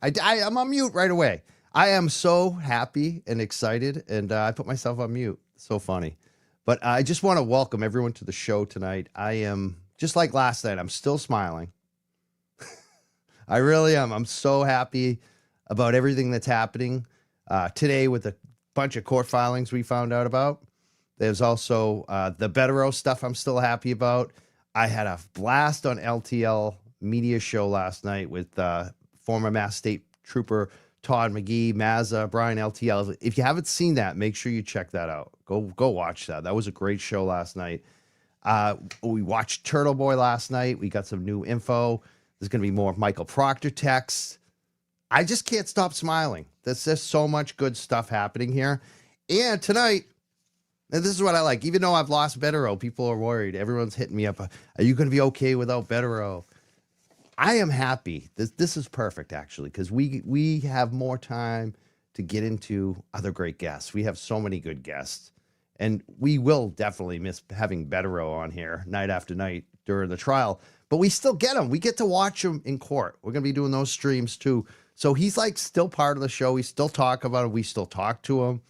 I'm on mute right away. I am so happy and excited, and I put myself on mute. So funny. But I just want to welcome everyone to the show tonight. I am just like last night. I'm still smiling. I really am. I'm so happy about everything that's happening today with a bunch of court filings we found out about. There's also the Betero stuff I'm still happy about. I had a blast on LTL media show last night with former Mass State Trooper Todd McGee, Mazza, Brian LTL. If you haven't seen that, make sure you check that out. Go watch that. That was a great show last night. We watched Turtle Boy last night. We got some new info. There's going to be more Michael Proctor texts. I just can't stop smiling. There's just so much good stuff happening here. And tonight, and this is what I like. Even though I've lost Betero, people are worried. Everyone's hitting me up. Are you going to be okay without Betero? I am happy. This is perfect, actually, because we have more time to get into other great guests. We have so many good guests. And we will definitely miss having Betero on here night after night during the trial. But we still get him. We get to watch him in court. We're going to be doing those streams, too. So he's like still part of the show. We still talk about it. We still talk to him.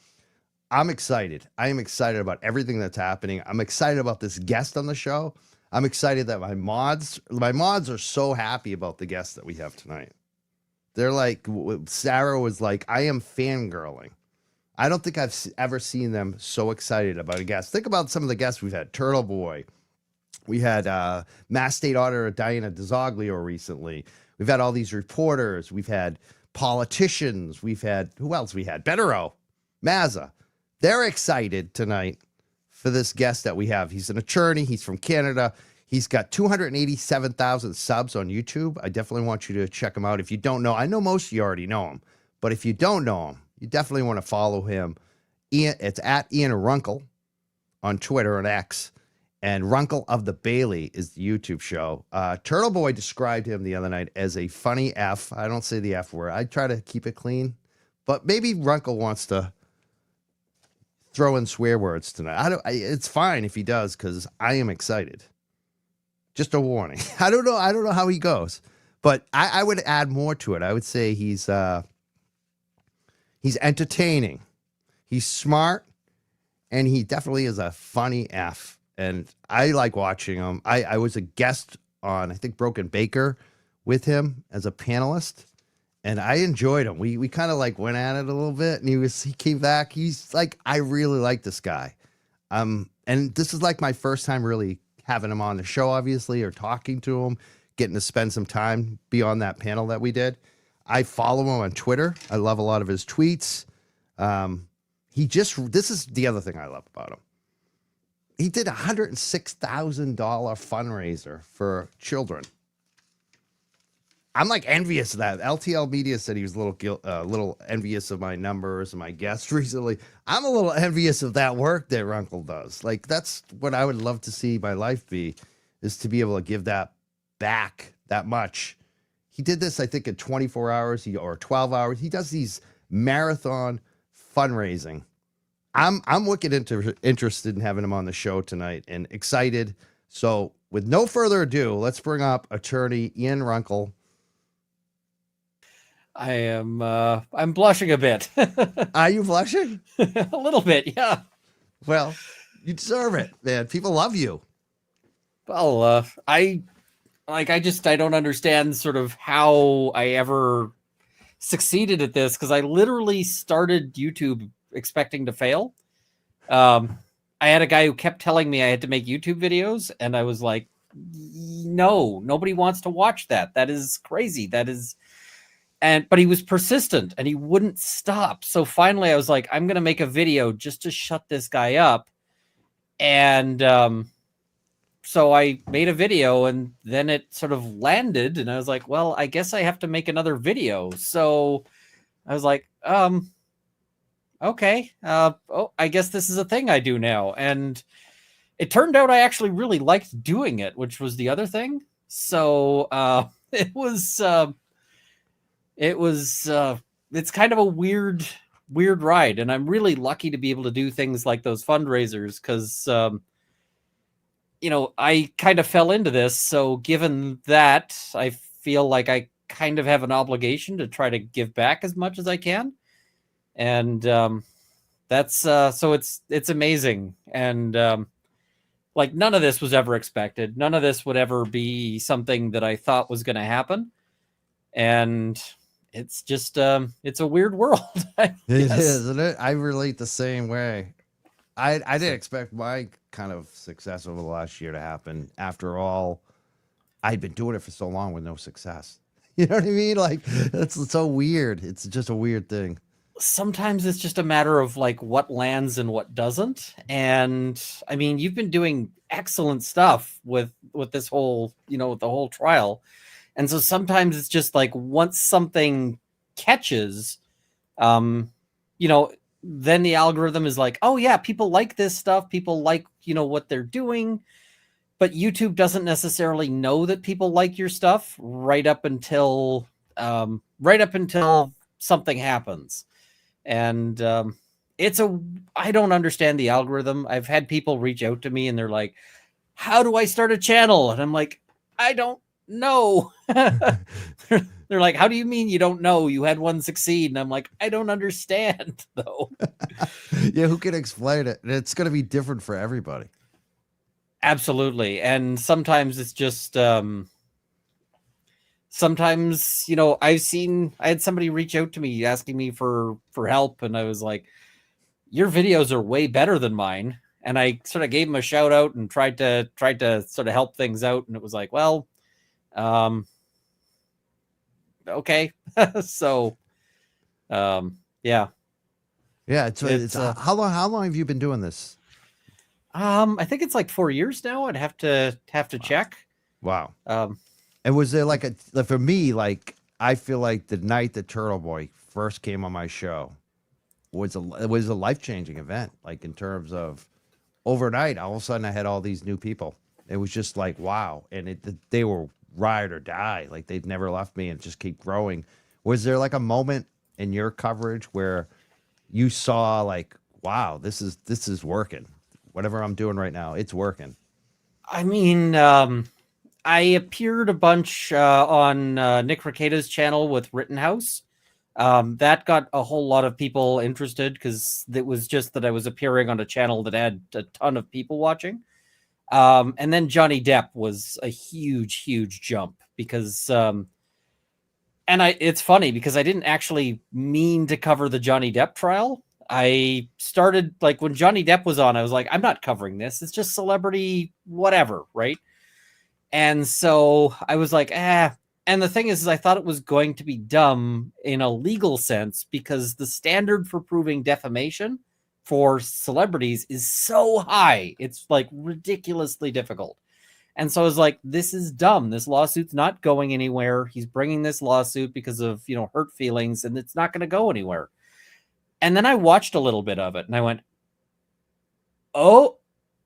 I'm excited. I am excited about everything that's happening. I'm excited about this guest on the show. I'm excited that my mods are so happy about the guests that we have tonight. They're like, Sarah was like, I am fangirling. I don't think I've ever seen them so excited about a guest. Think about some of the guests we've had. Turtle Boy. We had Mass State Auditor Diana DeZoglio recently. We've had all these reporters. We've had politicians. We've had, who else we had? Betero, Mazza. They're excited tonight for this guest that we have. He's an attorney. He's from Canada. He's got 287,000 subs on YouTube. I definitely want you to check him out. If you don't know, I know most of you already know him, but if you don't know him, you definitely want to follow him. It's at Ian Runkle on Twitter and X, and Runkle of the Bailey is the YouTube show. Turtle Boy described him the other night as a funny F. I don't say the F word. I try to keep it clean, but maybe Runkle wants to throw in swear words tonight. It's fine if he does, because I am excited. Just a warning. I don't know how he goes, but I would add more to it. I would say he's entertaining, he's smart, and he definitely is a funny F. And I like watching him. I was a guest on, I think, Broken Baker with him as a panelist, and I enjoyed him. We kind of like went at it a little bit, and he came back. He's like, I really like this guy. And this is like my first time really having him on the show, obviously, or talking to him, getting to spend some time beyond that panel that we did. I follow him on Twitter. I love a lot of his tweets. This is the other thing I love about him. He did a $106,000 fundraiser for children. I'm like envious of that. LTL Media said he was a little envious of my numbers and my guests recently. I'm a little envious of that work that Runkle does. Like, that's what I would love to see my life be, is to be able to give that back that much. He did this, I think, in 24 hours or 12 hours. He does these marathon fundraising. I'm wicked interested in having him on the show tonight and excited. So with no further ado, let's bring up Attorney Ian Runkle. I'm blushing a bit. Are you blushing? A little bit, yeah. Well, you deserve it, man. People love you. Well, I don't understand sort of how I ever succeeded at this, because I literally started YouTube expecting to fail. I had a guy who kept telling me I had to make YouTube videos, and I was like, no, nobody wants to watch that. That is crazy. But he was persistent and he wouldn't stop. So finally I was like, I'm going to make a video just to shut this guy up. And so I made a video, and then it sort of landed, and I was like, well, I guess I have to make another video. So I was like, okay. I guess this is a thing I do now. And it turned out I actually really liked doing it, which was the other thing. So it's kind of a weird ride, and I'm really lucky to be able to do things like those fundraisers, because I kind of fell into this. So given that, I feel like I kind of have an obligation to try to give back as much as I can. And that's so it's amazing. And like none of this was ever expected. None of this would ever be something that I thought was going to happen. And it's just it's a weird world. It is, isn't it? I relate the same way. I didn't expect my kind of success over the last year to happen. After all, I'd been doing it for so long with no success. You know what I mean? Like, it's so weird. It's just a weird thing. Sometimes it's just a matter of like what lands and what doesn't. And I mean, you've been doing excellent stuff with this whole, with the whole trial. And so sometimes it's just like once something catches, then the algorithm is like, oh yeah, people like this stuff. People like, what they're doing. But YouTube doesn't necessarily know that people like your stuff right up until something happens. And I don't understand the algorithm. I've had people reach out to me and they're like, how do I start a channel? And I'm like, I don't know. They're like, how do you mean you don't know? You had one succeed. And I'm like, I don't understand though. Yeah, who can explain it? It's going to be different for everybody. Absolutely. And sometimes it's just sometimes, I had somebody reach out to me asking me for help, and I was like, your videos are way better than mine. And I sort of gave him a shout out and tried to sort of help things out. And it was like, well, okay. So, yeah. Yeah. It's how long have you been doing this? I think it's like 4 years now. I'd have to check. Wow. And was there like for me, like, I feel like the night that Turtle Boy first came on my show was a life-changing event. Like, in terms of overnight, all of a sudden I had all these new people. It was just like, wow. And they were ride or die. Like, they've never left me and just keep growing. Was there like a moment in your coverage where you saw like, wow, this is working. Whatever I'm doing right now, it's working. I mean, I appeared a bunch on Nick Recada's channel with Rittenhouse. That got a whole lot of people interested because it was just that I was appearing on a channel that had a ton of people watching. And then Johnny Depp was a huge, huge jump because, it's funny because I didn't actually mean to cover the Johnny Depp trial. I started like when Johnny Depp was on, I was like, I'm not covering this. It's just celebrity, whatever. Right. And so I was like, And the thing is I thought it was going to be dumb in a legal sense because the standard for proving defamation for celebrities is so high. It's like ridiculously difficult. And so I was like, this is dumb. This lawsuit's not going anywhere. He's bringing this lawsuit because of, hurt feelings, and it's not going to go anywhere. And then I watched a little bit of it and I went, oh,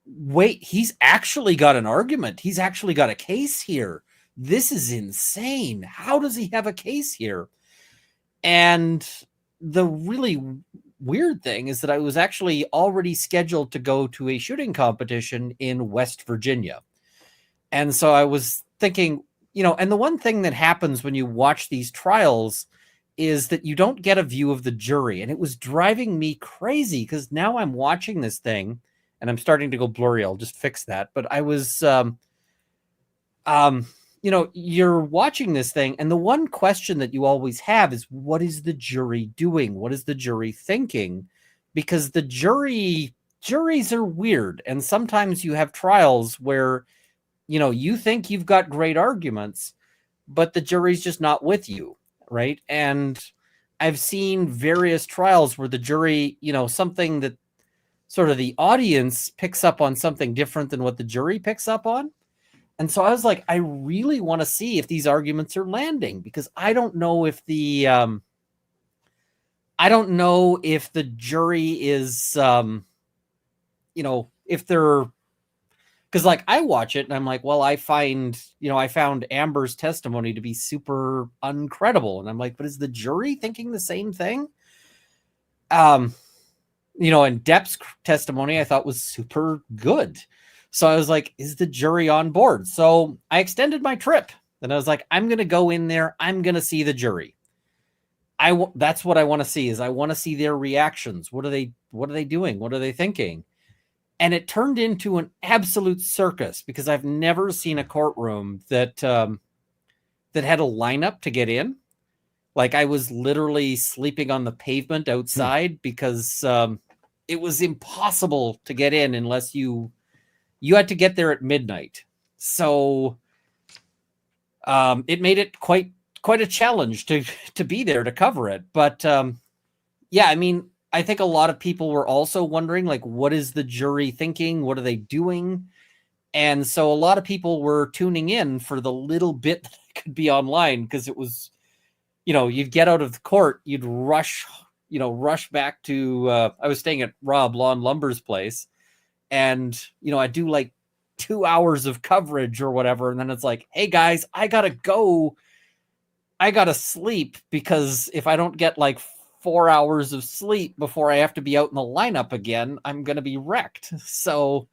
wait, he's actually got an argument. He's actually got a case here. This is insane. How does he have a case here? And the really weird thing is that I was actually already scheduled to go to a shooting competition in West Virginia. And so I was thinking, and the one thing that happens when you watch these trials is that you don't get a view of the jury. And it was driving me crazy because now I'm watching this thing and I'm starting to go blurry. I'll just fix that. But I was, you're watching this thing. And the one question that you always have is, what is the jury doing? What is the jury thinking? Because the juries are weird. And sometimes you have trials where, you think you've got great arguments, but the jury's just not with you. Right. And I've seen various trials where the jury, something that sort of the audience picks up on something different than what the jury picks up on. And so I was like, I really want to see if these arguments are landing because I don't know if the jury is, if they're, because like I watch it and I'm like, well, I found Amber's testimony to be super uncredible. And I'm like, but is the jury thinking the same thing? And Depp's testimony I thought was super good. So I was like, is the jury on board? So I extended my trip And I was like, I'm going to go in there. I'm going to see the jury. That's what I want to see, is I want to see their reactions. What are they doing? What are they thinking? And it turned into an absolute circus, because I've never seen a courtroom that had a lineup to get in. Like, I was literally sleeping on the pavement outside because it was impossible to get in unless you had to get there at midnight. So it made it quite a challenge to be there to cover it. But yeah, I mean, I think a lot of people were also wondering, like, what is the jury thinking? What are they doing? And so a lot of people were tuning in for the little bit that I could be online, because it was, you'd get out of the court, you'd rush back to, I was staying at Rob Lawn Lumber's place, and, I'd do like 2 hours of coverage or whatever. And then it's like, hey guys, I gotta go. I gotta sleep, because if I don't get like 4 hours of sleep before I have to be out in the lineup again, I'm going to be wrecked. So,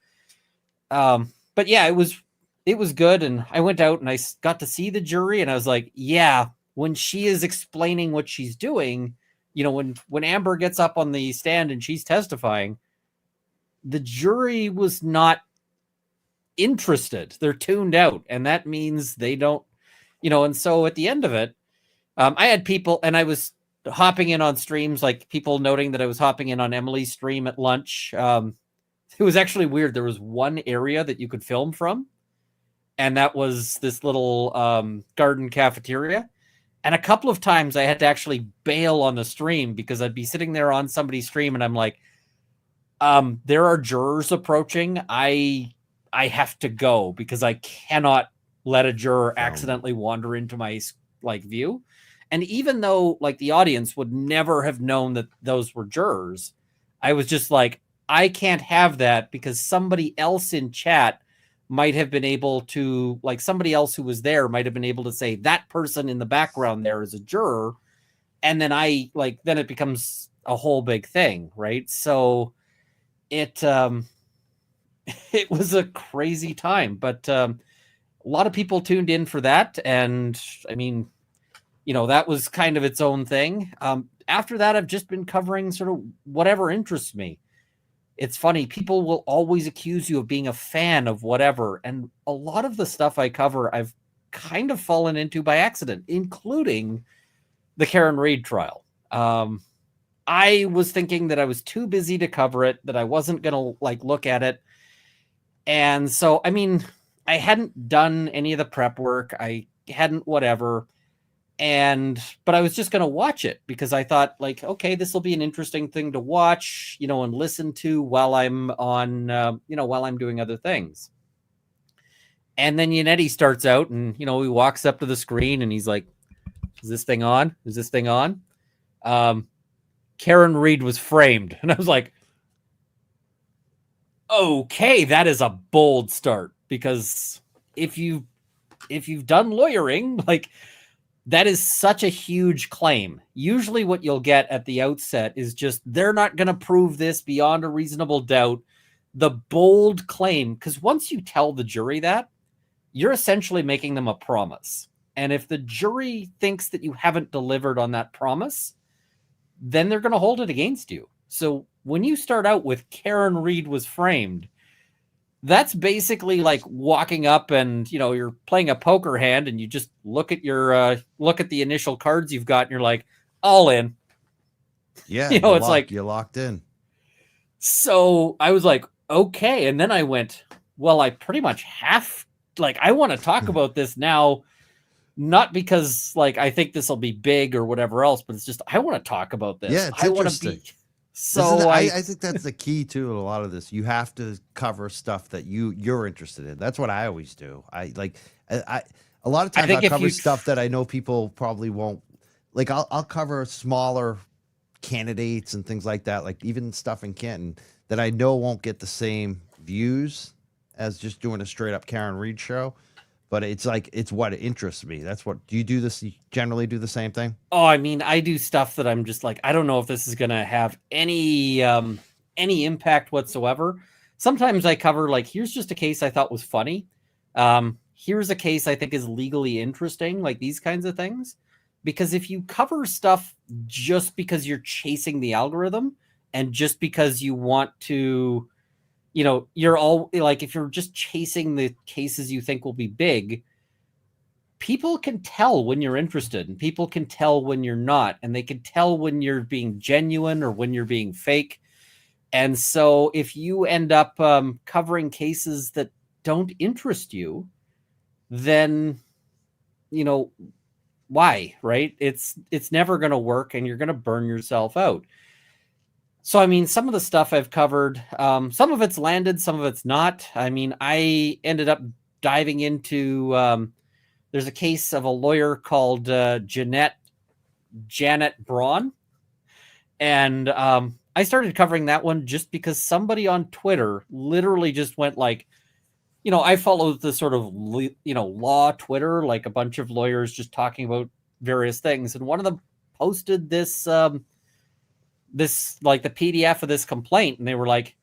but yeah, it was good. And I went out and I got to see the jury, and I was like, yeah, when she is explaining what she's doing, when Amber gets up on the stand and she's testifying, the jury was not interested. They're tuned out. And that means they don't, and so at the end of it, I had people, and I was hopping in on streams, like people noting that I was hopping in on Emily's stream at lunch. It was actually weird. There was one area that you could film from, and that was this little garden cafeteria. And a couple of times I had to actually bail on the stream, because I'd be sitting there on somebody's stream and I'm like, there are jurors approaching. I have to go, because I cannot let a juror accidentally wander into my view. And even though the audience would never have known that those were jurors, I was just like, I can't have that, because somebody else in chat might have been able to, somebody else who was there might have been able to say that person in the background there is a juror. And then then it becomes a whole big thing. Right. So it was a crazy time, but a lot of people tuned in for that. And I mean, that was kind of its own thing. After that, I've just been covering sort of whatever interests me. It's funny. People will always accuse you of being a fan of whatever. And a lot of the stuff I cover, I've kind of fallen into by accident, including the Karen Reid trial. I was thinking that I was too busy to cover it, that I wasn't going to look at it. And so, I mean, I hadn't done any of the prep work. I hadn't whatever. But I was just going to watch it, because I thought, okay, this will be an interesting thing to watch, and listen to while I'm on, while I'm doing other things. And then Yannetti starts out, and, he walks up to the screen and he's like, is this thing on? Is this thing on? Karen Reid was framed. And I was like, okay, that is a bold start, because if you've done lawyering, that is such a huge claim. Usually what you'll get at the outset is just, they're not going to prove this beyond a reasonable doubt. The bold claim, because once you tell the jury that, you're essentially making them a promise. And if the jury thinks that you haven't delivered on that promise, then they're going to hold it against you. So when you start out with Karen Reid was framed, that's basically like walking up and, you're playing a poker hand and you just look at the initial cards you've got and you're like, all in. Yeah. It's like you're locked in. So I was like, okay. And then I went, well, I pretty much I want to talk about this now, not because I think this will be big or whatever else, but it's just, I want to talk about this. Yeah. It's interesting. I think that's the key to a lot of this. You have to cover stuff that you're interested in. That's what I always do. I a lot of times I cover stuff that I know people probably won't like. I'll cover smaller candidates and things like that, like even stuff in Canton that I know won't get the same views as just doing a straight up Karen Reid show. But it's what interests me. That's what, do you do this? You generally do the same thing? Oh, I mean, I do stuff that I'm just I don't know if this is going to have any impact whatsoever. Sometimes I cover here's just a case I thought was funny. here's a case I think is legally interesting, like these kinds of things. Because if you cover stuff just because you're chasing the algorithm and just because you want to, you're all like, if you're just chasing the cases you think will be big, people can tell when you're interested and people can tell when you're not, and they can tell when you're being genuine or when you're being fake. And so if you end up covering cases that don't interest you, then, why, right? It's never going to work and you're going to burn yourself out. So, I mean, some of the stuff I've covered, some of it's landed, some of it's not. I mean, I ended up diving into, there's a case of a lawyer called Janet Braun. And I started covering that one just because somebody on Twitter literally just went like, I follow the sort of, law Twitter, like a bunch of lawyers just talking about various things. And one of them posted this, like the PDF of this complaint. And they were like,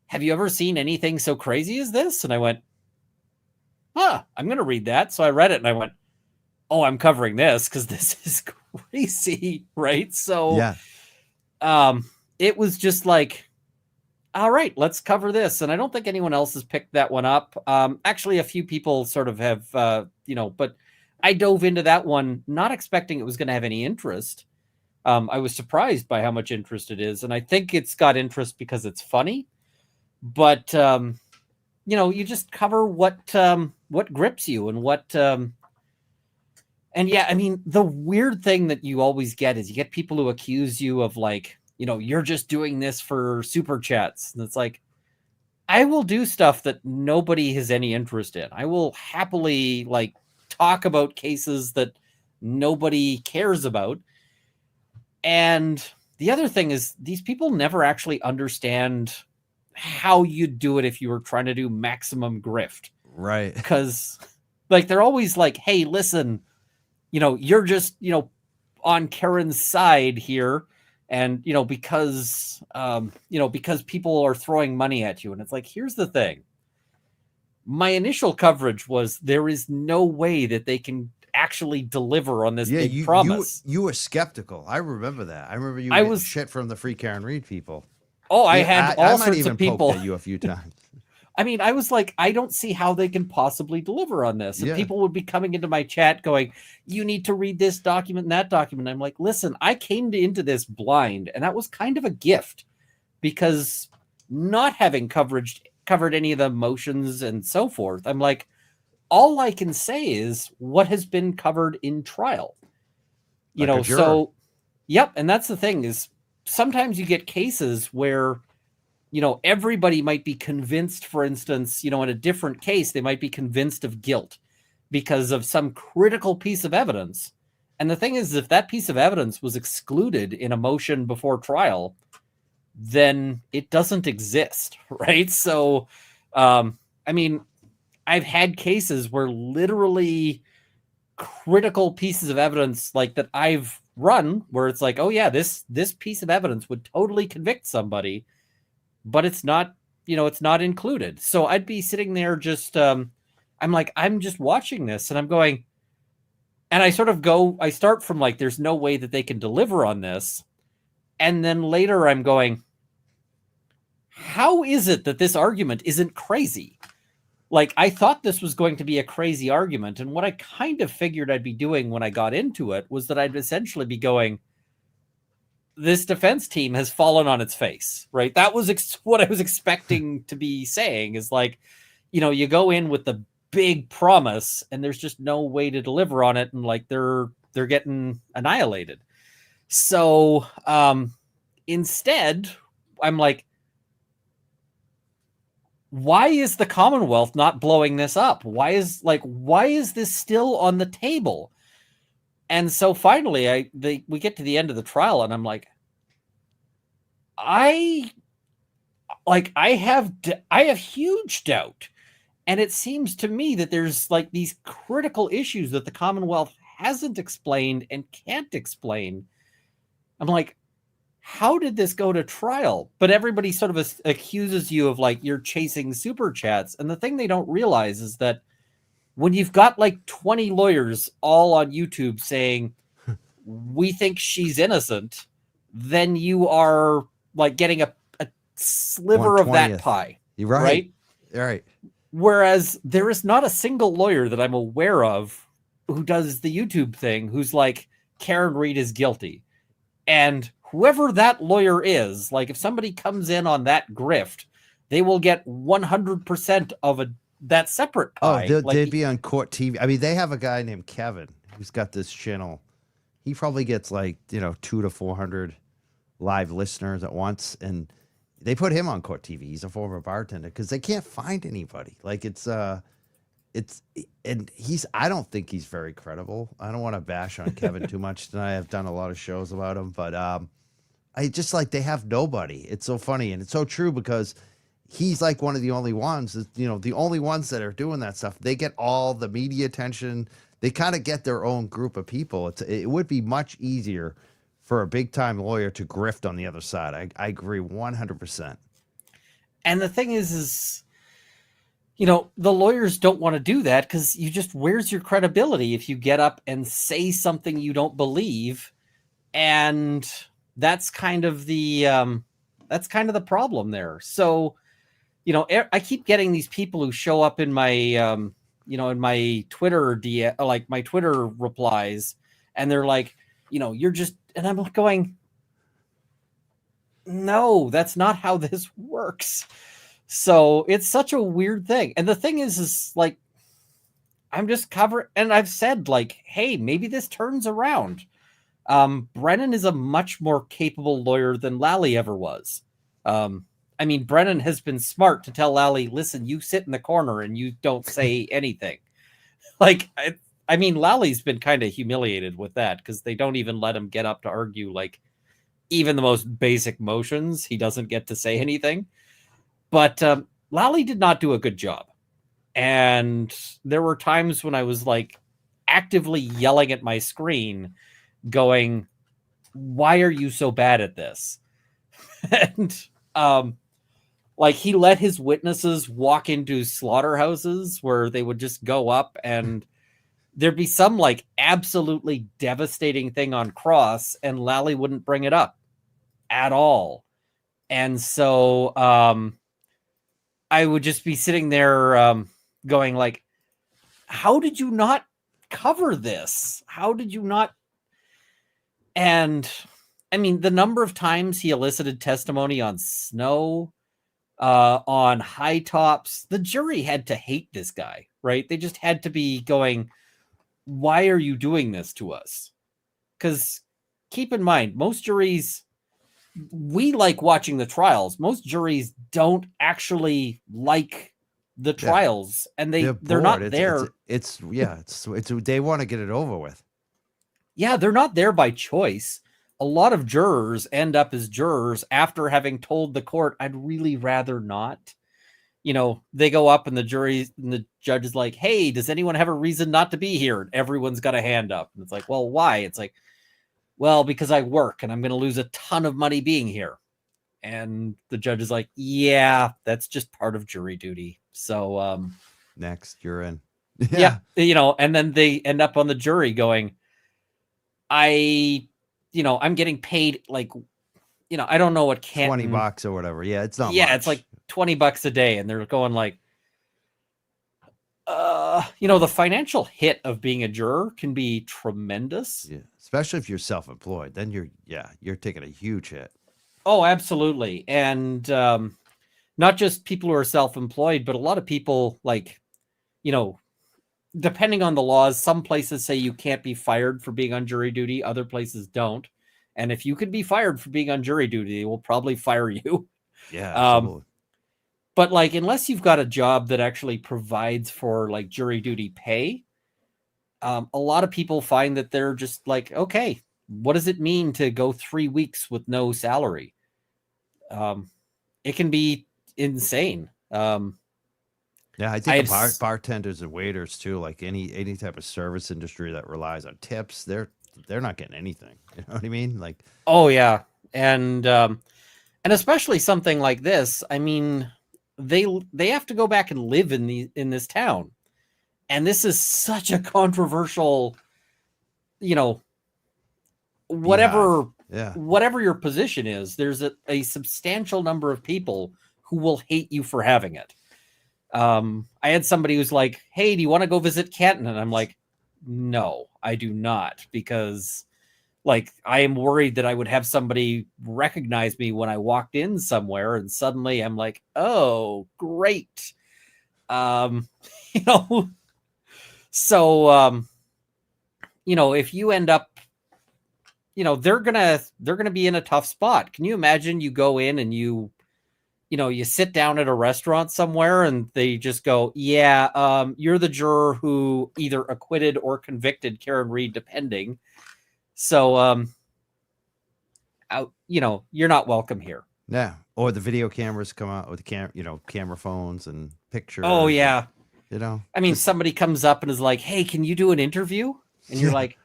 have you ever seen anything so crazy as this? And I went, I'm going to read that. So I read it and I went, oh, I'm covering this because this is crazy. Right. So Yeah. It was just like, all right, let's cover this. And I don't think anyone else has picked that one up. Actually, a few people sort of have, but I dove into that one not expecting it was going to have any interest. I was surprised by how much interest it is. And I think it's got interest because it's funny. But, you just cover what grips you and what... and yeah, I mean, the weird thing that you always get is you get people who accuse you of like, you're just doing this for super chats. And it's like, I will do stuff that nobody has any interest in. I will happily like talk about cases that nobody cares about. And the other thing is these people never actually understand how you do it if you were trying to do maximum grift. Right. Because like, they're always like, hey, listen, you're just, on Karen's side here. And, because people are throwing money at you. And it's like, here's the thing. My initial coverage was there is no way that they can actually deliver on this big promise. You were skeptical. I remember that. I remember you getting shit from the Free Karen Reed people. Oh, I had all sorts even of people poked at you a few times. I mean, I was like, I don't see how they can possibly deliver on this. And people would be coming into my chat going, you need to read this document and that document. I'm like, listen, I came into this blind, and that was kind of a gift because not having covered any of the motions and so forth, I'm like, all I can say is what has been covered in trial. So, yep. And that's the thing is sometimes you get cases where everybody might be convinced, for instance, in a different case, they might be convinced of guilt because of some critical piece of evidence. And the thing is, if that piece of evidence was excluded in a motion before trial, then it doesn't exist, right? So, I mean, I've had cases where literally critical pieces of evidence like that I've run where it's like, oh yeah, this piece of evidence would totally convict somebody, but it's not, it's not included. So I'd be sitting there just, I'm like, I'm just watching this and I'm going, and I start from like, there's no way that they can deliver on this. And then later I'm going, how is it that this argument isn't crazy? Like, I thought this was going to be a crazy argument. And what I kind of figured I'd be doing when I got into it was that I'd essentially be going, this defense team has fallen on its face, right? That was what I was expecting to be saying is like, you go in with the big promise and there's just no way to deliver on it. And like, they're getting annihilated. So instead, I'm like, why is the Commonwealth not blowing this up? Why is this still on the table? And so finally, we get to the end of the trial, and I'm like, I have huge doubt, and it seems to me that there's like these critical issues that the Commonwealth hasn't explained and can't explain. I'm like, how did this go to trial? But everybody sort of accuses you of like you're chasing super chats, and the thing they don't realize is that when you've got like 20 lawyers all on YouTube saying, we think she's innocent, then you are like getting a sliver of that 1/20th. pie. You're right. Right. Whereas there is not a single lawyer that I'm aware of who does the YouTube thing who's like, Karen Reed is guilty. And whoever that lawyer is, like if somebody comes in on that grift, they will get 100% of that separate pie. Oh, they'd be on court TV. I mean, they have a guy named Kevin who's got this channel. He probably gets like, 200 to 400 live listeners at once. And they put him on court TV. He's a former bartender because they can't find anybody. Like and I don't think he's very credible. I don't want to bash on Kevin too much tonight. I've done a lot of shows about him, but I just like they have nobody. It's so funny and it's so true because he's like one of the only ones, the only ones that are doing that stuff. They get all the media attention. They kind of get their own group of people. It would be much easier for a big time lawyer to grift on the other side. I agree 100%. And the thing is, the lawyers don't want to do that because where's your credibility if you get up and say something you don't believe? And that's kind of the problem there. So, I keep getting these people who show up in my, in my Twitter, like my Twitter replies, and they're like, you're just, and I'm going, no, that's not how this works. So it's such a weird thing. And the thing is like, I'm just covering, and I've said like, hey, maybe this turns around. Brennan is a much more capable lawyer than Lally ever was. I mean, Brennan has been smart to tell Lally, listen, you sit in the corner and you don't say anything. Like, I mean, Lally's been kind of humiliated with that because they don't even let him get up to argue, like, even the most basic motions. He doesn't get to say anything. But Lally did not do a good job. And there were times when I was, like, actively yelling at my screen, going, why are you so bad at this? And, like, he let his witnesses walk into slaughterhouses where they would just go up and there'd be some like absolutely devastating thing on cross and Lally wouldn't bring it up at all. And so I would just be sitting there going like, how did you not cover this? How did you not? And I mean, the number of times he elicited testimony on snow, on high tops, the jury had to hate this guy, right? They just had to be going, why are you doing this to us? Because keep in mind, most juries, we like watching the trials. Most juries don't actually like the trials, and they're not there. They want to get it over with. Yeah, they're not there by choice. A lot of jurors end up as jurors after having told the court, I'd really rather not. They go up and the jury and the judge is like, hey, does anyone have a reason not to be here? And everyone's got a hand up. And it's like, well, why? It's like, well, because I work and I'm going to lose a ton of money being here. And the judge is like, yeah, that's just part of jury duty. So next, you're in. Yeah. And then they end up on the jury going, I'm getting paid like, I don't know what $20 or whatever. Yeah, it's not much. It's like $20 a day. And they're going like, the financial hit of being a juror can be tremendous. Yeah, especially if you're self-employed. Then you're taking a huge hit. Oh, absolutely. And not just people who are self-employed, but a lot of people like, depending on the laws, some places say you can't be fired for being on jury duty. Other places don't. And if you can be fired for being on jury duty, they will probably fire you. Yeah, absolutely. But like, unless you've got a job that actually provides for like jury duty pay, a lot of people find that they're just like, okay, what does it mean to go 3 weeks with no salary? It can be insane. Yeah, I think bartenders and waiters too, like any type of service industry that relies on tips, they're not getting anything. You know what I mean? Like, oh yeah, and especially something like this. I mean, they have to go back and live in this town, And this is such a controversial, you know, whatever Yeah. whatever your position is, there's a substantial number of people who will hate you for having it. I had somebody who's like, hey, do you want to go visit Canton? And I'm like, no, I do not, because like I am worried that I would have somebody recognize me when I walked in somewhere, and suddenly I'm like, oh, great. You know, so if you end up, they're gonna be in a tough spot. Can you imagine you go in and you sit down at a restaurant somewhere and they just go, yeah, you're the juror who either acquitted or convicted Karen Reed, depending. So, you're not welcome here. Yeah. Or the video cameras come out with the camera phones and pictures. Oh, yeah. I mean, somebody comes up and is like, hey, can you do an interview? And you're like,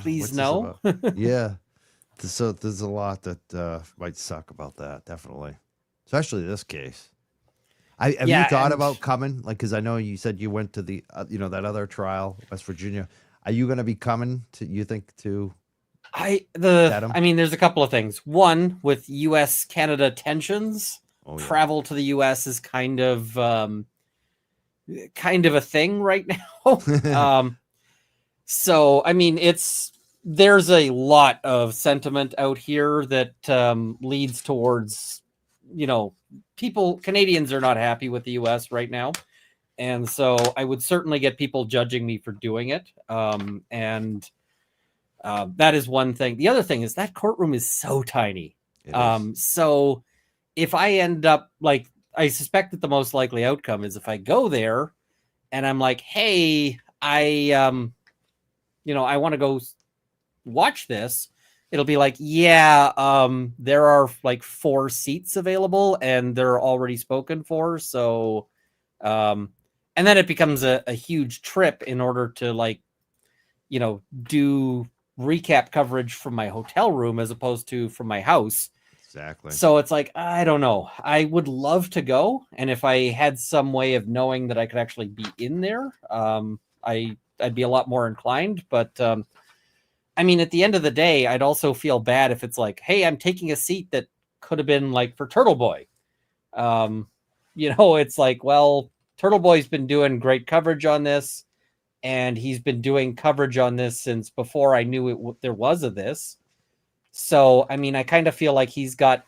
please no. Yeah. So there's a lot that might suck about that, definitely. Especially this case. Have you thought about coming? Like, because I know you said you went to the, that other trial, West Virginia. Are you going to be coming to there's a couple of things. One, with U.S.-Canada tensions, travel to the U.S. is kind of a thing right now. So, I mean, there's a lot of sentiment out here that leads towards, Canadians are not happy with the U.S. right now. And so I would certainly get people judging me for doing it. That is one thing. The other thing is that courtroom is so tiny. So if I end up, like, I suspect that the most likely outcome is if I go there and I'm like, hey, I want to go watch this, it'll be like, yeah, there are like 4 seats available and they're already spoken for. So, and then it becomes a huge trip in order to do recap coverage from my hotel room as opposed to from my house. Exactly. So it's like, I don't know. I would love to go. And if I had some way of knowing that I could actually be in there, I'd be a lot more inclined. But I mean, at the end of the day, I'd also feel bad if it's like, hey, I'm taking a seat that could have been like for Turtle Boy. It's like, well, Turtle Boy's been doing great coverage on this, and he's been doing coverage on this since before I knew there was a this. So, I mean, I kind of feel like he's got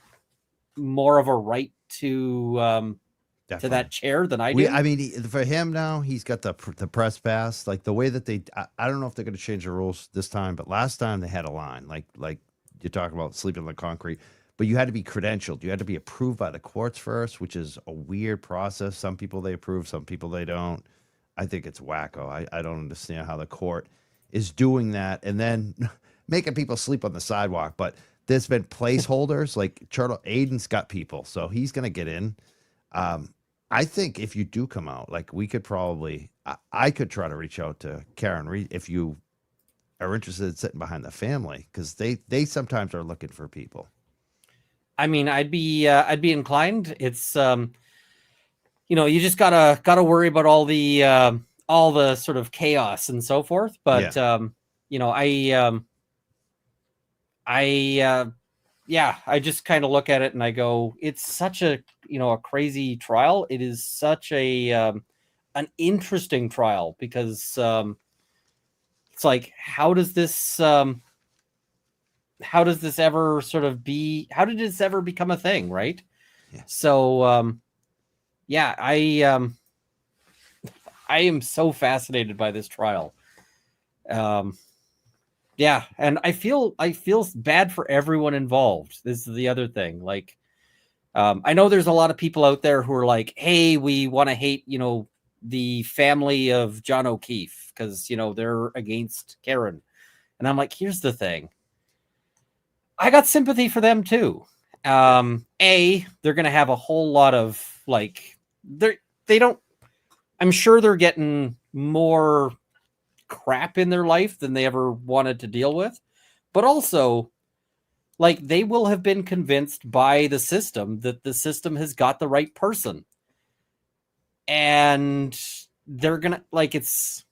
more of a right to that chair than I do. I mean, for him now, he's got the press pass. Like the way that I don't know if they're going to change the rules this time, but last time they had a line, like you're talking about sleeping on the concrete, but you had to be credentialed. You had to be approved by the courts first, which is a weird process. Some people they approve, some people they don't. I think it's wacko. I don't understand how the court is doing that and then making people sleep on the sidewalk. But there's been placeholders, like Aiden's got people, so he's going to get in. I think if you do come out, like we could probably, I could try to reach out to Karen Reed if you are interested in sitting behind the family, because they sometimes are looking for people. I mean, I'd be inclined. It's you just gotta worry about all the sort of chaos and so forth. But I just kind of look at it and I go, it's such a crazy trial. It is such an interesting trial because it's like, how does this ever sort of be? How did this ever become a thing, right? Yeah. So I am so fascinated by this trial. Yeah, and I feel bad for everyone involved. This is the other thing. Like, I know there's a lot of people out there who are like, hey, we want to hate, the family of John O'Keefe because, they're against Karen. And I'm like, here's the thing. I got sympathy for them too. They're going to have a whole lot of I'm sure they're getting more crap in their life than they ever wanted to deal with, but also they will have been convinced by the system that the system has got the right person. and they're gonna like it's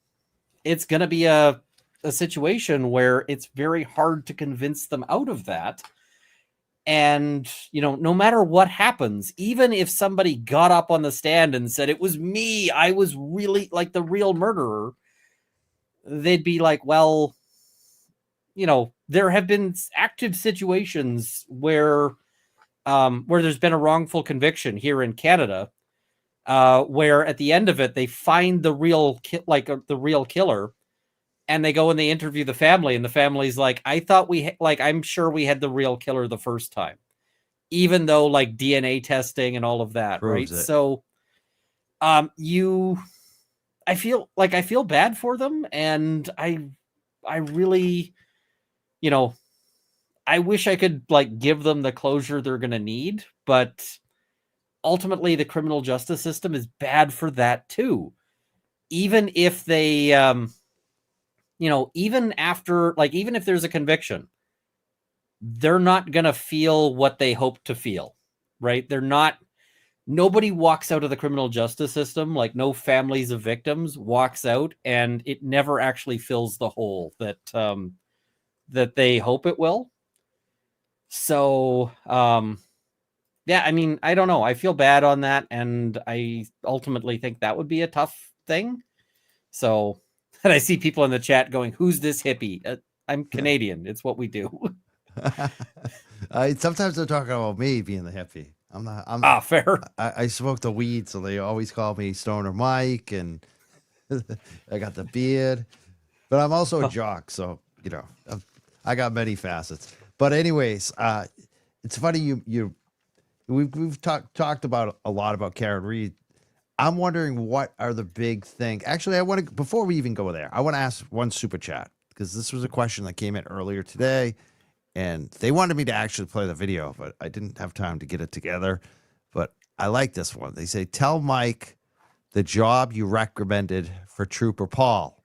gonna be a situation where it's very hard to convince them out of that. And, no matter what happens, even if somebody got up on the stand and said, it was me, I was really like the real murderer, they'd be like, well, there have been active situations where there's been a wrongful conviction here in Canada, where at the end of it, they find the real, the real killer. And they go and they interview the family, and the family's like, I thought I'm sure we had the real killer the first time, even though like DNA testing and all of that. Proves right. it. So, I feel bad for them. And I really, I wish I could like give them the closure they're going to need, but ultimately the criminal justice system is bad for that too. Even if they, even if there's a conviction, they're not going to feel what they hope to feel, right? Nobody walks out of the criminal justice system, like no families of victims walks out and it never actually fills the hole that they hope it will. So, yeah, I mean, I don't know. I feel bad on that. And I ultimately think that would be a tough thing. So, and I see people in the chat going, who's this hippie? I'm Canadian. It's what we do. Sometimes they're talking about me being the hippie. I'm not. Fair. I smoke the weed, so they always call me Stoner Mike, and I got the beard. But I'm also a jock, so I got many facets. But anyways, it's funny we've talked about a lot about Karen Read. I'm wondering what are the big things. Actually, before we even go there, I want to ask one super chat, because this was a question that came in earlier today, and they wanted me to actually play the video, but I didn't have time to get it together. But I like this one. They say, tell Mike the job you recommended for Trooper Paul.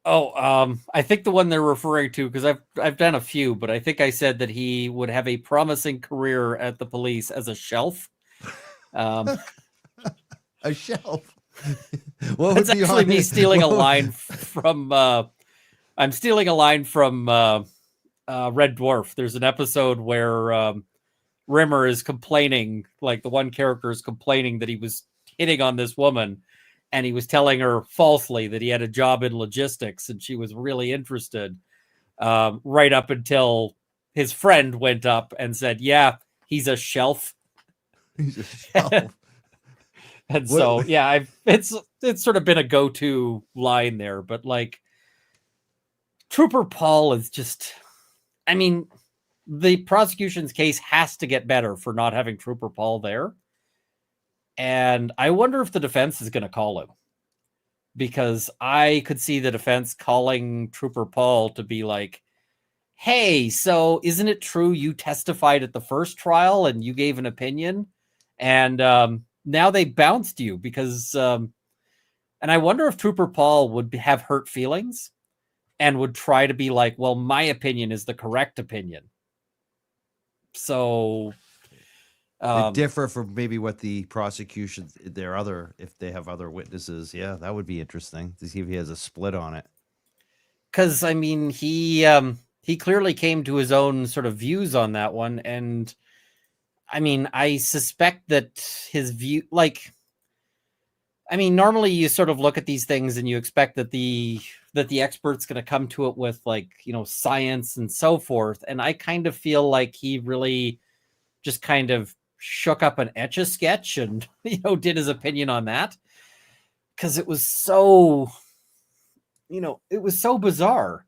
Oh, I think the one they're referring to, because I've done a few, but I think I said that he would have a promising career at the police as a shelf. A shelf. It's actually me stealing a line from. I'm stealing a line from Red Dwarf. There's an episode where Rimmer is complaining, like the one character is complaining that he was hitting on this woman, and he was telling her falsely that he had a job in logistics, and she was really interested. Right up until his friend went up and said, "Yeah, he's a shelf." He's a shelf. And so, yeah, it's sort of been a go-to line there, but like Trooper Paul is just, I mean, the prosecution's case has to get better for not having Trooper Paul there. And I wonder if the defense is going to call him, because I could see the defense calling Trooper Paul to be like, hey, so isn't it true you testified at the first trial and you gave an opinion? And now they bounced you because, and I wonder if Trooper Paul would have hurt feelings and would try to be like, well, my opinion is the correct opinion. So they differ from maybe what the prosecution, if they have other witnesses. Yeah, that would be interesting to see if he has a split on it. Because, I mean, he clearly came to his own sort of views on that one. And I mean, I suspect that his view, like, I mean, normally you sort of look at these things and you expect that the expert's going to come to it with, like, science and so forth. And I kind of feel like he really just kind of shook up an Etch-a-Sketch and, did his opinion on that. Because it was so, it was so bizarre.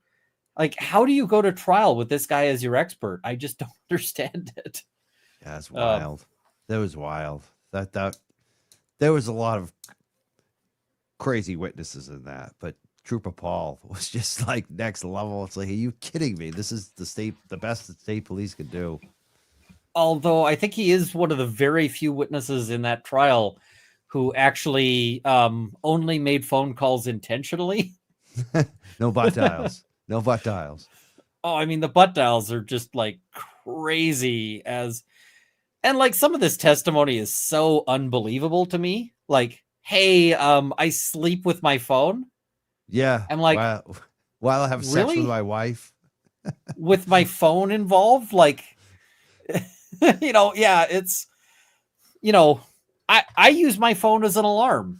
Like, how do you go to trial with this guy as your expert? I just don't understand it. Yeah, that's wild. That was wild. That there was a lot of crazy witnesses in that, but Trooper Paul was just like next level. It's like, are you kidding me? This is the best the state police could do. Although I think he is one of the very few witnesses in that trial who actually only made phone calls intentionally. No butt dials. No butt dials. Oh, I mean, the butt dials are just like crazy and like some of this testimony is so unbelievable to me. Like, hey, I sleep with my phone. Yeah. I'm like, while I have sex with really? my wife. With my phone involved? Like, yeah, it's, I use my phone as an alarm.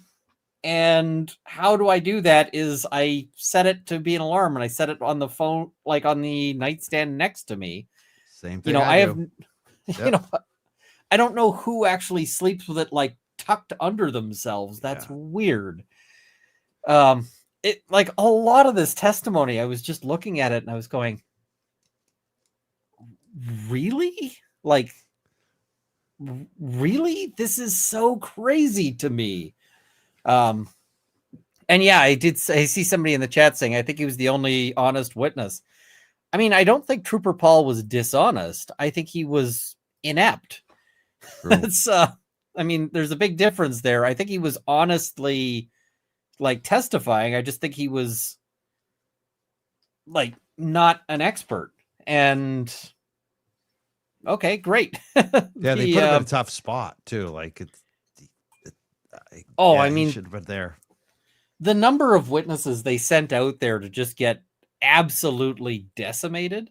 And how do I do that is I set it to be an alarm, and I set it on the phone, like on the nightstand next to me. Same thing I I have, do. you know, I don't know who actually sleeps with it like tucked under themselves. That's weird. It, like, a lot of this testimony, I was just looking at it and I was going, really? Like, really? This is so crazy to me. And yeah, I see somebody in the chat saying, I think he was the only honest witness. I mean, I don't think Trooper Paul was dishonest. I think he was inept. It's, I mean, there's a big difference there. I think he was honestly, like, testifying. I just think he was, like, not an expert. And okay, great. Yeah, they put him in a tough spot too. Like, I mean, he should have been there. The number of witnesses they sent out there to just get absolutely decimated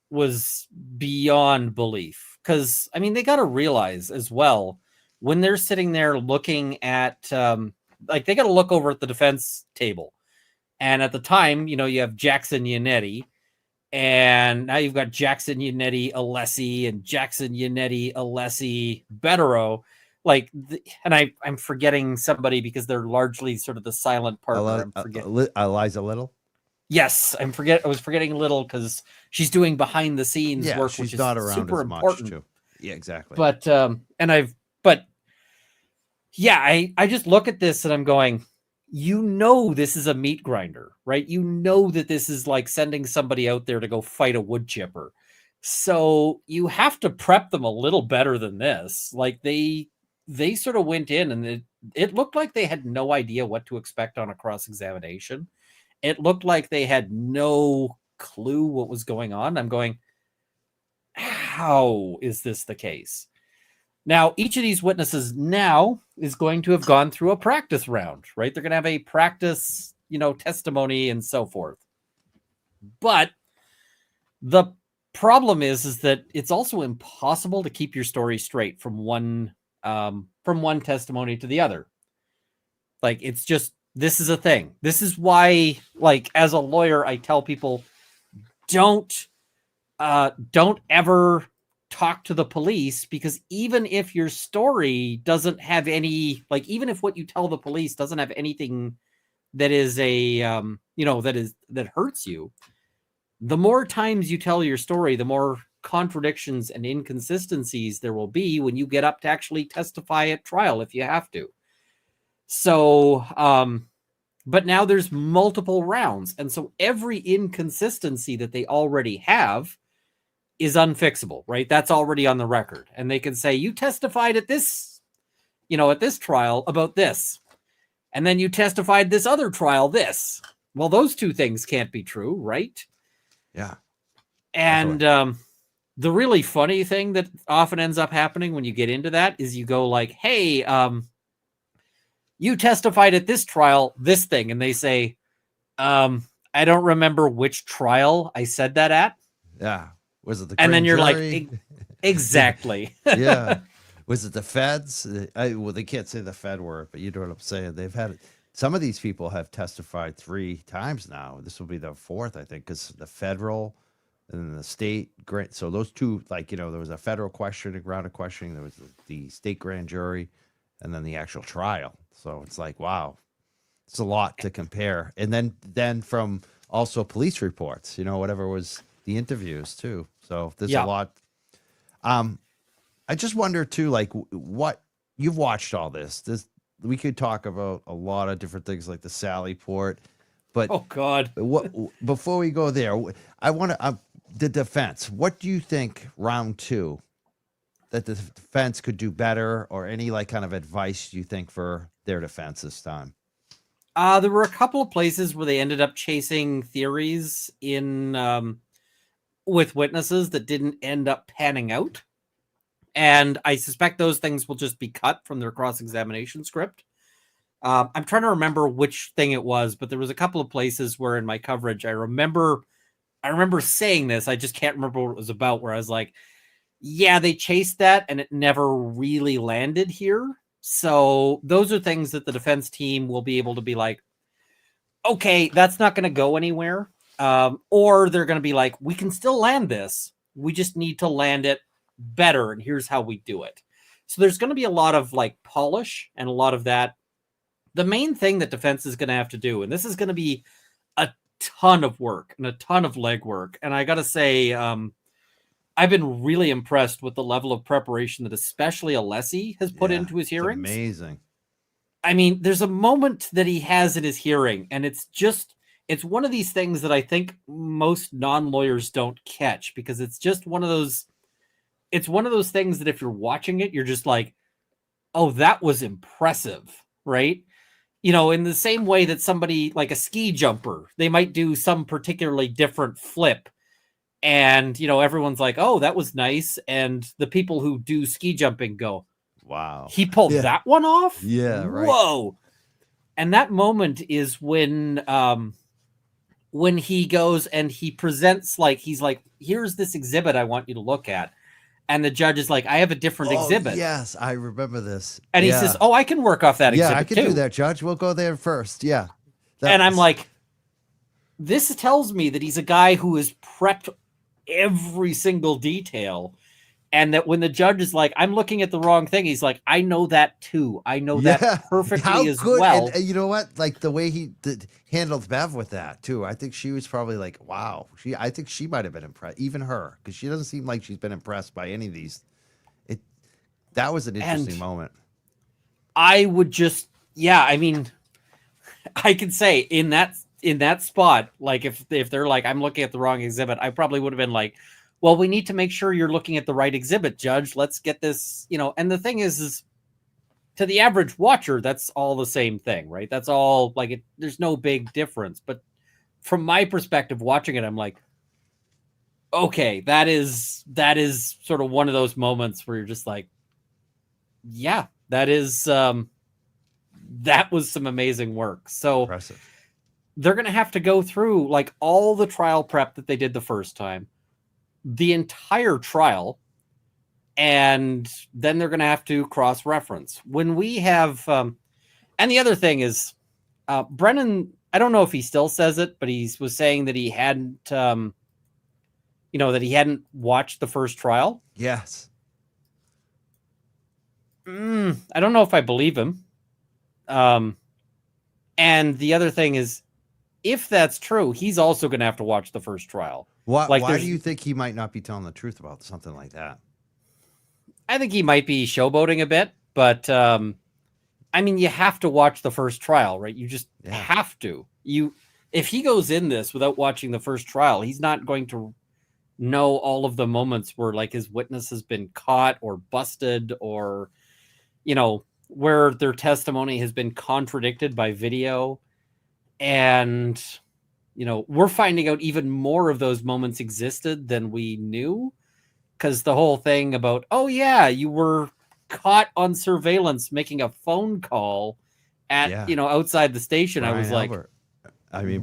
was beyond belief. Because, I mean, they got to realize as well, when they're sitting there looking at, like, they got to look over at the defense table. And at the time, you have Jackson Yannetti, and now you've got Jackson Yannetti Alessi and Jackson Yannetti Alessi Bettero. Like, and I'm forgetting somebody because they're largely sort of the silent partner. I'm forgetting Eliza Little. Yes, I was forgetting Little because she's doing behind the scenes work, which is not around super as much important. too. Yeah, exactly. But yeah, I just look at this and I'm going, this is a meat grinder, right? That this is like sending somebody out there to go fight a wood chipper. So you have to prep them a little better than this. Like, they sort of went in and it looked like they had no idea what to expect on a cross-examination. It looked like they had no clue what was going on. I'm going, how is this the case? Now, each of these witnesses now is going to have gone through a practice round, right? They're going to have a practice, testimony and so forth. But the problem is that it's also impossible to keep your story straight from one testimony to the other. Like, it's just, this is a thing. This is why, like, as a lawyer, I tell people, don't ever talk to the police, because even if your story doesn't have any, like, even if what you tell the police doesn't have anything that is that hurts you, the more times you tell your story, the more contradictions and inconsistencies there will be when you get up to actually testify at trial, if you have to. So, but now there's multiple rounds. And so every inconsistency that they already have is unfixable, right? That's already on the record. And they can say, you testified at this, at this trial about this. And then you testified this other trial, this. Well, those two things can't be true, right? Yeah. And the really funny thing that often ends up happening when you get into that is you go like, hey, you testified at this trial, this thing. And they say, I don't remember which trial I said that at. Yeah. Was it the and then you're jury? Like, exactly. Yeah. Was it the feds? Well, they can't say the Fed word, but you know what I'm saying. They've had some of these people have testified 3 times now. This will be the 4th, I think, because the federal and then the state grant. So those two, like, there was a federal round of questioning. There was the state grand jury, and then the actual trial. So it's like, wow, it's a lot to compare. And then from also police reports, whatever was the interviews too. So there's a lot. I just wonder too, like, what you've watched all this. We could talk about a lot of different things, like the Sally Port, but oh God, what before we go there, I want to the defense. What do you think round 2 that the defense could do better, or any like kind of advice you think for their defense this time? There were a couple of places where they ended up chasing theories in with witnesses that didn't end up panning out. And I suspect those things will just be cut from their cross-examination script. I'm trying to remember which thing it was, but there was a couple of places where in my coverage, I remember saying this. I just can't remember what it was about, where I was like, yeah, they chased that and it never really landed here. So those are things that the defense team will be able to be like, okay, that's not going to go anywhere. Or they're going to be like, we can still land this. We just need to land it better. And here's how we do it. So there's going to be a lot of like polish and a lot of that. The main thing that defense is going to have to do, and this is going to be a ton of work and a ton of legwork. And I got to say, I've been really impressed with the level of preparation that especially Alessi has put into his hearings. Amazing. I mean, there's a moment that he has in his hearing, and it's one of these things that I think most non-lawyers don't catch, because it's just one of those things that if you're watching it, you're just like, oh, that was impressive, right? In the same way that somebody like a ski jumper, they might do some particularly different flip. And, everyone's like, oh, that was nice. And the people who do ski jumping go, wow, he pulled that one off? Yeah, right. Whoa. And that moment is when he goes and he presents, like, he's like, here's this exhibit I want you to look at. And the judge is like, I have a different exhibit. Yes, I remember this. And he says, oh, I can work off that exhibit Yeah, I can do that, Judge. We'll go there first. Yeah. And I'm like, this tells me that he's a guy who has prepped every single detail, and that when the judge is like, I'm looking at the wrong thing, he's like, I know that too. I know that perfectly as well. And you know what? Like the way he handled Bev with that too. I think she was probably like, wow. I think she might have been impressed, even her, because she doesn't seem like she's been impressed by any of these. That was an interesting moment. I would just, I mean, I could say in that spot, like if they're like, I'm looking at the wrong exhibit, I probably would have been like, well, we need to make sure you're looking at the right exhibit, Judge. Let's get this, and the thing is to the average watcher, that's all the same thing, right? That's all like there's no big difference. But from my perspective, watching it, I'm like, okay, that is sort of one of those moments where you're just like, yeah, that was some amazing work. So impressive. They're going to have to go through like all the trial prep that they did the first time, the entire trial, and then they're going to have to cross-reference. When we have, and the other thing is, Brennan, I don't know if he still says it, but he was saying that he hadn't, that he hadn't watched the first trial. Yes. I don't know if I believe him. And the other thing is, if that's true, he's also going to have to watch the first trial. Why do you think he might not be telling the truth about something like that? I think he might be showboating a bit, but I mean, you have to watch the first trial, right? You just have to. If he goes in this without watching the first trial, he's not going to know all of the moments where like his witness has been caught or busted, or where their testimony has been contradicted by video. And, we're finding out even more of those moments existed than we knew, because the whole thing about, oh, yeah, you were caught on surveillance making a phone call at, outside the station. Brian I was Albert.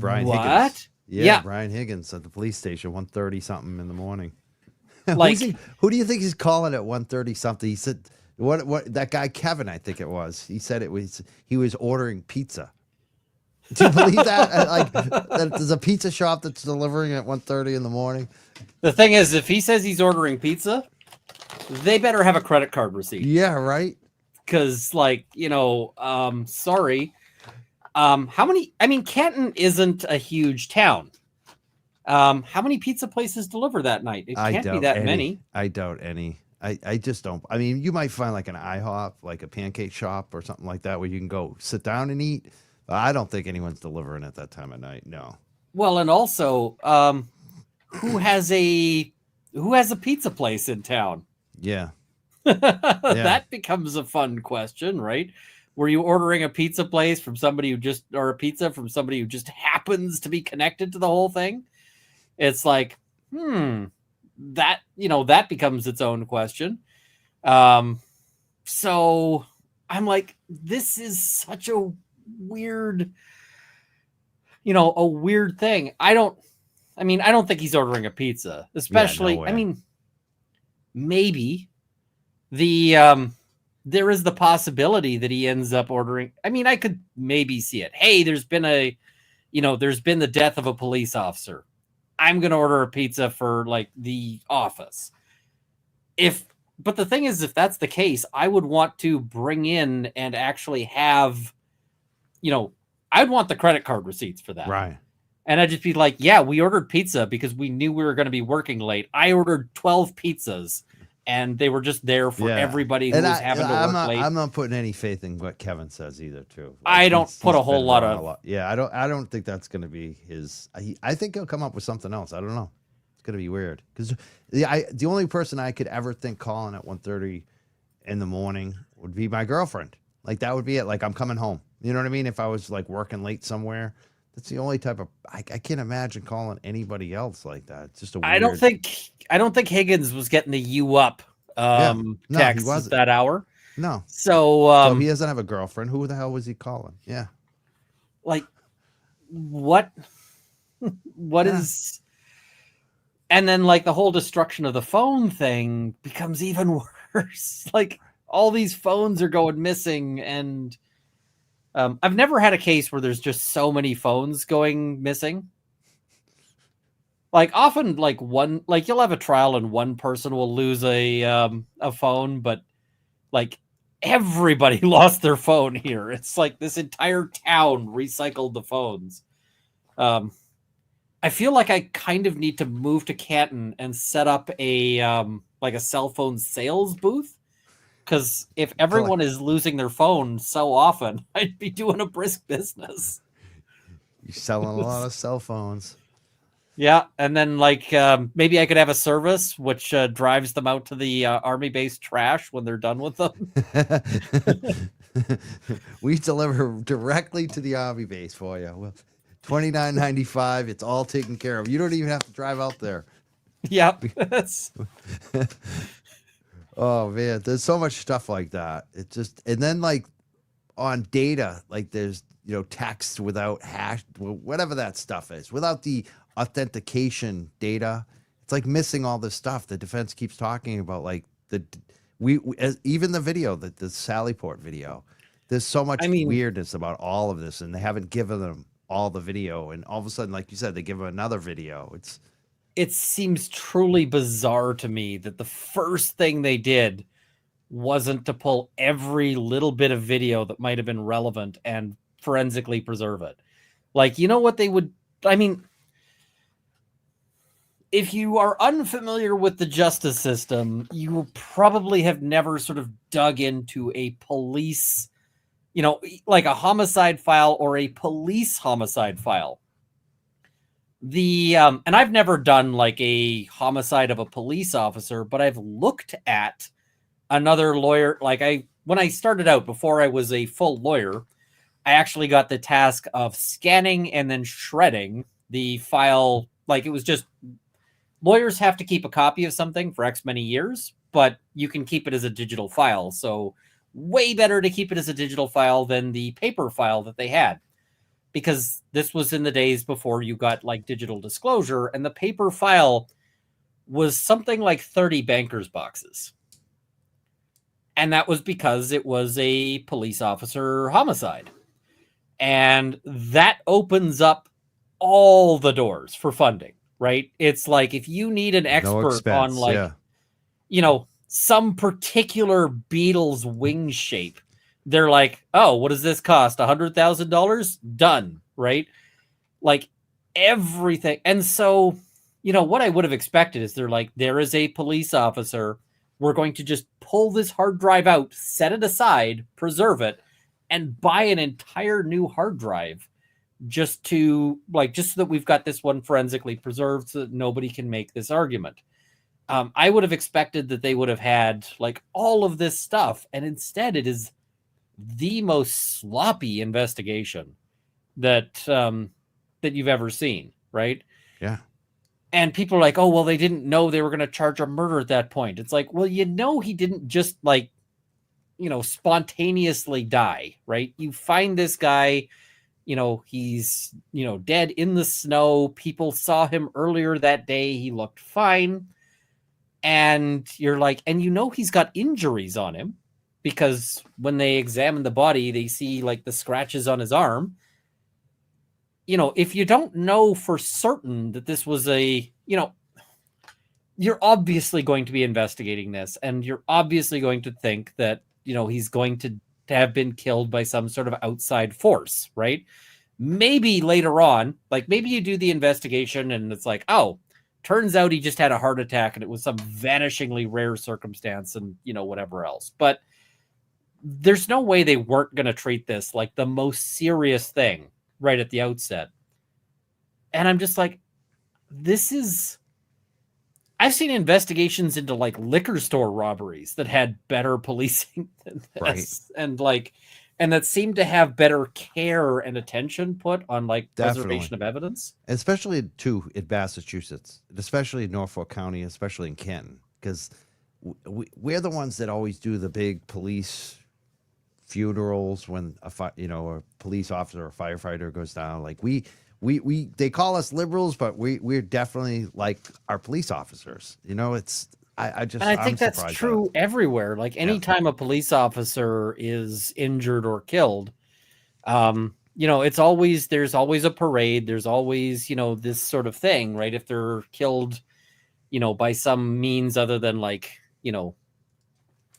Brian what? Higgins. Yeah, Brian Higgins at the police station, 1:30 something in the morning. Like, who do you think he's calling at 1:30 something? He said, what that guy, Kevin, I think it was. He said he was ordering pizza. Do you believe that? Like, that there's a pizza shop that's delivering at 1:30 in the morning. The thing is, if he says he's ordering pizza, they better have a credit card receipt. Yeah, right. Because, like, sorry. How many? I mean, Canton isn't a huge town. How many pizza places deliver that night? It can't be that many. I doubt any. I just don't. I mean, you might find like an IHOP, like a pancake shop or something like that, where you can go sit down and eat. I don't think anyone's delivering at that time of night. No. Well, and also, who has a pizza place in town? Yeah. That becomes a fun question, right? Were you ordering a pizza place from somebody or a pizza from somebody who just happens to be connected to the whole thing? It's like, that becomes its own question. So I'm like, this is such a weird, a weird thing. I don't think he's ordering a pizza, especially, Yeah, no way. Maybe there is the possibility that he ends up ordering. I could maybe see it. Hey, there's been the death of a police officer. I'm going to order a pizza for like the office. But the thing is, if that's the case, I would want to bring in and actually have, I'd want the credit card receipts for that. Right. And I'd just be like, yeah, we ordered pizza because we knew we were going to be working late. I ordered 12 pizzas and they were just there for everybody who was having to work late. I'm not putting any faith in what Kevin says either, too. I don't put a whole lot of. Yeah, I don't think that's going to be his. I think he'll come up with something else. I don't know. It's going to be weird because the only person I could ever think calling at 1:30 in the morning would be my girlfriend. Like that would be it. Like I'm coming home. You know what I mean? If I was like working late somewhere. That's the only type of I can't imagine calling anybody else like that. It's just a weird... I don't think Higgins was getting the "you up" text at that hour. No. So he doesn't have a girlfriend. Who the hell was he calling? Yeah. Like what is, and then like the whole destruction of the phone thing becomes even worse. Like all these phones are going missing, and I've never had a case where there's just so many phones going missing. Like often, like you'll have a trial and one person will lose a phone, but like everybody lost their phone here. It's like this entire town recycled the phones. I feel like I kind of need to move to Canton and set up a like a cell phone sales booth. Because if everyone is losing their phone so often, I'd be doing a brisk business. You're selling a lot of cell phones. Yeah, and then like maybe I could have a service which drives them out to the army-based trash when they're done with them. We deliver directly to the army base for you. Well, $29.95. It's all taken care of. You don't even have to drive out there. Yep. Oh man, there's so much stuff like that. It just, and then like on data, like there's, text without hash, whatever that stuff is, without the authentication data. It's like missing all this stuff. The defense keeps talking about like even the video, the Sallyport video, there's so much weirdness about all of this, and they haven't given them all the video. And all of a sudden, like you said, they give them another video. It seems truly bizarre to me that the first thing they did wasn't to pull every little bit of video that might have been relevant and forensically preserve it. Like, what they would, if you are unfamiliar with the justice system, you probably have never sort of dug into a police, like a homicide file or a police homicide file. And I've never done like a homicide of a police officer, but I've looked at another lawyer. Like when I started out, before I was a full lawyer, I actually got the task of scanning and then shredding the file. Like it was just, lawyers have to keep a copy of something for X many years, but you can keep it as a digital file. So way better to keep it as a digital file than the paper file that they had. Because this was in the days before you got like digital disclosure, and the paper file was something like 30 banker's boxes. And that was because it was a police officer homicide. And that opens up all the doors for funding, right? It's like if you need an expert on like, some particular beetle's wing shape, they're like, oh, what does this cost? $100,000? Done, right? Like everything. And so, what I would have expected is they're like, there is a police officer. We're going to just pull this hard drive out, set it aside, preserve it, and buy an entire new hard drive just so that we've got this one forensically preserved so that nobody can make this argument. I would have expected that they would have had like all of this stuff. And instead it is the most sloppy investigation that you've ever seen, right? Yeah. And people are like, oh, well, they didn't know they were going to charge a murder at that point. It's like, well, he didn't just like, spontaneously die, right? You find this guy, he's, dead in the snow. People saw him earlier that day. He looked fine. And you're like, and he's got injuries on him because when they examine the body, they see like the scratches on his arm. If you don't know for certain that this was you're obviously going to be investigating this, and you're obviously going to think that, he's going to have been killed by some sort of outside force, right? Maybe later on, like maybe you do the investigation and it's like, oh, turns out he just had a heart attack and it was some vanishingly rare circumstance and, whatever else. But there's no way they weren't going to treat this like the most serious thing right at the outset. And I'm just like, I've seen investigations into like liquor store robberies that had better policing than this. Right. And that seemed to have better care and attention put on like preservation of evidence. Especially too in Massachusetts, especially in Norfolk County, especially in Canton, because we're the ones that always do the big police funerals when a police officer or firefighter goes down. Like they call us liberals, but we're definitely like our police officers. I think that's true everywhere. Like anytime a police officer is injured or killed, there's always a parade. There's always, this sort of thing, right? If they're killed, by some means other than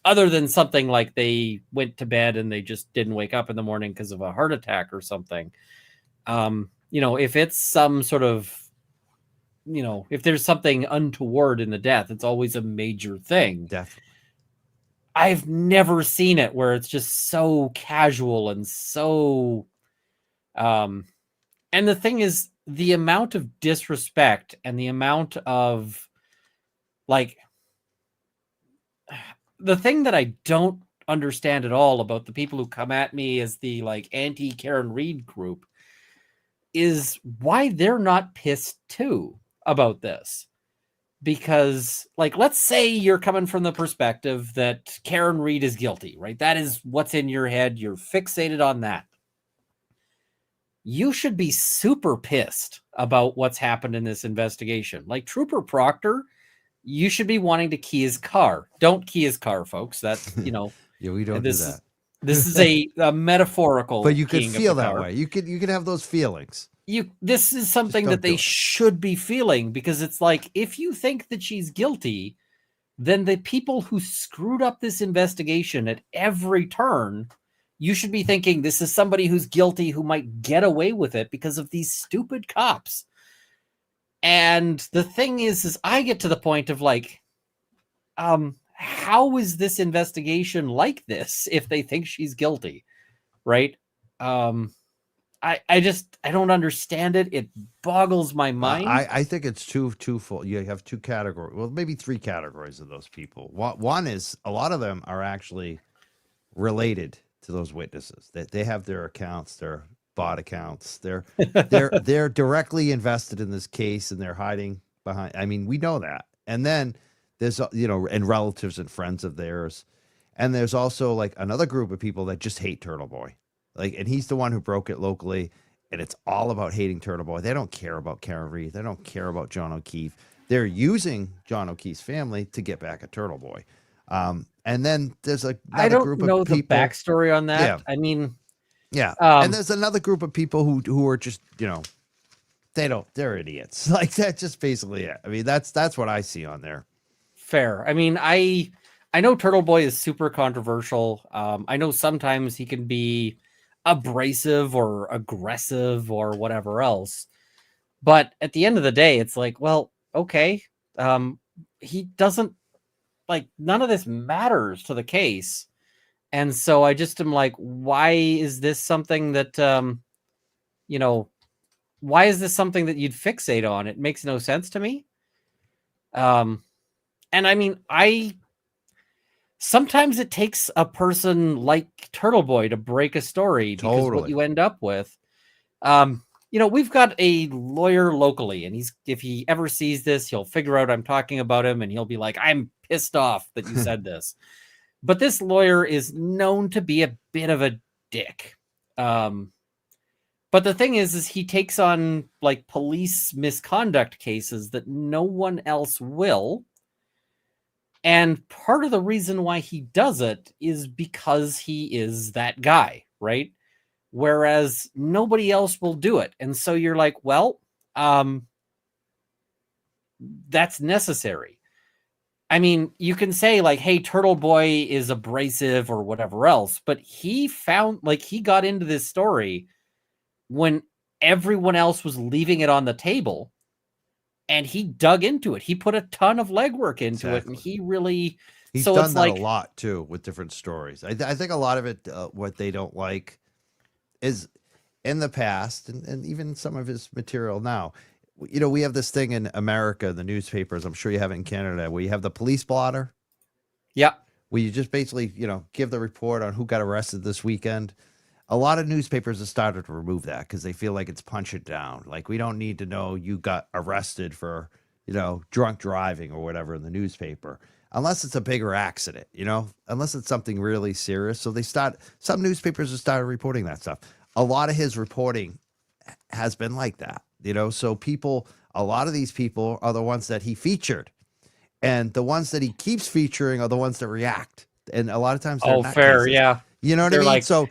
other than something like they went to bed and they just didn't wake up in the morning because of a heart attack or something. If it's some sort of, if there's something untoward in the death, it's always a major thing. Definitely. I've never seen it where it's just so casual and so, and the thing is the amount of disrespect and the amount of the thing that I don't understand at all about the people who come at me as the anti Karen Reed group is why they're not pissed too about this. Because let's say you're coming from the perspective that Karen Reed is guilty, right? That is what's in your head. You're fixated on that. You should be super pissed about what's happened in this investigation. Like Trooper Proctor, you should be wanting to key his car. Don't key his car, folks. That's, yeah, we don't do that. This is a metaphorical. But you could feel that way. You could have those feelings. This is something that they should be feeling, because it's like, if you think that she's guilty, then the people who screwed up this investigation at every turn, you should be thinking this is somebody who's guilty who might get away with it because of these stupid cops. And the thing is I get to the point of how is this investigation like this if they think she's guilty, right? I don't understand it. It boggles my mind. I think it's twofold. You have two categories, well, maybe three categories of those people. One is a lot of them are actually related to those witnesses. That they have their accounts, their bot accounts. They're directly invested in this case, and they're hiding behind. I mean, we know that. And then there's and relatives and friends of theirs, and there's also another group of people that just hate Turtle Boy. And he's the one who broke it locally, and it's all about hating Turtle Boy. They don't care about Karen Reed. They don't care about John O'Keefe. They're using John O'Keefe's family to get back at Turtle Boy. And then there's another group of people. I don't know the backstory on that. Yeah. I mean, yeah. And there's another group of people who are just, they're idiots. That's just basically it. I mean, that's what I see on there. Fair. I mean, I know Turtle Boy is super controversial. I know sometimes he can be abrasive or aggressive or whatever else. But at the end of the day, it's well, okay. He doesn't none of this matters to the case. And so I just am why is this something that, why is this something that you'd fixate on? It makes no sense to me. And I mean, sometimes it takes a person like Turtle Boy to break a story, because what you end up with, we've got a lawyer locally, and if he ever sees this, he'll figure out I'm talking about him, and he'll be like, I'm pissed off that you said this. But this lawyer is known to be a bit of a dick. But the thing is he takes on like police misconduct cases that no one else will. And part of the reason why he does it is because he is that guy, right? Whereas nobody else will do it. And so you're like, well, that's necessary. I mean, you can say like, hey, Turtle Boy is abrasive or whatever else, but he got into this story when everyone else was leaving it on the table, and he dug into it. He put a ton of legwork into it, and he really... He's done that a lot too with different stories. I think a lot of it, what they don't like is in the past, and even some of his material now, you know, we have this thing in America, the newspapers, I'm sure you have it in Canada, where you have the police blotter. Yeah. Where you just basically, you know, give the report on who got arrested this weekend. A lot of newspapers have started to remove that because they feel like it's punch it down. Like, we don't need to know you got arrested for, you know, drunk driving or whatever in the newspaper, unless it's a bigger accident, you know, unless it's something really serious. So some newspapers have started reporting that stuff. A lot of his reporting has been like that, you know, so a lot of these people are the ones that he featured, and the ones that he keeps featuring are the ones that react. And a lot of times, fair. Cases. Yeah. You know what I mean? So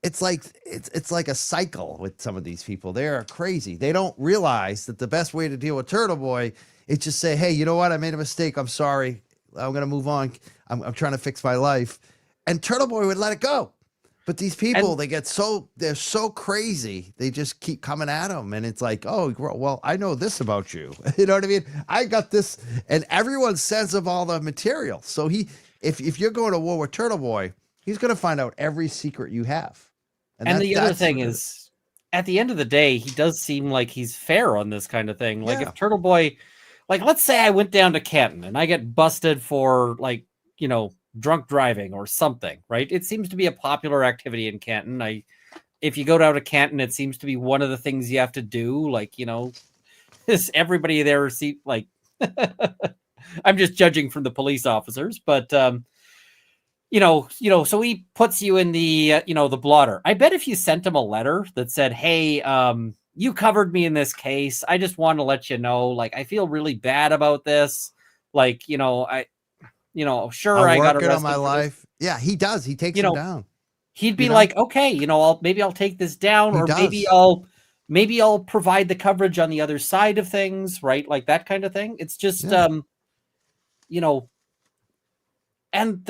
it's like a cycle with some of these people. They're crazy. They don't realize that the best way to deal with Turtle Boy is just say, hey, you know what? I made a mistake. I'm sorry. I'm going to move on. I'm trying to fix my life. And Turtle Boy would let it go. But these people, they're so crazy. They just keep coming at him. And it's like, oh, well, I know this about you. You know what I mean? I got this. And everyone's sense of all the material. So if you're going to war with Turtle Boy, he's going to find out every secret you have. And the other thing is, at the end of the day, he does seem like he's fair on this kind of thing. Like, if Turtle Boy, like, let's say I went down to Canton and I get busted for, like, you know, drunk driving or something, right? It seems to be a popular activity in Canton. If you go down to Canton, it seems to be one of the things you have to do. Like, you know, everybody there like, I'm just judging from the police officers, but, you know, so he puts you in the, you know, the blotter. I bet if you sent him a letter that said, hey, you covered me in this case, I just want to let you know, like, I feel really bad about this. Like, you know, sure, I got arrested on my life. Yeah, he does. He takes him down. He'd be like, okay, you know, maybe I'll take this down, or maybe I'll provide the coverage on the other side of things, right? Like that kind of thing. It's just, you know, and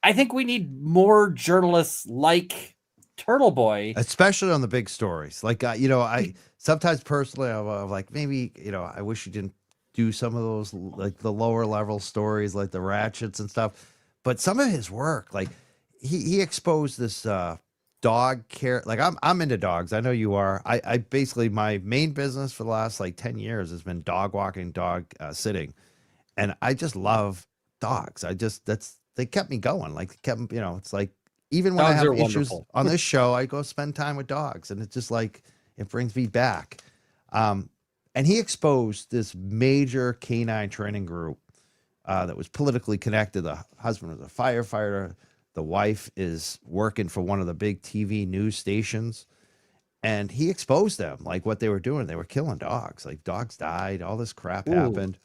I think we need more journalists like Turtle Boy, especially on the big stories. Like, you know, I sometimes personally, I'm like, maybe, you know, I wish you didn't do some of those, like the lower level stories, like the ratchets and stuff. But some of his work, like he exposed this dog care. Like, I'm into dogs. I know you are. I basically, my main business for the last like 10 years has been dog walking, dog sitting, and I just love dogs. They kept me going. Like, you know, it's like, even when I have issues on this show, I go spend time with dogs, and it's just like, it brings me back. And he exposed this major canine training group that was politically connected. The husband was a firefighter. The wife is working for one of the big TV news stations. And he exposed them, like what they were doing. They were killing dogs. Like, dogs died. All this crap happened.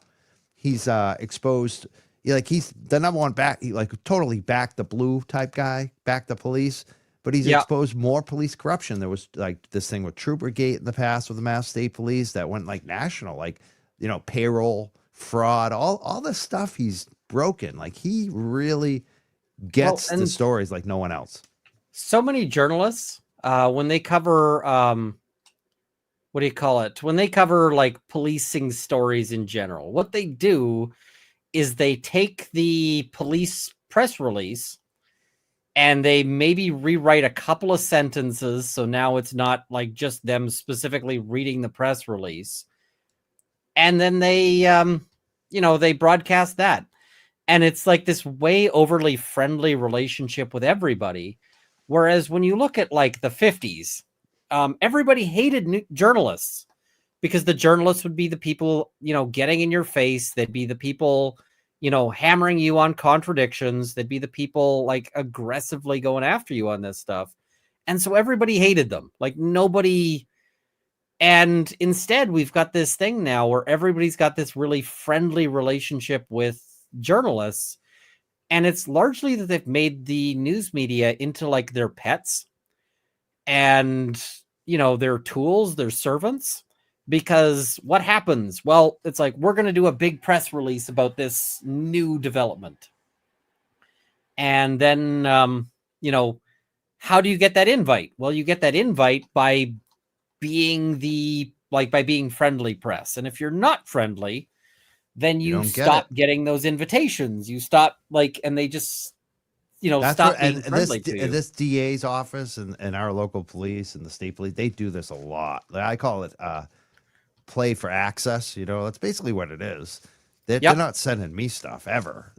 He's exposed... Like, he's the number one he like totally backed the blue type guy, backed the police, but he's exposed more police corruption. There was like this thing with Troopergate in the past with the Mass State Police that went like national, like, you know, payroll fraud, all this stuff he's broken. Like, he really gets the stories like no one else. So many journalists, when they cover, what do you call it? When they cover like policing stories in general, what they do is they take the police press release and they maybe rewrite a couple of sentences. So now it's not like just them specifically reading the press release. And then they, you know, they broadcast that. And it's like this way overly friendly relationship with everybody. Whereas when you look at like the 50s, everybody hated journalists, because the journalists would be the people, you know, getting in your face. They'd be the people, hammering you on contradictions. They'd be the people like aggressively going after you on this stuff. And so everybody hated them. Like nobody. And instead, we've got this thing now where everybody's got this really friendly relationship with journalists. And it's largely that they've made the news media into like their pets and, their tools, their servants. Because what happens? Well, it's like, we're going to do a big press release about this new development. And then, how do you get that invite? Well, you get that invite by being by being friendly press. And if you're not friendly, then you stop getting those invitations. You stop and they just, stop being friendly to you. This DA's office and our local police and the state police, they do this a lot. I call it play for access. That's basically what it is. They're not sending me stuff ever.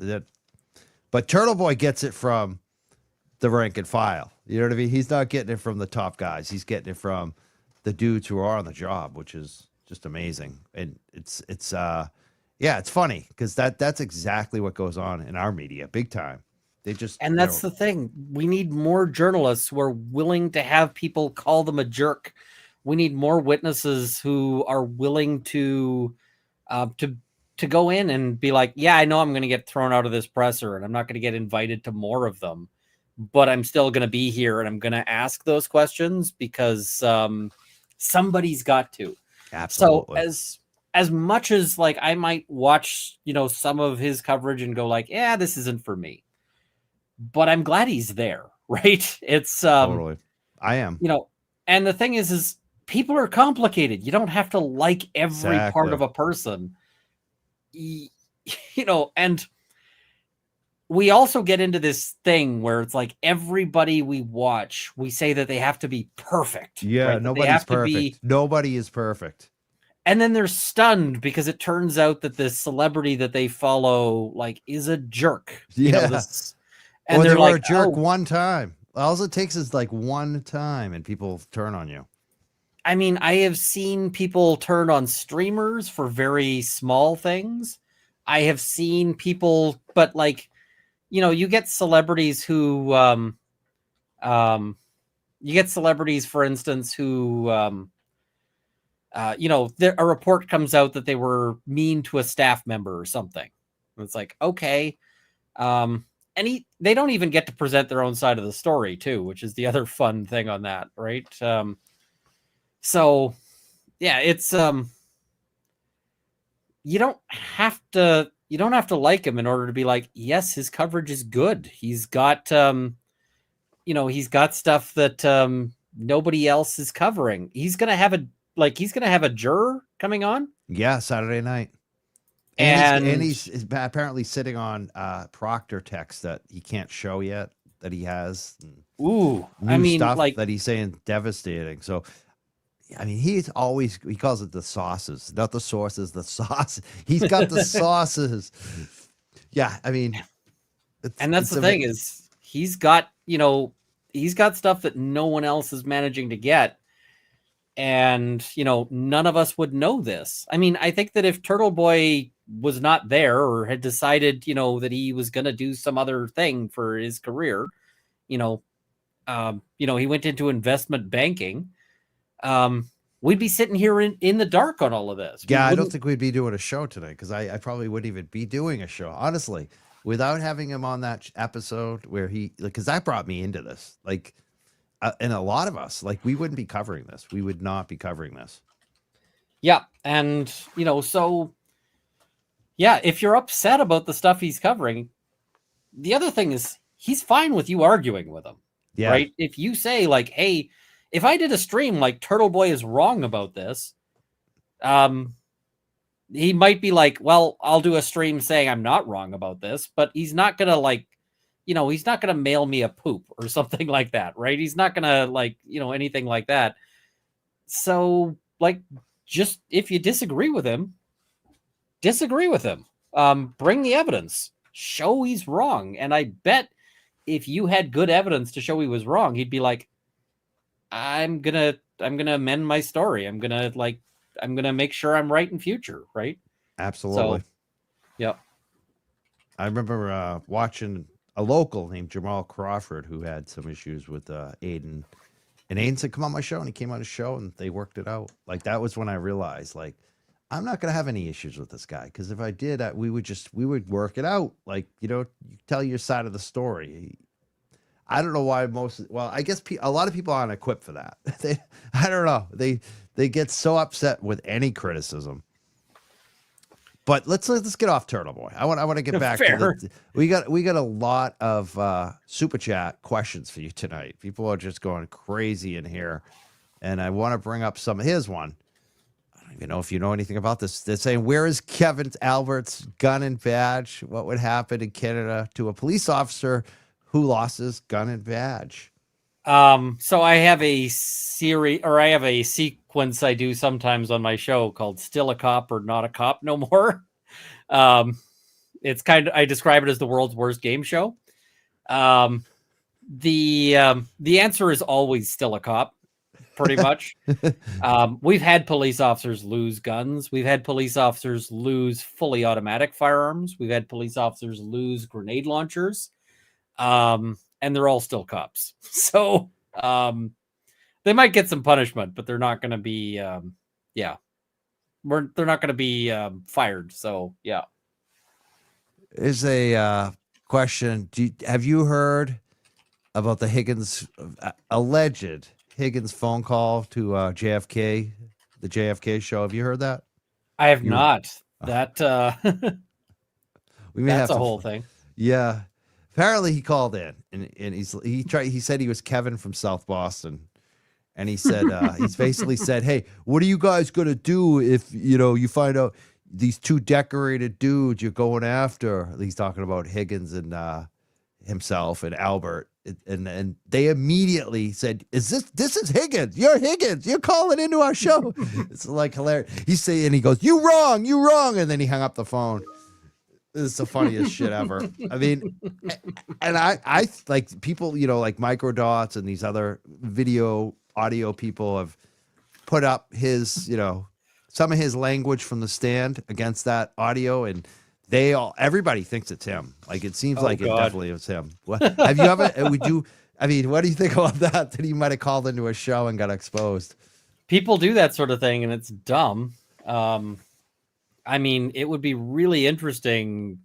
But Turtle Boy gets it from the rank and file. You know what I mean? He's not getting it from the top guys. He's getting it from the dudes who are on the job, which is just amazing. And it's funny because that's exactly what goes on in our media, big time. And that's the thing. We need more journalists who are willing to have people call them a jerk. We need more witnesses who are willing to go in and be like, yeah, I know I'm going to get thrown out of this presser and I'm not going to get invited to more of them, but I'm still going to be here and I'm going to ask those questions because somebody's got to. Absolutely. So as much as like I might watch, some of his coverage and go like, yeah, this isn't for me, but I'm glad he's there, right? It's totally. I am. And the thing is people are complicated. You don't have to like every part of a person. And we also get into this thing where it's like everybody we watch, we say that they have to be perfect. Yeah, right? Nobody's perfect. Nobody is perfect. And then they're stunned because it turns out that this celebrity that they follow is a jerk. Yeah. And they were a jerk one time. All it takes is one time and people turn on you. I mean, I have seen people turn on streamers for very small things. I have seen people, but you get celebrities who, for instance, who, a report comes out that they were mean to a staff member or something. And it's like, okay. And they don't even get to present their own side of the story too, which is the other fun thing on that. Right. So yeah, it's, you don't have to like him in order to be like, yes, his coverage is good. He's got, he's got stuff that, nobody else is covering. He's going to have a juror coming on. Yeah. Saturday night. And he's apparently sitting on Proctor text that he can't show yet that he has. Stuff that he's saying devastating. So, I mean, he calls it the sauces, not the sources, the sauce. He's got the sauces. Yeah. I mean, and that's the thing is he's got stuff that no one else is managing to get. And, none of us would know this. I mean, I think that if Turtle Boy was not there or had decided, that he was going to do some other thing for his career, he went into investment banking. We'd be sitting here in the dark on all of this. Yeah, I don't think we'd be doing a show today because I probably wouldn't even be doing a show, honestly, without having him on that episode where because that brought me into this. And a lot of us, we wouldn't be covering this. We would not be covering this. Yeah. And, so, yeah, if you're upset about the stuff he's covering, the other thing is he's fine with you arguing with him. Yeah. Right? If you say, hey, if I did a stream Turtle Boy is wrong about this, he might be like, well, I'll do a stream saying I'm not wrong about this, but he's not going to he's not going to mail me a poop or something like that, right? He's not going to anything like that. So just if you disagree with him, bring the evidence, show he's wrong. And I bet if you had good evidence to show he was wrong, he'd be like, I'm going to amend my story. I'm going to make sure I'm right in future. Right. Absolutely. So, yep. I remember watching a local named Jamal Crawford who had some issues with Aiden. And Aiden said, come on my show. And he came on his show and they worked it out. Like, that was when I realized, like, I'm not going to have any issues with this guy. Because if I did, we would work it out. Like, you tell your side of the story. I don't know why I guess a lot of people aren't equipped for that. I don't know. They get so upset with any criticism. But let's get off Turtle Boy. I want to get back to we got a lot of super chat questions for you tonight. People are just going crazy in here, and I want to bring up some. Here's one. I don't even know if you know anything about this. They're saying, where is Kevin Albert's gun and badge? What would happen in Canada to a police officer who lost his gun and badge? So I have a sequence I do sometimes on my show called Still a Cop or Not a Cop No More. It's I describe it as the world's worst game show. The answer is always still a cop, pretty much. We've had police officers lose guns. We've had police officers lose fully automatic firearms. We've had police officers lose grenade launchers. And they're all still cops. So they might get some punishment, but they're not going to be, they're not going to be fired. So, yeah. Is a question. Have you heard about the alleged Higgins phone call to JFK, the JFK show? Have you heard that? I have not. That we may that's have a whole thing. Yeah. Apparently he called in and he said he was Kevin from South Boston. And he said, he's basically said, hey, what are you guys going to do if, you find out these two decorated dudes you're going after? He's talking about Higgins and himself and Albert. And they immediately said, this is Higgins. You're Higgins. You're calling into our show. It's like hilarious. He goes, you wrong. And then he hung up the phone. This is the funniest shit ever. I mean, and I like people, like Microdots and these other audio people have put up his, some of his language from the stand against that audio, and everybody thinks it's him. Like, it seems it definitely is him. Have you ever, what do you think about that he might have called into a show and got exposed? People do that sort of thing, and it's dumb. I mean, it would be really interesting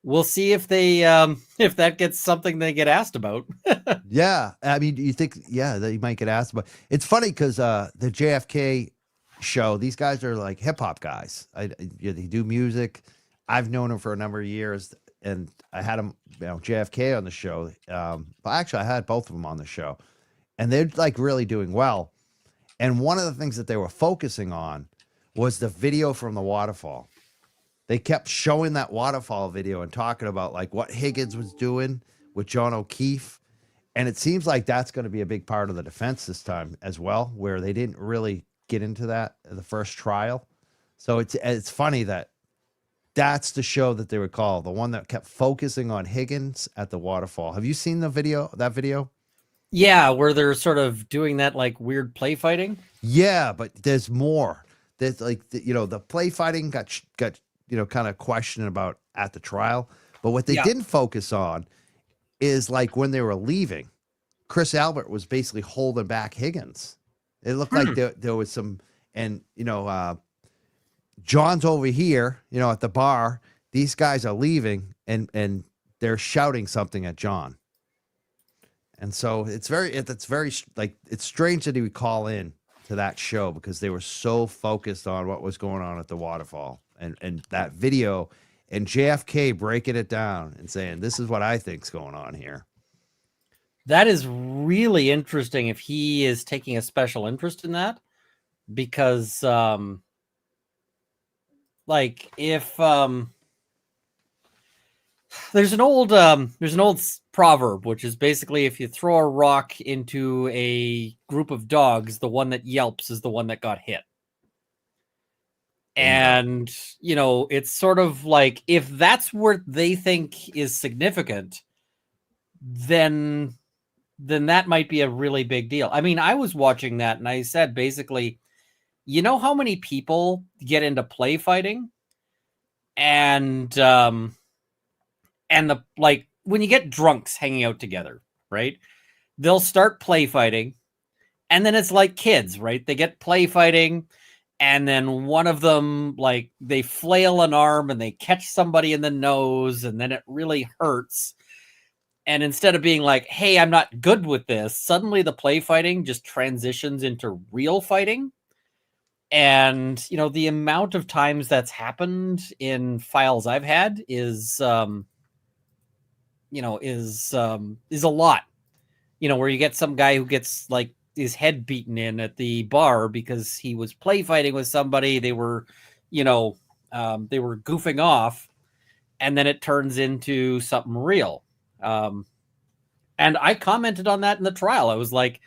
we'll see if they if that gets something they get asked about. Yeah. I mean, you think, that you might get asked about. It's funny because the JFK show, these guys are like hip hop guys. They do music. I've known them for a number of years, and I had them, JFK on the show. But actually, I had both of them on the show, and they're like really doing well. And one of the things that they were focusing on was the video from the waterfall. They kept showing that waterfall video and talking about like what Higgins was doing with John O'Keefe. And it seems like that's going to be a big part of the defense this time as well, where they didn't really get into that in the first trial. So it's funny that's the show that they would call, the one that kept focusing on Higgins at the waterfall. Have you seen that video? Yeah, where they're sort of doing that like weird play fighting. Yeah, but there's more. There's like the play fighting got kind of questioned about at the trial, but what they didn't focus on is like when they were leaving, Chris Albert was basically holding back Higgins. It looked like there was some, and John's over here, at the bar. These guys are leaving, and they're shouting something at John. And so it's very like, it's strange that he would call in to that show because they were so focused on what was going on at the waterfall and that video, and JFK breaking it down and saying, this is what I think's going on here. That is really interesting if he is taking a special interest in that, because like if there's an old proverb, which is basically if you throw a rock into a group of dogs, the one that yelps is the one that got hit. And, it's sort of like, if that's what they think is significant, then that might be a really big deal. I mean, I was watching that and I said, basically, how many people get into play fighting? and the like when you get drunks hanging out together, right? They'll start play fighting, and then it's like kids, right? They get play fighting, and then one of them, like, they flail an arm and they catch somebody in the nose, and then it really hurts. And instead of being like, hey, I'm not good with this, suddenly the play fighting just transitions into real fighting. And, the amount of times that's happened in files I've had is a lot. Where you get some guy who gets like his head beaten in at the bar because he was play fighting with somebody. They were, they were goofing off, and then it turns into something real. And I commented on that in the trial. I was like,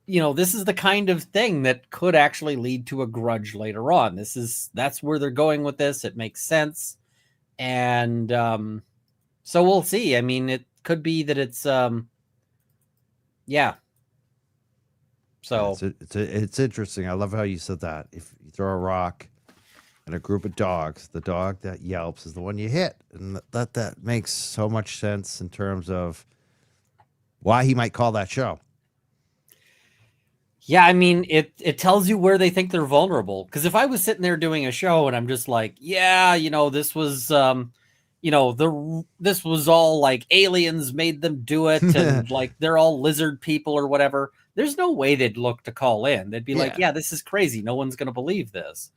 this is the kind of thing that could actually lead to a grudge later on. That's where they're going with this. It makes sense. And so we'll see. I mean, it could be that it's yeah. So it's interesting. I love how you said that. If you throw a rock and a group of dogs, the dog that yelps is the one you hit, and that makes so much sense in terms of why he might call that show. Yeah, I mean, it tells you where they think they're vulnerable. Because if I was sitting there doing a show and I'm just like, yeah, this was, this was all like aliens made them do it, and like they're all lizard people or whatever. There's no way they'd look to call in. They'd be like, yeah, this is crazy. No one's going to believe this.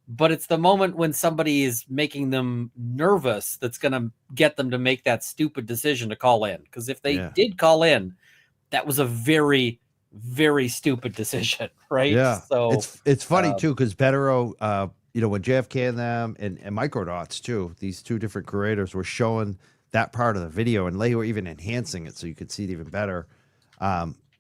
But it's the moment when somebody is making them nervous that's going to get them to make that stupid decision to call in. Because if they did call in, that was a very, very stupid decision, right? Yeah. So it's funny too, because Betero, when JFK and them and Microdots too, these two different creators were showing that part of the video, and they were even enhancing it so you could see it even better.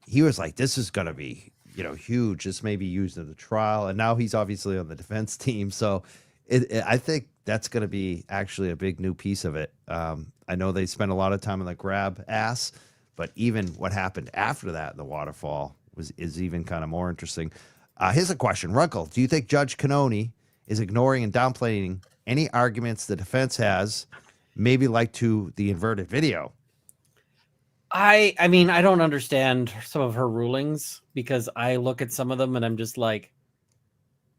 He was like, this is going to be, huge. This may be used in the trial. And now he's obviously on the defense team. So I think that's going to be actually a big new piece of it. I know they spent a lot of time on the grab ass, but even what happened after that, the waterfall is even kind of more interesting. Here's a question. Runkle, do you think Judge Cannoni is ignoring and downplaying any arguments the defense has, maybe like to the inverted video? I mean, I don't understand some of her rulings, because I look at some of them and I'm just like,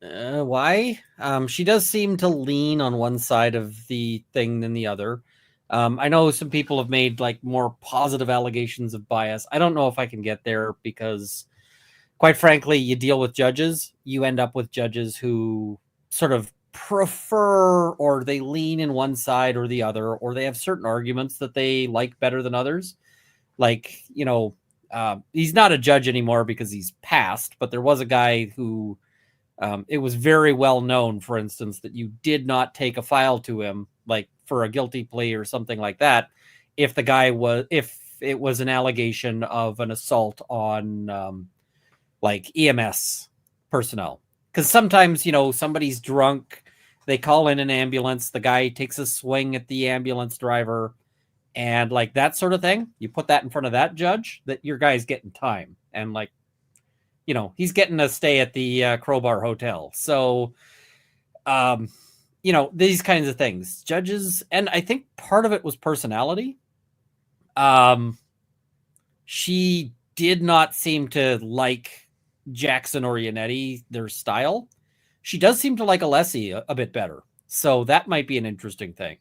why? She does seem to lean on one side of the thing than the other. I know some people have made like more positive allegations of bias. I don't know if I can get there, because quite frankly, you deal with judges, you end up with judges who sort of prefer, or they lean in one side or the other, or they have certain arguments that they like better than others. Like, he's not a judge anymore because he's passed, but there was a guy who, it was very well known, for instance, that you did not take a file to him, like for a guilty plea or something like that, if it was an allegation of an assault on like EMS personnel. Because sometimes, somebody's drunk, they call in an ambulance, the guy takes a swing at the ambulance driver, and like that sort of thing. You put that in front of that judge, that your guy's getting time, and like, he's getting a stay at the Crowbar Hotel. So, these kinds of things, judges, and I think part of it was personality. She did not seem to like Jackson or Yannetti, their style. She does seem to like Alessi a bit better. So that might be an interesting thing.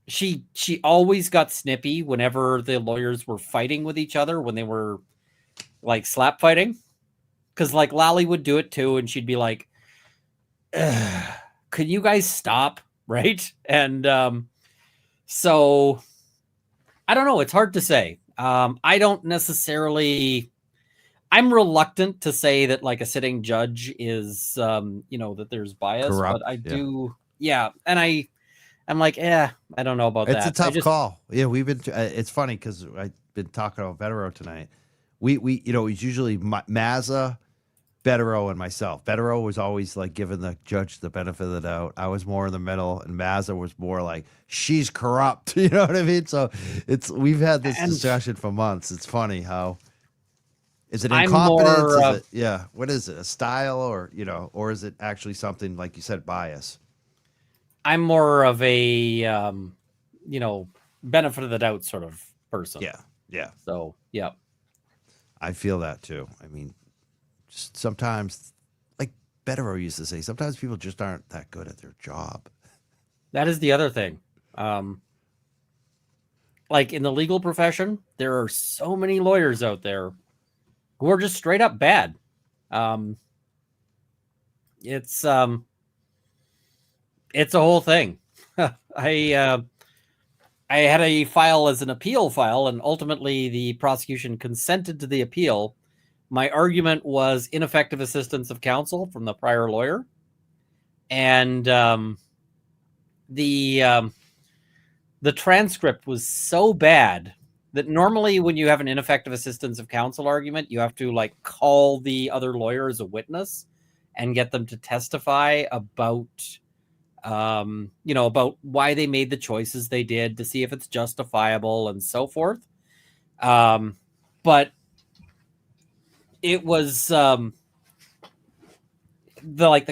She always got snippy whenever the lawyers were fighting with each other, when they were like slap fighting. Because like Lally would do it too, and she'd be like, could you guys stop? Right? And so I don't know. It's hard to say. I don't necessarily... I'm reluctant to say that like a sitting judge is, that there's bias. Corrupt, but I do. Yeah. And I'm like, I don't know about that. It's a tough call. Yeah, we've been. It's funny because I've been talking about Betero tonight. We it's usually Mazza, Betero, and myself. Betero was always like giving the judge the benefit of the doubt. I was more in the middle, and Mazza was more like, she's corrupt. You know what I mean? So we've had this discussion for months. It's funny how. Is it incompetence? What is it? A style, or or is it actually something like you said, bias? I'm more of a benefit of the doubt sort of person. Yeah. So yeah. I feel that too. I mean, just sometimes, like Bettero used to say, sometimes people just aren't that good at their job. That is the other thing. Like in the legal profession, there are so many lawyers out there who are just straight up bad. It's a whole thing. I had a file as an appeal file, and ultimately the prosecution consented to the appeal. My argument was ineffective assistance of counsel from the prior lawyer, and the transcript was so bad that normally when you have an ineffective assistance of counsel argument, you have to like call the other lawyer as a witness and get them to testify about about why they made the choices they did, to see if it's justifiable and so forth. But it was the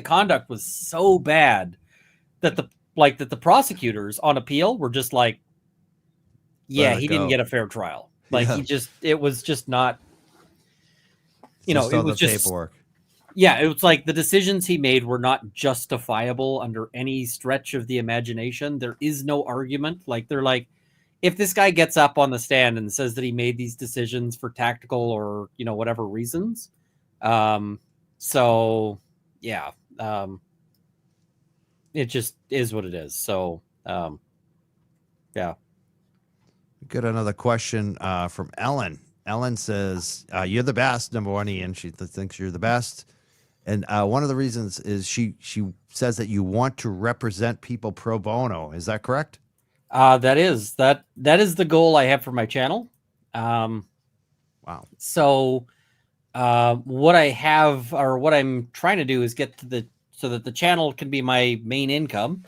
conduct was so bad that the prosecutors on appeal were just like, yeah, he didn't get a fair trial. Like it was just not, it was just paperwork. Yeah, it was like the decisions he made were not justifiable under any stretch of the imagination. There is no argument. Like they're like, if this guy gets up on the stand and says that he made these decisions for tactical or whatever reasons, so yeah, it just is what it is. So yeah. Got another question from Ellen. Ellen says, "You're the best, number one, Ian." She thinks you're the best. And one of the reasons is she says that you want to represent people pro bono. Is that correct? That is the goal I have for my channel. Wow. So what I have, or what I'm trying to do, is get to so that the channel can be my main income,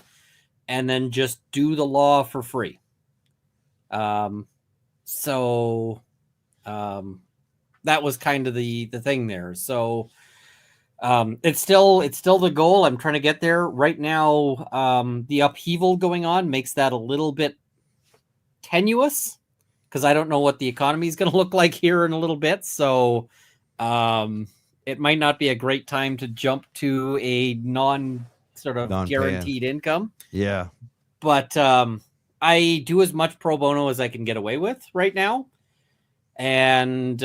and then just do the law for free. So that was kind of the thing there. So it's still the goal. I'm trying to get there right now. The upheaval going on makes that a little bit tenuous, because I don't know what the economy is going to look like here in a little bit. So it might not be a great time to jump to a guaranteed income. Yeah. But I do as much pro bono as I can get away with right now. And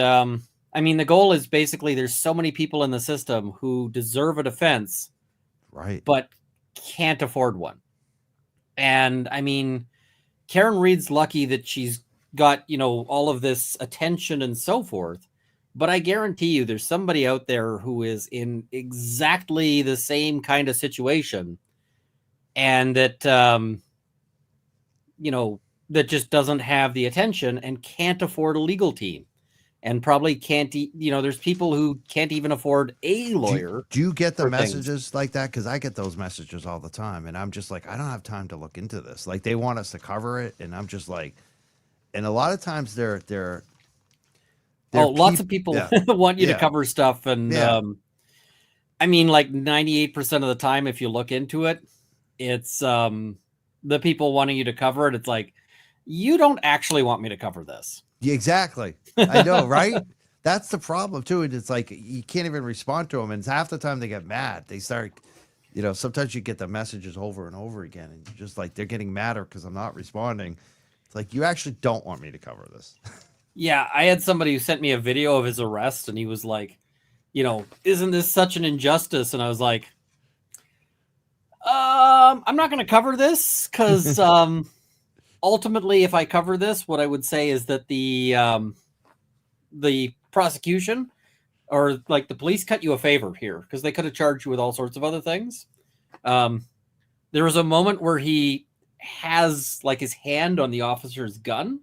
I mean, the goal is basically, there's so many people in the system who deserve a defense, right, but can't afford one. And I mean, Karen Reed's lucky that she's got, all of this attention and so forth. But I guarantee you there's somebody out there who is in exactly the same kind of situation, and that, that just doesn't have the attention and can't afford a legal team. And probably can't, there's people who can't even afford a lawyer. Do you get the messages like that? Because I get those messages all the time, and I'm just like, I don't have time to look into this. Like, they want us to cover it, and I'm just like, and a lot of times they're lots of people want you to cover stuff, and I mean, like 98% of the time, if you look into it, it's the people wanting you to cover it. It's like, you don't actually want me to cover this. Yeah, exactly. I know, right? That's the problem too. And it's like, you can't even respond to them. And half the time they get mad. They start, sometimes you get the messages over and over again, and you're just like, they're getting madder because I'm not responding. It's like, you actually don't want me to cover this. Yeah, I had somebody who sent me a video of his arrest, and he was like, isn't this such an injustice? And I was like, I'm not going to cover this, because ultimately, if I cover this, what I would say is that the prosecution, or like the police, cut you a favor here, because they could have charged you with all sorts of other things. There was a moment where he has like his hand on the officer's gun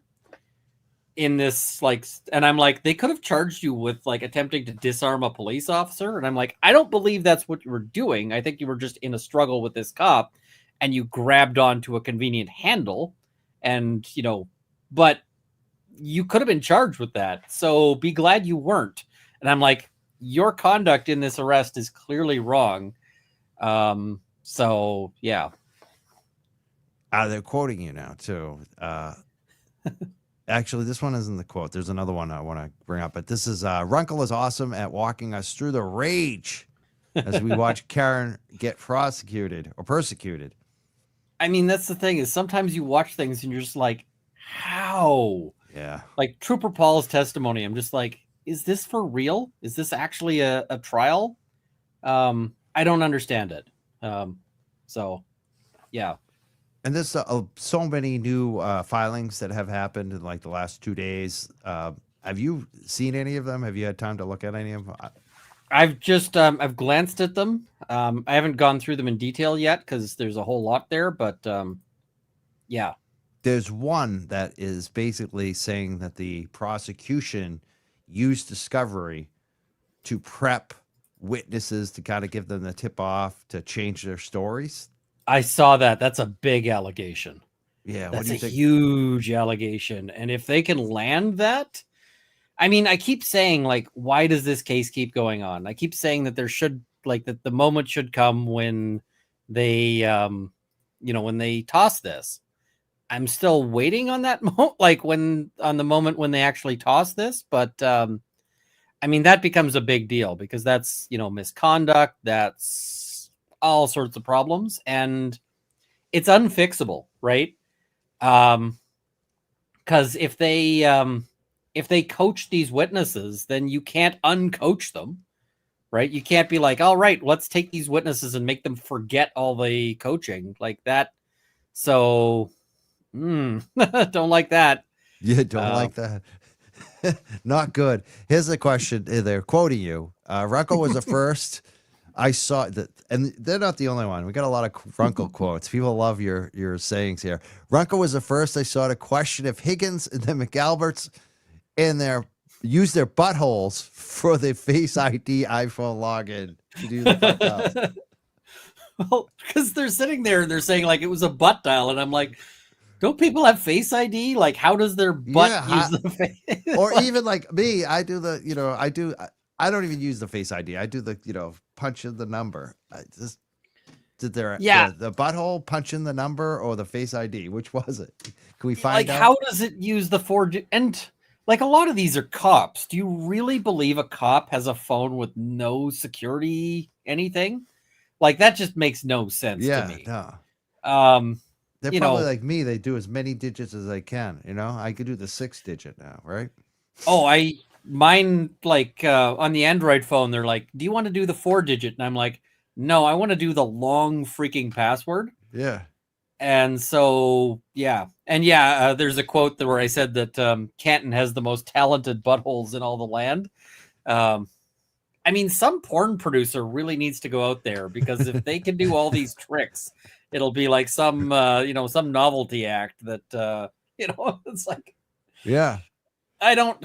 in this, like, and I'm like, they could have charged you with like attempting to disarm a police officer. And I'm like, I don't believe that's what you were doing. I think you were just in a struggle with this cop, and you grabbed onto a convenient handle. And, but you could have been charged with that. So be glad you weren't. And I'm like, your conduct in this arrest is clearly wrong. So, yeah. They're quoting you now too. Actually, this one isn't the quote. There's another one I want to bring up, but this is Runkle is awesome at walking us through the rage as we watch Karen get prosecuted or persecuted. I mean, that's the thing is sometimes you watch things and you're just like, how? Yeah. Like Trooper Paul's testimony. I'm just like, is this for real? Is this actually a trial? I don't understand it. So, yeah. And there's so many new filings that have happened in like the last 2 days. Have you seen any of them? Have you had time to look at any of them? I've just I've glanced at them. I haven't gone through them in detail yet because there's a whole lot there. But yeah, there's one that is basically saying that the prosecution used discovery to prep witnesses to kind of give them the tip off to change their stories. I saw that. That's a big allegation. Yeah, that's a huge allegation. And if they can land that, I mean, I keep saying, like, why does this case keep going on? I keep saying that there should, like, that the moment should come when they, when they toss this. I'm still waiting on that moment, like on the moment when they actually toss this. But, I mean, that becomes a big deal because that's, misconduct. That's all sorts of problems. And it's unfixable, right? Because if they coach these witnesses, then you can't uncoach them, right? You can't be like, all right, let's take these witnesses and make them forget all the coaching like that. So, don't like that. Yeah, don't like that. Not good. Here's the question. They're quoting you. Runkle was the first. I saw that, and they're not the only one. We got a lot of Runkle quotes. People love your sayings here. Runkle was the first I saw to question if Higgins and the McAlberts use their buttholes for the Face ID iPhone login to do the butt dials. Well, because they're sitting there and they're saying like it was a butt dial, and I'm like, don't people have Face ID? Like, how does their butt use the face? Or like, even like me, I do the, I don't even use the Face ID. I do the, punch in the number. I just did the butthole punch in the number or the Face ID? Which was it? Can we find out? How does it use the 4G? And like a lot of these are cops. Do you really believe a cop has a phone with no security anything? Like that just makes no sense to me. No. They're probably like me. They do as many digits as they can. I could do the 6-digit now, right? Oh, mine like on the Android phone, they're like, do you want to do the 4-digit? And I'm like, no, I want to do the long freaking password. Yeah. And so, yeah. And yeah, there's a quote there where I said that Canton has the most talented buttholes in all the land. I mean, some porn producer really needs to go out there because if they can do all these tricks, it'll be like some, some novelty act that, it's like, yeah, I don't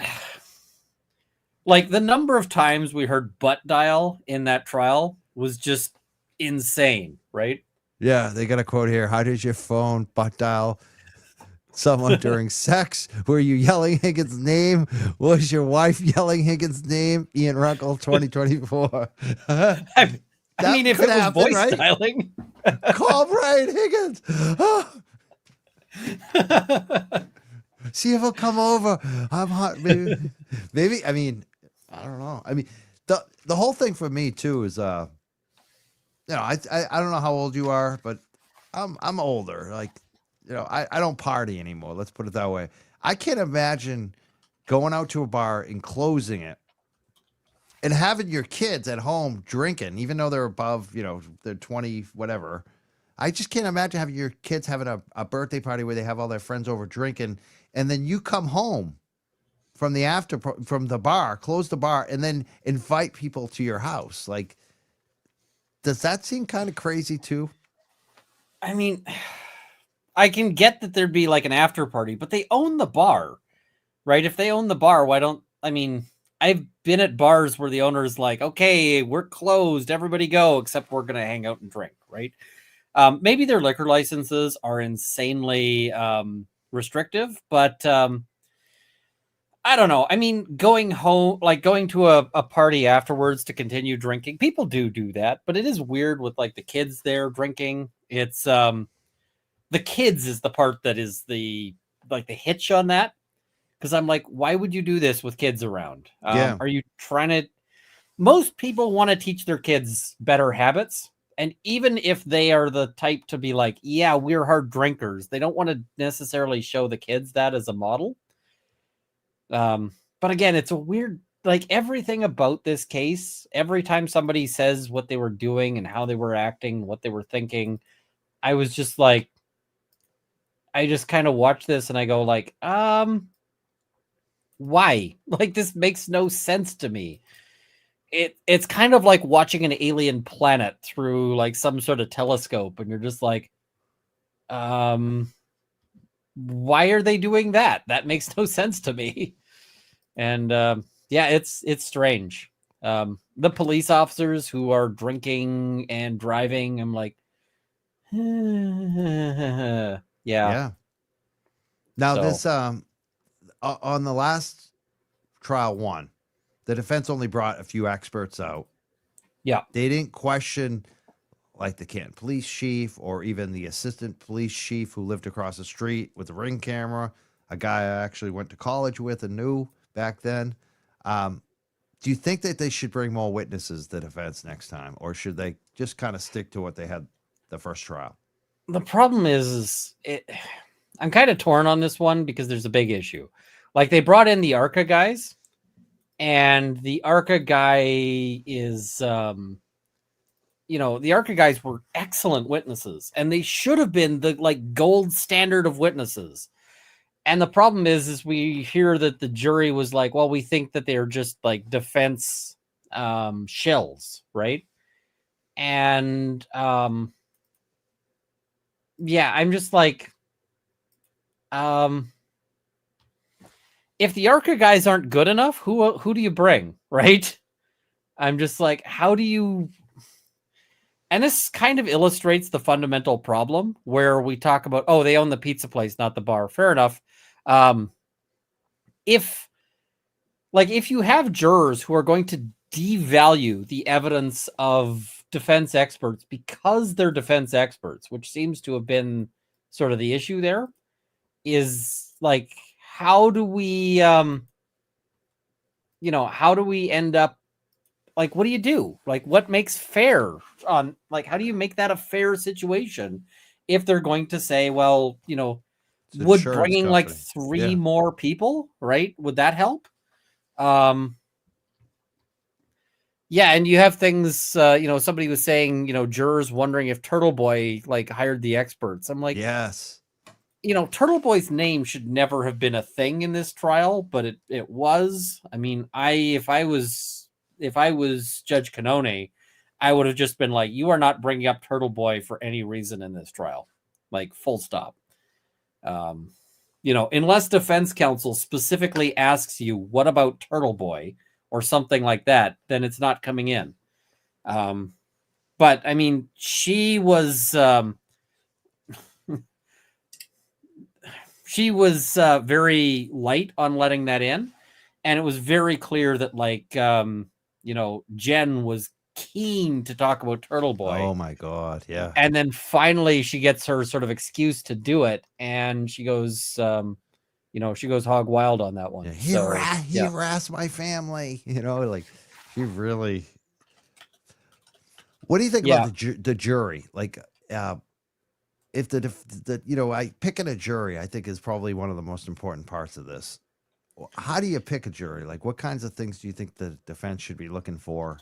like the number of times we heard butt dial in that trial was just insane, right? Yeah. They got a quote here. How does your phone butt dial someone during sex? Were you yelling Higgins' name? Was your wife yelling Higgins' name? Ian Runkle 2024. I mean, if it was voice dialing. Call Brian Higgins. See if he'll come over. I'm hot. Maybe. I mean, I don't know. I mean, the whole thing for me too is, I don't know how old you are, but I'm older. Like, I don't party anymore. Let's put it that way. I can't imagine going out to a bar and closing it and having your kids at home drinking, even though they're above, they're 20, whatever. I just can't imagine having your kids having a birthday party where they have all their friends over drinking, and then you come home from the bar, close the bar, and then invite people to your house. Like, does that seem kind of crazy too? I mean, I can get that there'd be like an after party, but they own the bar, right? If they own the bar, I've been at bars where the owner is like, okay, we're closed, everybody go, except we're going to hang out and drink, right? Maybe their liquor licenses are insanely restrictive, but I don't know. I mean, going home, like going to a party afterwards to continue drinking, people do that, but it is weird with like the kids there drinking. It's the kids is the part that is the hitch on that. Because I'm like, why would you do this with kids around? Yeah. Are you trying to? Most people want to teach their kids better habits. And even if they are the type to be like, yeah, we're hard drinkers, they don't want to necessarily show the kids that as a model. But again, it's a weird, like everything about this case, every time somebody says what they were doing and how they were acting, what they were thinking, I was just like, I just kind of watch this and I go like, why? Like, this makes no sense to me. It's kind of like watching an alien planet through like some sort of telescope, and you're just like, why are they doing that? That makes no sense to me. And yeah, it's strange. The police officers who are drinking and driving, I'm like, yeah. Yeah. Now So- this on the last trial one, the defense only brought a few experts out. Yeah. They didn't question like the Canton police chief or even the assistant police chief who lived across the street with a Ring camera, a guy I actually went to college with and knew back then. Do you think that they should bring more witnesses to the defense next time, or should they just kind of stick to what they had the first trial? The problem is I'm kind of torn on this one because there's a big issue. Like, they brought in the ARCA guys, and the ARCA guy is, the ARCA guys were excellent witnesses, and they should have been the like gold standard of witnesses. And the problem is we hear that the jury was like, well, we think that they're just like defense shills, right? And yeah, I'm just like, if the ARCA guys aren't good enough, who do you bring, right? I'm just like, how do you? And this kind of illustrates the fundamental problem where we talk about, oh, they own the pizza place, not the bar. Fair enough. If you have jurors who are going to devalue the evidence of defense experts because they're defense experts, which seems to have been sort of the issue there, is like, how do we end up, like, what do you do? Like, what makes fair on, like, how do you make that a fair situation if they're going to say, well, would bringing like three more people, right? Would that help? Yeah, and you have things, somebody was saying, jurors wondering if Turtle Boy like hired the experts. I'm like, yes. Turtle Boy's name should never have been a thing in this trial, but it was. I mean, if I was Judge Canone, I would have just been like, you are not bringing up Turtle Boy for any reason in this trial, like, full stop. Unless defense counsel specifically asks you, what about Turtle Boy or something like that, then it's not coming in. But I mean, she was very light on letting that in. And it was very clear that, like, Jen was keen to talk about Turtle Boy. Oh my God. Yeah. And then finally she gets her sort of excuse to do it. And she goes, she goes hog wild on that one. Yeah, he harassed my family, like, she really. What do you think about the jury? Like, if picking a jury, I think, is probably one of the most important parts of this. How do you pick a jury? Like, what kinds of things do you think the defense should be looking for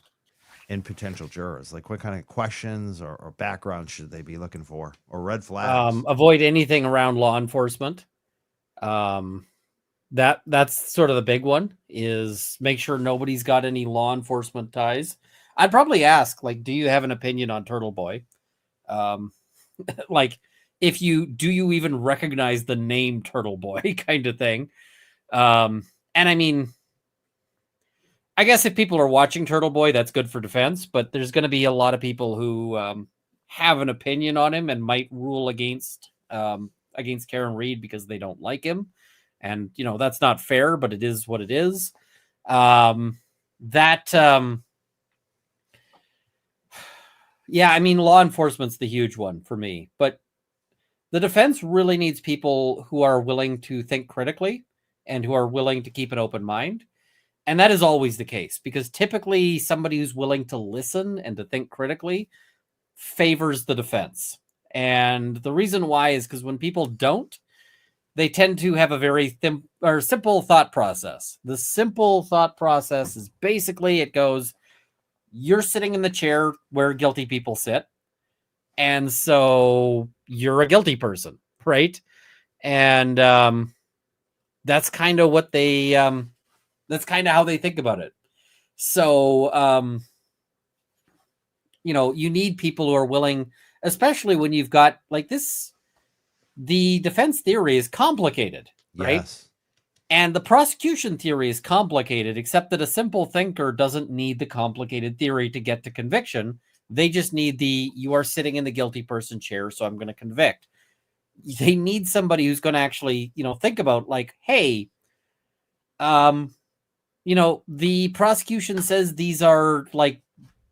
in potential jurors? Like, what kind of questions or background should they be looking for, or red flags? Avoid anything around law enforcement. That's sort of the big one, is make sure nobody's got any law enforcement ties. I'd probably ask, like, do you have an opinion on Turtle Boy? Like, do you even recognize the name Turtle Boy kind of thing? And I mean, I guess if people are watching Turtle Boy, that's good for defense, but there's going to be a lot of people who have an opinion on him and might rule against Karen Reed because they don't like him. And, that's not fair, but it is what it is. Yeah, I mean, law enforcement's the huge one for me, but The defense really needs people who are willing to think critically and who are willing to keep an open mind. And that is always the case, because typically somebody who's willing to listen and to think critically favors the defense. And the reason why is because when people don't, they tend to have a very simple thought process. The simple thought process is basically it goes, you're sitting in the chair where guilty people sit, and so you're a guilty person, right? And that's kind of what they that's kind of how they think about it. So you need people who are willing, especially when you've got like this. The defense theory is complicated, right? Yes. And the prosecution theory is complicated, except that a simple thinker doesn't need the complicated theory to get to conviction. They just need you are sitting in the guilty person chair, so I'm going to convict. They need somebody who's going to actually, think about like, hey, the prosecution says these are like,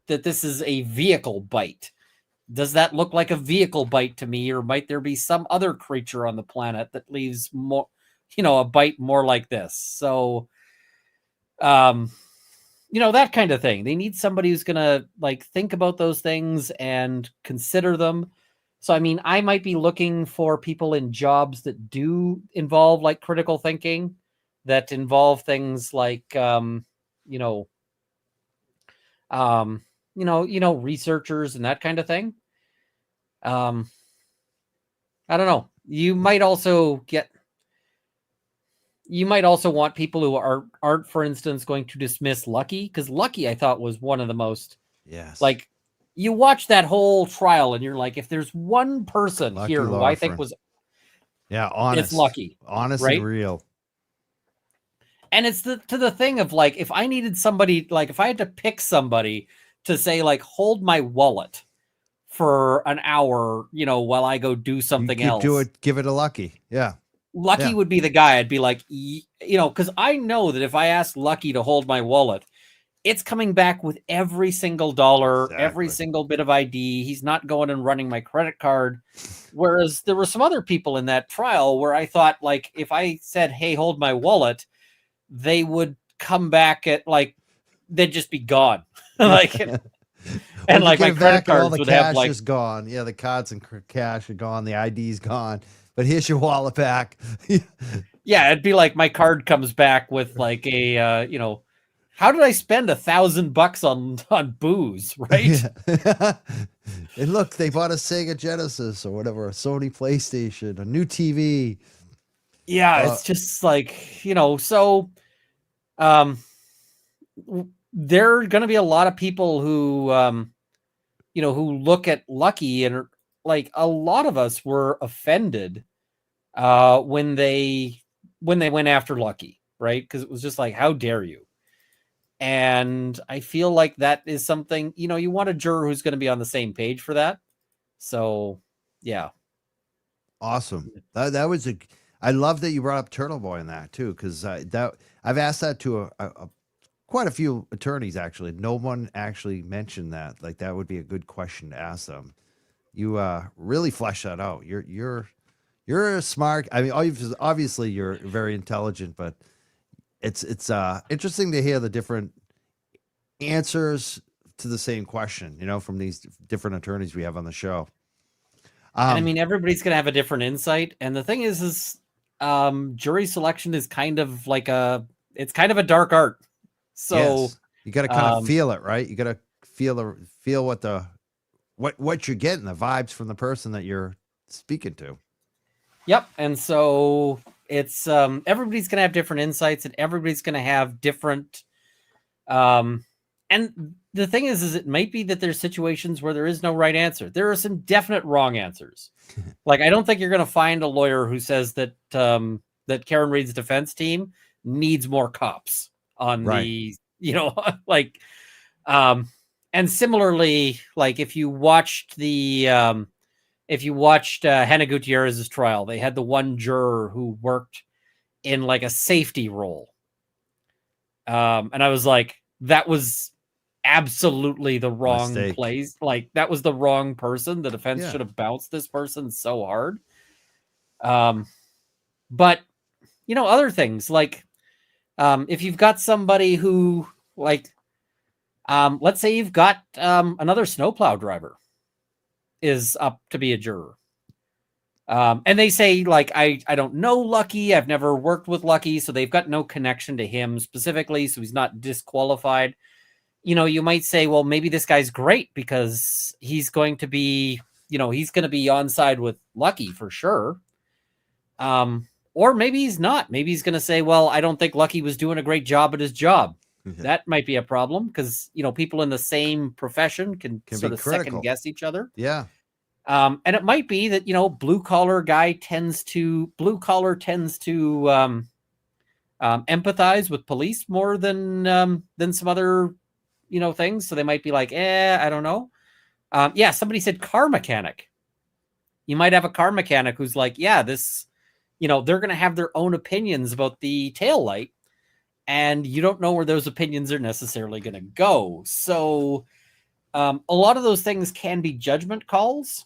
that this is a vehicle bite. Does that look like a vehicle bite to me, or might there be some other creature on the planet that leaves more, a bite more like this? So, that kind of thing. They need somebody who's going to like think about those things and consider them. So, I mean, I might be looking for people in jobs that do involve like critical thinking, that involve things like, researchers and that kind of thing. I don't know. You might also want people who aren't, for instance, going to dismiss Lucky, because Lucky, I thought, was one of the most, like, you watch that whole trial and you're like, if there's one person Lucky here who I think was, honest, it's Lucky, honest, right? and real. And it's to the thing of like, if I needed somebody, like if I had to pick somebody to say like, hold my wallet for an hour, while I go do something else. Give it a Lucky. Yeah. Lucky would be the guy. I'd be like, because I know that if I ask Lucky to hold my wallet, it's coming back with every single dollar, every single bit of ID. He's not going and running my credit card. Whereas there were some other people in that trial where I thought, like, if I said, hey, hold my wallet, they would come back at like, they'd just be gone. Like, and like my credit cards would have like, is gone. Yeah, the cards and cash are gone. The ID's gone. But here's your wallet back. Yeah, it'd be like my card comes back with like a, how did I spend $1,000 on booze, right? Yeah. And look, they bought a Sega Genesis or whatever, a Sony PlayStation, a new TV. Yeah, it's just like, so there are going to be a lot of people who, who look at Lucky, and like a lot of us were offended when they went after Lucky, right? Because it was just like, how dare you? And I feel like that is something, you want a juror who's going to be on the same page for that. So, yeah. Awesome. That was I love that you brought up Turtle Boy in that too, because I've asked that to quite a few attorneys actually. No one actually mentioned that. Like that would be a good question to ask them. You really flesh that out. You're smart. I mean, obviously you're very intelligent, but it's interesting to hear the different answers to the same question, from these different attorneys we have on the show. And I mean, everybody's going to have a different insight. And the thing is jury selection is kind of like it's kind of a dark art. So yes. You got to kind of feel it, right? You got to feel what you're getting, the vibes from the person that you're speaking to. Yep. And so it's everybody's going to have different insights, and everybody's going to have different and the thing is it might be that there's situations where there is no right answer. There are some definite wrong answers. Like, I don't think you're going to find a lawyer who says that that Karen Reed's defense team needs more cops on the, like, and similarly, like if you watched Hannah Gutierrez's trial, they had the one juror who worked in like a safety role. And I was like, that was absolutely the wrong place. Like, that was the wrong person. The defense should have bounced this person so hard. But other things like if you've got somebody who like let's say you've got another snowplow driver is up to be a juror. And they say, like, I don't know Lucky. I've never worked with Lucky, so they've got no connection to him specifically, so he's not disqualified. You might say, well, maybe this guy's great because he's going to be, he's going to be on side with Lucky for sure. Or maybe he's not. Maybe he's going to say, well, I don't think Lucky was doing a great job at his job. Mm-hmm. That might be a problem because, people in the same profession can sort of second guess each other. Yeah. And it might be that, blue collar tends to empathize with police more than some other, things. So they might be like, I don't know. Yeah. Somebody said car mechanic. You might have a car mechanic who's like, yeah, this, they're going to have their own opinions about the taillight, and you don't know where those opinions are necessarily going to go. So a lot of those things can be judgment calls.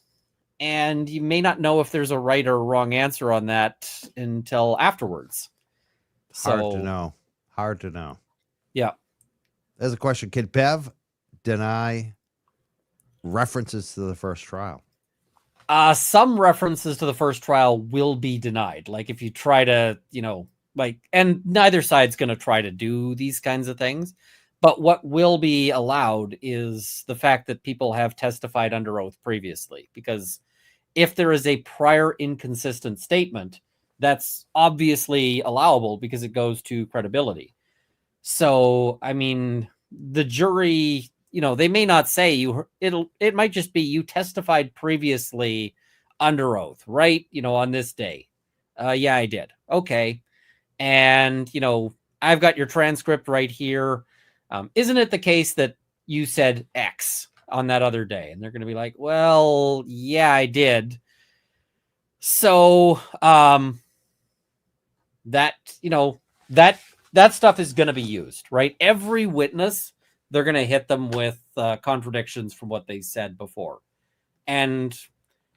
And you may not know if there's a right or wrong answer on that until afterwards. Hard to know. Yeah. There's a question. Can Bev deny references to the first trial? Some references to the first trial will be denied. Like if you try to, and neither side's going to try to do these kinds of things. But what will be allowed is the fact that people have testified under oath previously, because if there is a prior inconsistent statement, that's obviously allowable because it goes to credibility. So, I mean, the jury, they may not say it might just be you testified previously under oath, right? On this day. Yeah, I did. Okay. And, I've got your transcript right here. Isn't it the case that you said X on that other day? And they're going to be like, well, yeah, I did. So that stuff is going to be used, right? Every witness, they're going to hit them with contradictions from what they said before. And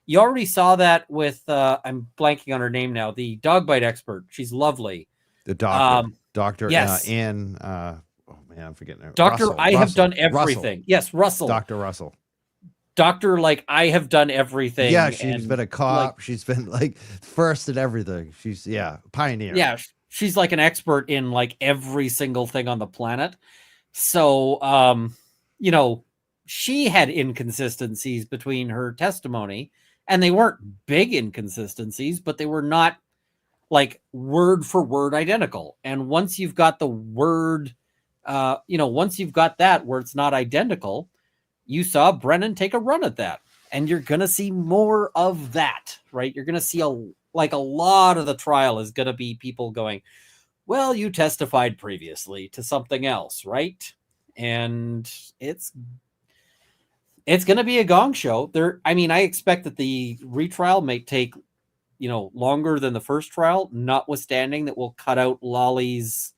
you already saw that with, I'm blanking on her name now, the dog bite expert. She's lovely. The doctor. Dr. Yes. Ann, oh man, I'm forgetting her. Doctor, I have done everything. Yes, Russell. Dr. Russell. Doctor, I have done everything. Yeah, she's been a cop. She's been first at everything. She's pioneer. Yeah, she's like an expert in every single thing on the planet. So, she had inconsistencies between her testimony, and they weren't big inconsistencies, but they were not word for word identical. And once you've got the word, once you've got that where it's not identical, you saw Brennan take a run at that, and you're going to see more of that, right? You're going to see a lot of the trial is going to be people going, well, you testified previously to something else, right? And it's going to be a gong show. I expect that the retrial may take, longer than the first trial, notwithstanding that we'll cut out Lolly's,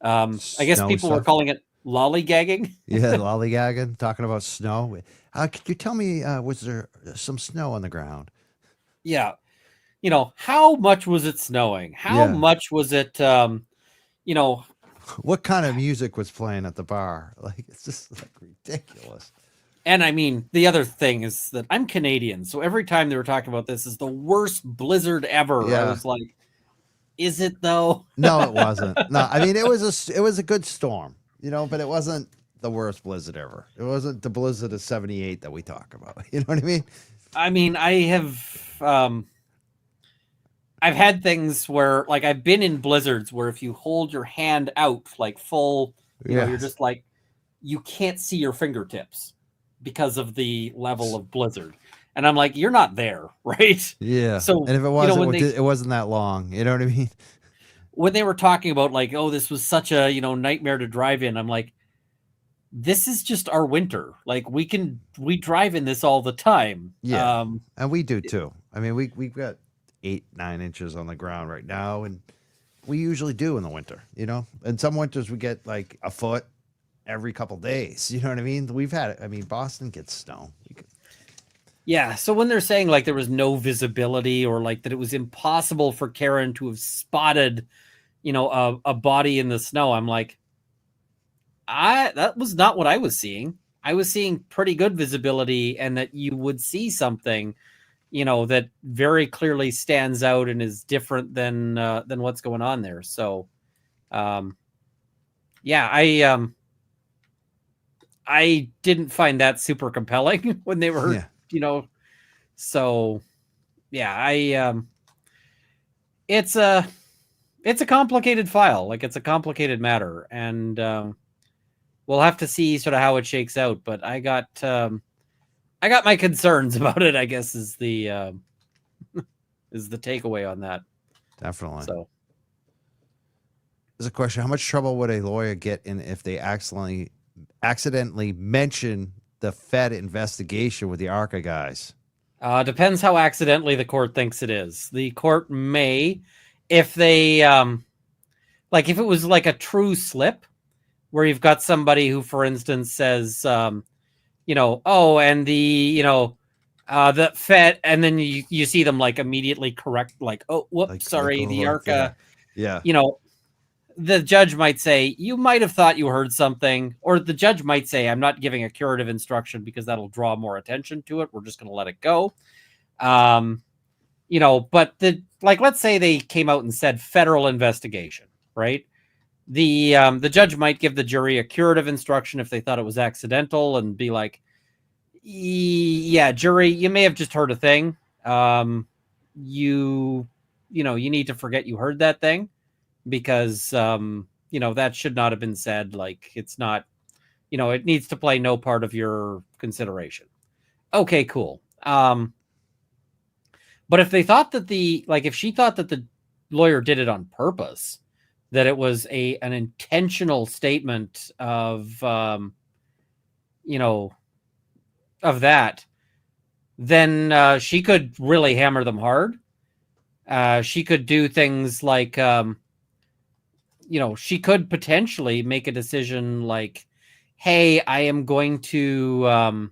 I guess people were calling it lollygagging. Yeah, lollygagging, talking about snow. Could you tell me, was there some snow on the ground? Yeah. How much was it snowing? How much was it, what kind of music was playing at the bar? It's just ridiculous. And I mean, the other thing is that I'm Canadian, so every time they were talking about this is the worst blizzard ever. Yeah. I was like, is it though? No, it wasn't. No, I mean, it was a good storm, but it wasn't the worst blizzard ever. It wasn't the blizzard of 78 that we talk about. You know what I mean? I mean, I've had things where I've been in blizzards where if you hold your hand out full, you're just you can't see your fingertips because of the level of blizzard. And I'm like, you're not there, right? Yeah. So, and if it wasn't, it wasn't that long. You know what I mean? When they were talking about oh, this was such a, nightmare to drive in. I'm like, this is just our winter. We drive in this all the time. Yeah. And we do too. I mean, we've got 8-9 inches on the ground right now. And we usually do in the winter, and some winters we get a foot every couple days. You know what I mean? We've had it. I mean, Boston gets snow. Yeah. So when they're saying like there was no visibility or like that it was impossible for Karen to have spotted, a body in the snow, I'm like, that was not what I was seeing. I was seeing pretty good visibility, and that you would see something, that very clearly stands out and is different than what's going on there. So, yeah, I didn't find that super compelling when they were, so yeah, it's a complicated file. Like, it's a complicated matter, and we'll have to see sort of how it shakes out. But I got my concerns about it, I guess, is the takeaway on that. Definitely. So there's a question: how much trouble would a lawyer get in if they accidentally mention the Fed investigation with the ARCA guys? Depends how accidentally the court thinks it is. The court may, if they like, if it was like a true slip, where you've got somebody who, for instance, says, and the Fed, and then you see them like immediately correct, like, oh, whoops, Like, sorry, the like ARCA, yeah. The judge might say, you might have thought you heard something, or the judge might say, I'm not giving a curative instruction because that'll draw more attention to it. We're just going to let it go. But let's say they came out and said federal investigation, right? The judge might give the jury a curative instruction if they thought it was accidental, and be like, yeah, jury, you may have just heard a thing. You need to forget you heard that thing, because that should not have been said. Like, it's not, it needs to play no part of your consideration. Okay, cool. But if they thought that if she thought that the lawyer did it on purpose, that it was an intentional statement of that, then she could really hammer them hard. She could do things like, she could potentially make a decision like, hey, I am going to, I'm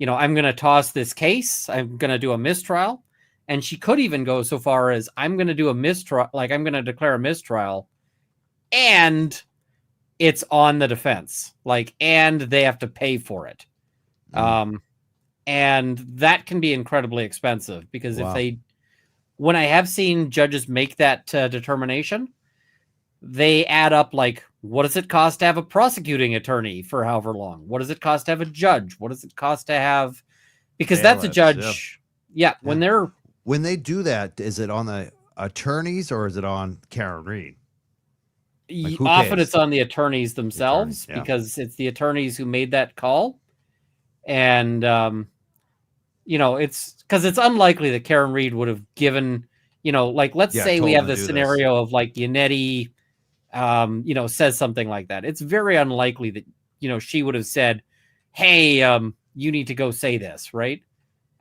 going to toss this case. I'm going to do a mistrial. And she could even go so far as, I'm going to do a mistrial, like, I'm going to declare a mistrial, and it's on the defense, like, and they have to pay for it. And that can be incredibly expensive, because when I have seen judges make that determination, they add up, like, what does it cost to have a prosecuting attorney for however long? What does it cost to have a judge? What does it cost to have, because that's a judge. Yeah. When they do that, is it on the attorneys or is it on Karen Reed? Like, often it's on the attorneys themselves, because it's the attorneys who made that call. And, it's because it's unlikely that Karen Reed would have given, like, let's say we have this scenario of like Yannetti, says something like that. It's very unlikely that, she would have said, hey, you need to go say this, right?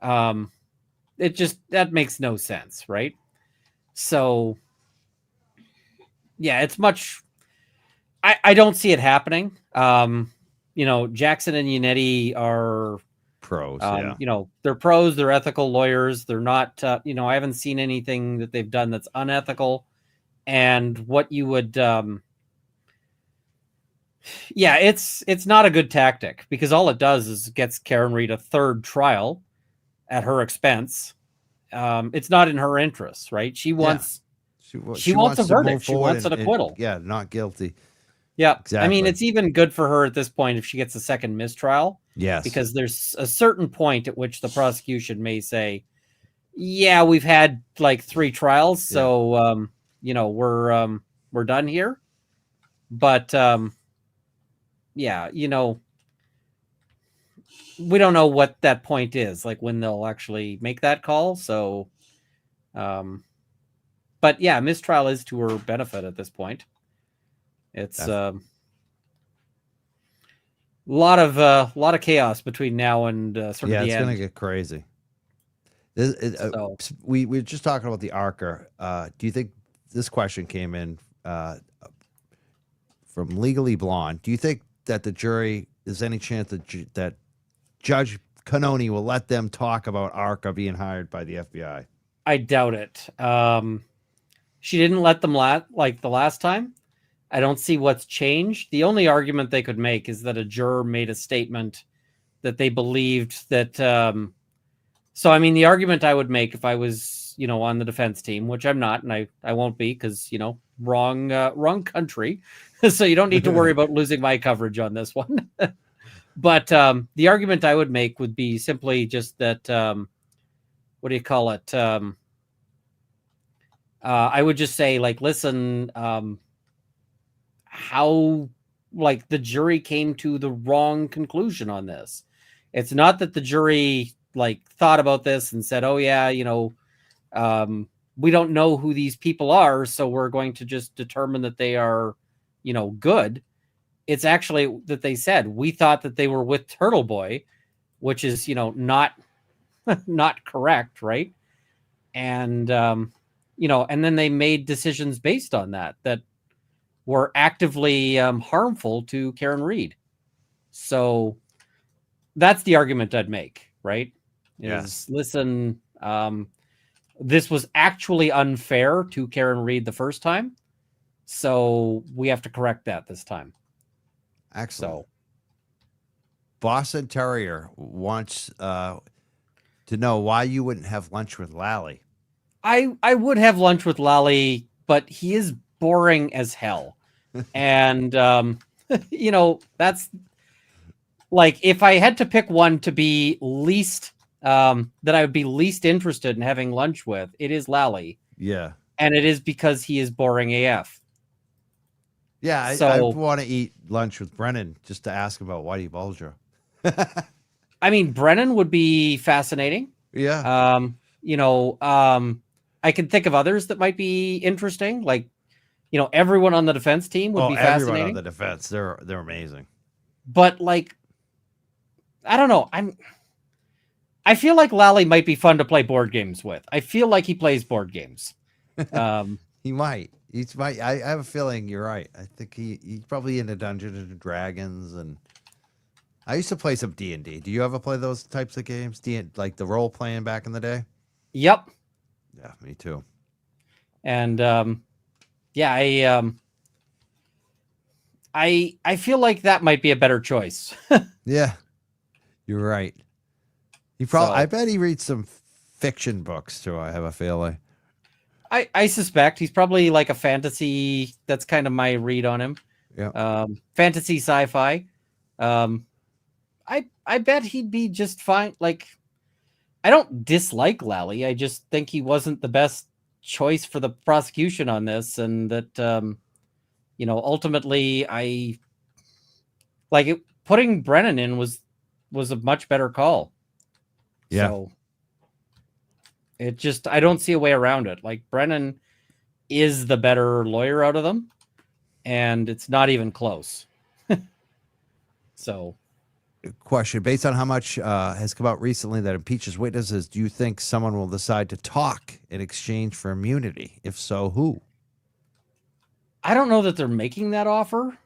That makes no sense, right? So, yeah, it's much, I don't see it happening. Jackson and Yannetti are pros. They're pros, they're ethical lawyers. They're not, I haven't seen anything that they've done that's unethical. And what you would, it's not a good tactic, because all it does is gets Karen Reed a third trial at her expense. It's not in her interest, right? She wants, she wants a verdict. She wants an acquittal. Not guilty. Yeah, exactly. I mean, it's even good for her at this point if she gets a second mistrial. Yes. Because there's a certain point at which the prosecution may say, yeah, we've had like 3 trials, so we're done here. But we don't know what that point is, like when they'll actually make that call. So but yeah, mistrial is to her benefit at this point. It's a lot of chaos between now and sort of the end. It's going to get crazy. We were just talking about the ARCA. Do you think, this question came in from Legally Blonde, do you think that the jury, there's any chance that Judge Canoni will let them talk about Arca being hired by the FBI. I doubt it. She didn't let them like the last time. I don't see what's changed. The only argument they could make is that a juror made a statement that they believed that. So, I mean, the argument I would make if I was, on the defense team, which I'm not, and I won't be because, wrong country. So you don't need to worry about losing my coverage on this one. But the argument I would make would be simply just that, what do you call it? I would just say, like, listen, how, like, the jury came to the wrong conclusion on this. It's not that the jury, like, thought about this and said, oh, yeah, we don't know who these people are, so we're going to just determine that they are, good. It's actually that they said, we thought that they were with Turtle Boy, which is, not correct, right? And, and then they made decisions based on that were actively harmful to Karen Reed. So that's the argument I'd make, right? Is listen, this was actually unfair to Karen Reed the first time, so we have to correct that this time. Excellent. So, Boston Terrier wants to know why you wouldn't have lunch with Lally. I would have lunch with Lally, but he is boring as hell. And, that's like, if I had to pick one to be least, that I would be least interested in having lunch with, it is Lally. Yeah. And it is because he is boring AF. Yeah, I want to eat lunch with Brennan just to ask about Whitey Bulger. I mean, Brennan would be fascinating. Yeah. I can think of others that might be interesting. Like, everyone on the defense team would be fascinating. Everyone on the defense, they're amazing. But, like, I don't know. I feel like Lally might be fun to play board games with. I feel like he plays board games. He might. I have a feeling you're right. I think he's probably into Dungeons and Dragons, and I used to play some D&D. Do you ever play those types of games? Like the role playing back in the day? Yep. Yeah, me too. And I feel like that might be a better choice. Yeah, you're right. I bet he reads some fiction books too. I have a feeling. I suspect he's probably like a fantasy. That's kind of my read on him. Yeah. Fantasy sci-fi. I bet he'd be just fine. Like, I don't dislike Lally. I just think he wasn't the best choice for the prosecution on this, and that ultimately putting Brennan in was a much better call. Yeah. So I don't see a way around it. Like, Brennan is the better lawyer out of them, and it's not even close. So, question: based on how much has come out recently that impeaches witnesses, do you think someone will decide to talk in exchange for immunity? If so, who? I don't know that they're making that offer.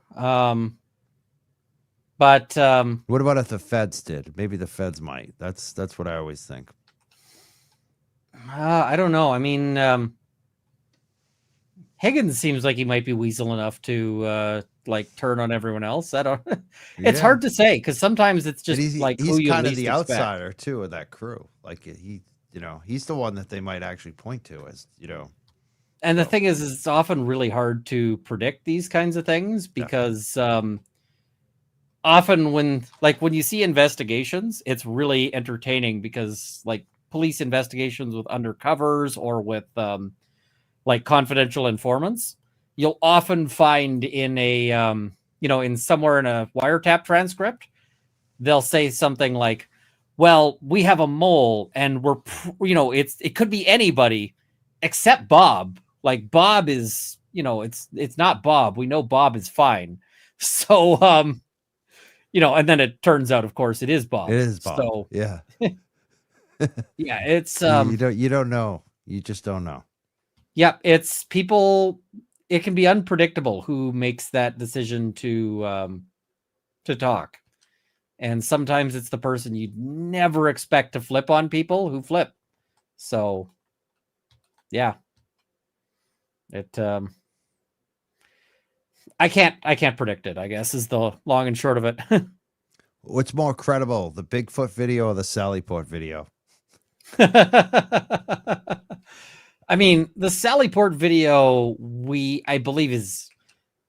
But what about if the feds did? Maybe the feds might. That's what I always think. I don't know. I mean, Higgins seems like he might be weasel enough to turn on everyone else. I don't. It's hard to say because sometimes it's just he's who you kind of least the expect. outsider too of that crew. Like he's the one that they might actually point to as And the thing is it's often really hard to predict these kinds of things because often when you see investigations, it's really entertaining because like police investigations with undercovers or with confidential informants, you'll often find in a in somewhere in a wiretap transcript, they'll say something like, well, we have a mole and it could be anybody except Bob. Like, Bob is, it's not Bob. We know Bob is fine. So, and then it turns out, of course, it is Bob. It is Bob. So, yeah. Yeah, it's you don't know. You just don't know. Yeah, it's people. It can be unpredictable who makes that decision to talk, And sometimes it's the person you'd never expect to flip on people who flip. So, yeah, it. I can't predict it, I guess, is the long and short of it. What's more credible, the Bigfoot video or the Sallyport video? I mean, the Sallyport video, I believe, is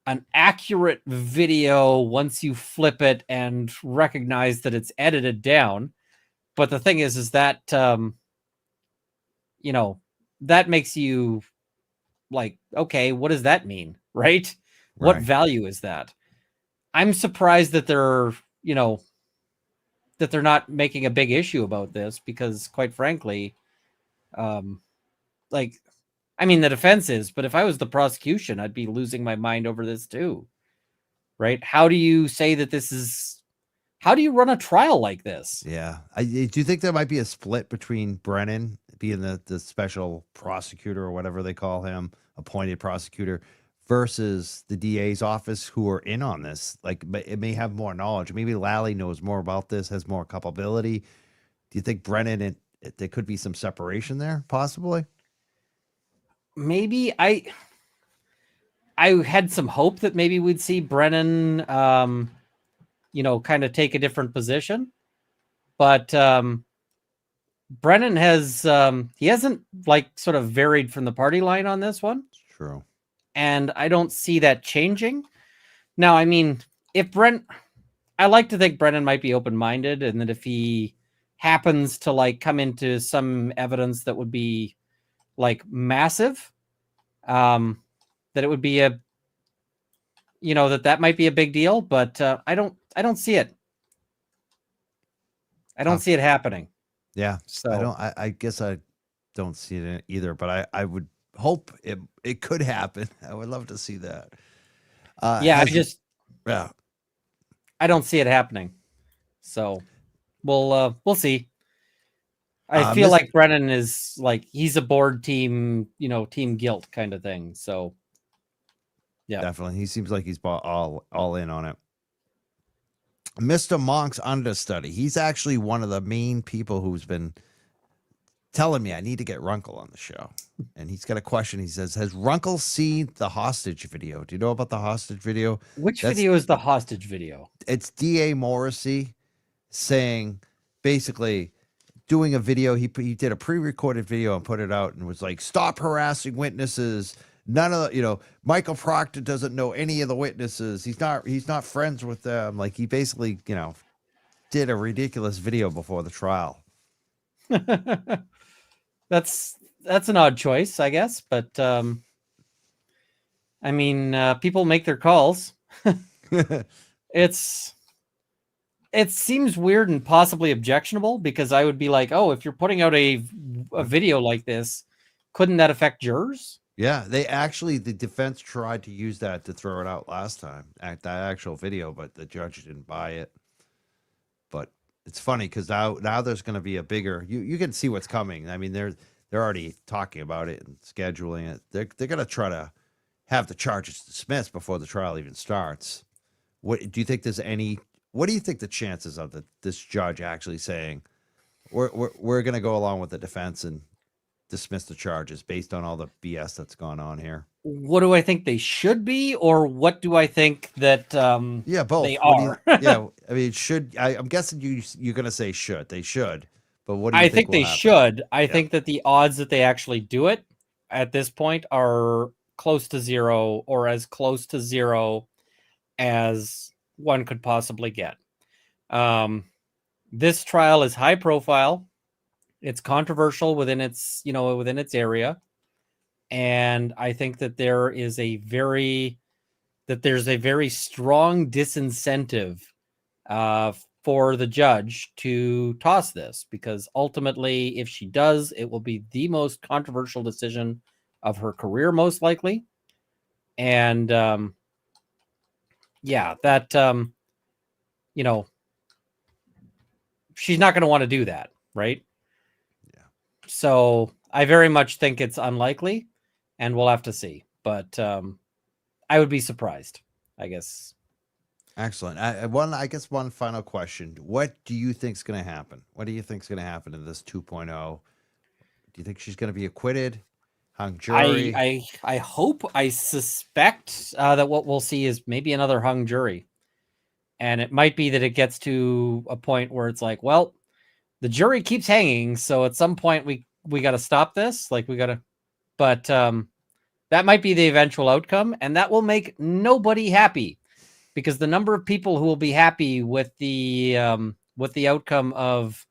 an accurate video once you flip it and recognize that it's edited down. But the thing is that, that makes you like, okay, what does that mean? Right? What Right. value is that? I'm surprised that they're not making a big issue about this, because quite frankly, like, I mean, the defense is, but if I was the prosecution, I'd be losing my mind over this too. Right? How do you say that how do you run a trial like this? Yeah. Do you think there might be a split between Brennan being the special prosecutor or whatever they call him, appointed prosecutor, versus the DA's office who are in on this? Like, it may have more knowledge. Maybe Lally knows more about this, has more culpability. Do you think Brennan and there could be some separation there, possibly? Maybe I had some hope that maybe we'd see Brennan, kind of take a different position, but Brennan he hasn't like sort of varied from the party line on this one. True. And I don't see that changing. Now, I mean, I like to think Brennan might be open-minded, and that if he happens to like come into some evidence that would be like massive, that it would be that might be a big deal, but I don't see it. I don't see it happening. Yeah. So I guess I don't see it either, but I would hope it could happen. I would love to see that. yeah, Yeah. I don't see it happening. So we'll see. I feel like Brennan is like, he's a board team, team guilt kind of thing. So yeah, definitely. He seems like he's all in on it. Mr. Monk's understudy. He's actually one of the main people who's been telling me I need to get Runkle on the show. And he's got a question. He says, has Runkle seen the hostage video? Do you know about the hostage video? Which video is the hostage video? It's D.A. Morrissey saying, basically, doing a video. He did a pre-recorded video and put it out and was like, stop harassing witnesses. None of Michael Proctor doesn't know any of the witnesses. He's not friends with them. Like, he basically, did a ridiculous video before the trial. That's an odd choice, I guess, but I mean, people make their calls. It seems weird and possibly objectionable, because I would be like, oh, if you're putting out a video like this, couldn't that affect jurors? Yeah, the defense tried to use that to throw it out last time, that actual video, but the judge didn't buy it. But it's funny because now there's going to be a bigger. You can see what's coming. I mean, they're already talking about it and scheduling it. They're going to try to have the charges dismissed before the trial even starts. What do you think? What do you think the chances of this judge actually saying we're going to go along with the defense and dismiss the charges based on all the BS that's gone on here? What do I think they should be, or what do I think that yeah, both they are? Yeah, I mean, I'm guessing you're going to say should. They should. But what do you I think think they happen? should. I think that the odds that they actually do it at this point are close to zero, or as close to zero as one could possibly get. This trial is high profile. It's controversial within its area. And I think that there's a very strong disincentive for the judge to toss this, because ultimately, if she does, it will be the most controversial decision of her career, most likely. And she's not going to want to do that, right? Yeah. So I very much think it's unlikely, and we'll have to see. But I would be surprised, I guess. Excellent. I guess one final question. What do you think's going to happen? What do you think's going to happen in this 2.0? Do you think she's going to be acquitted, hung jury? I hope, I suspect that what we'll see is maybe another hung jury. And it might be that it gets to a point where it's like, well, the jury keeps hanging, so at some point we got to stop this. Like we got to, but that might be the eventual outcome, and that will make nobody happy, because the number of people who will be happy with the outcome of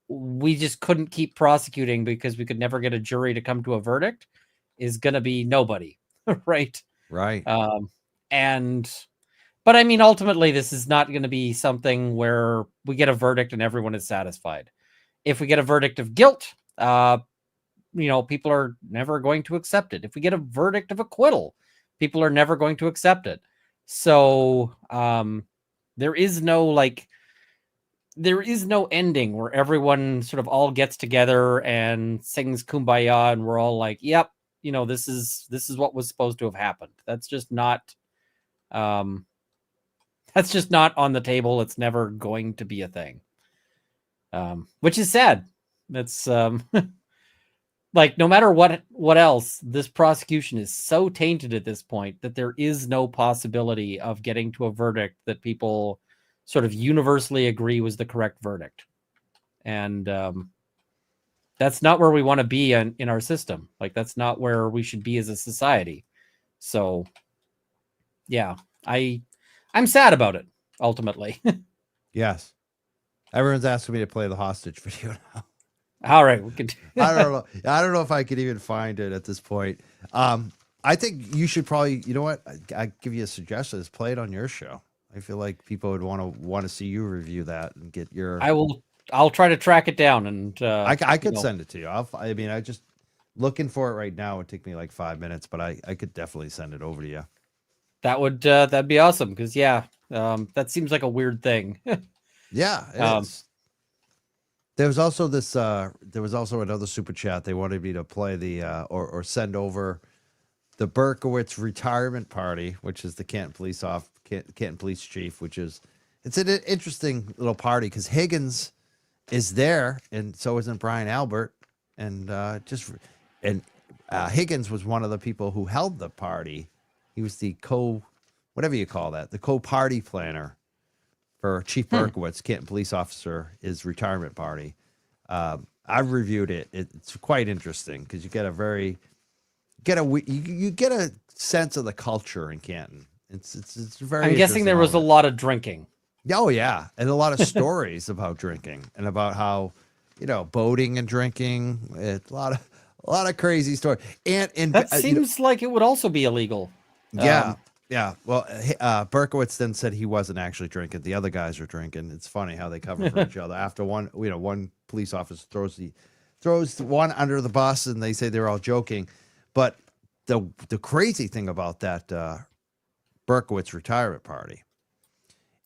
we just couldn't keep prosecuting because we could never get a jury to come to a verdict is going to be nobody, right? Right. But I mean, ultimately, this is not going to be something where we get a verdict and everyone is satisfied. If we get a verdict of guilt, people are never going to accept it. If we get a verdict of acquittal, people are never going to accept it. So there is no ending where everyone sort of all gets together and sings Kumbaya and we're all like, yep, this is what was supposed to have happened. That's just not on the table. It's never going to be a thing. Which is sad. That's like, no matter what else, this prosecution is so tainted at this point that there is no possibility of getting to a verdict that people sort of universally agree was the correct verdict. And that's not where we want to be in our system. Like, that's not where we should be as a society. So yeah, I'm sad about it, ultimately. Yes. Everyone's asking me to play the hostage video now. All right, we could. I don't know if I could even find it at this point. I think you should probably, you know what? I give you a suggestion: is play it on your show. I feel like people would want to see you review that and get your. I'll try to track it down, and I could send it to you. I just looking for it right now. It would take me like 5 minutes, but I could definitely send it over to you. That'd be awesome, because that seems like a weird thing. Yeah, it is. There was also this. There was also another super chat. They wanted me to play the or send over the Berkowitz retirement party, which is the Canton Police Chief. It's an interesting little party because Higgins is there, and so isn't Brian Albert, and Higgins was one of the people who held the party. He was the whatever you call that, the co-party planner for Chief Berkowitz, Canton police officer, his retirement party. I've reviewed it. It's quite interesting because you get a sense of the culture in Canton. It's very. I'm guessing there was a lot of drinking. Oh yeah, and a lot of stories about drinking and about how boating and drinking. It's a lot of crazy stories. And that seems like it would also be illegal. Yeah. Yeah, well, Berkowitz then said he wasn't actually drinking. The other guys were drinking. It's funny how they cover for each other. After one police officer throws one under the bus, and they say they're all joking. But the crazy thing about that Berkowitz retirement party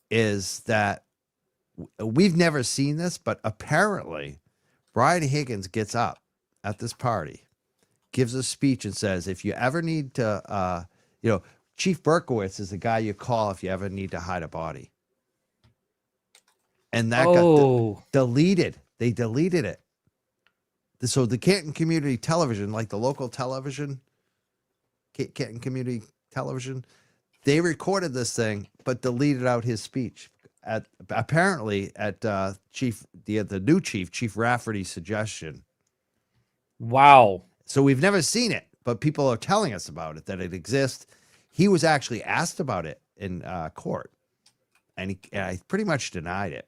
is that we've never seen this, but apparently Brian Higgins gets up at this party, gives a speech, and says, if you ever need to, Chief Berkowitz is the guy you call if you ever need to hide a body. And that got deleted. They deleted it. So the Canton Community Television, like the local television, Canton Community Television, they recorded this thing, but deleted out his speech. Apparently at the new chief, Chief Rafferty's suggestion. Wow. So we've never seen it, but people are telling us about it, that it exists. He was actually asked about it in court, and I pretty much denied it.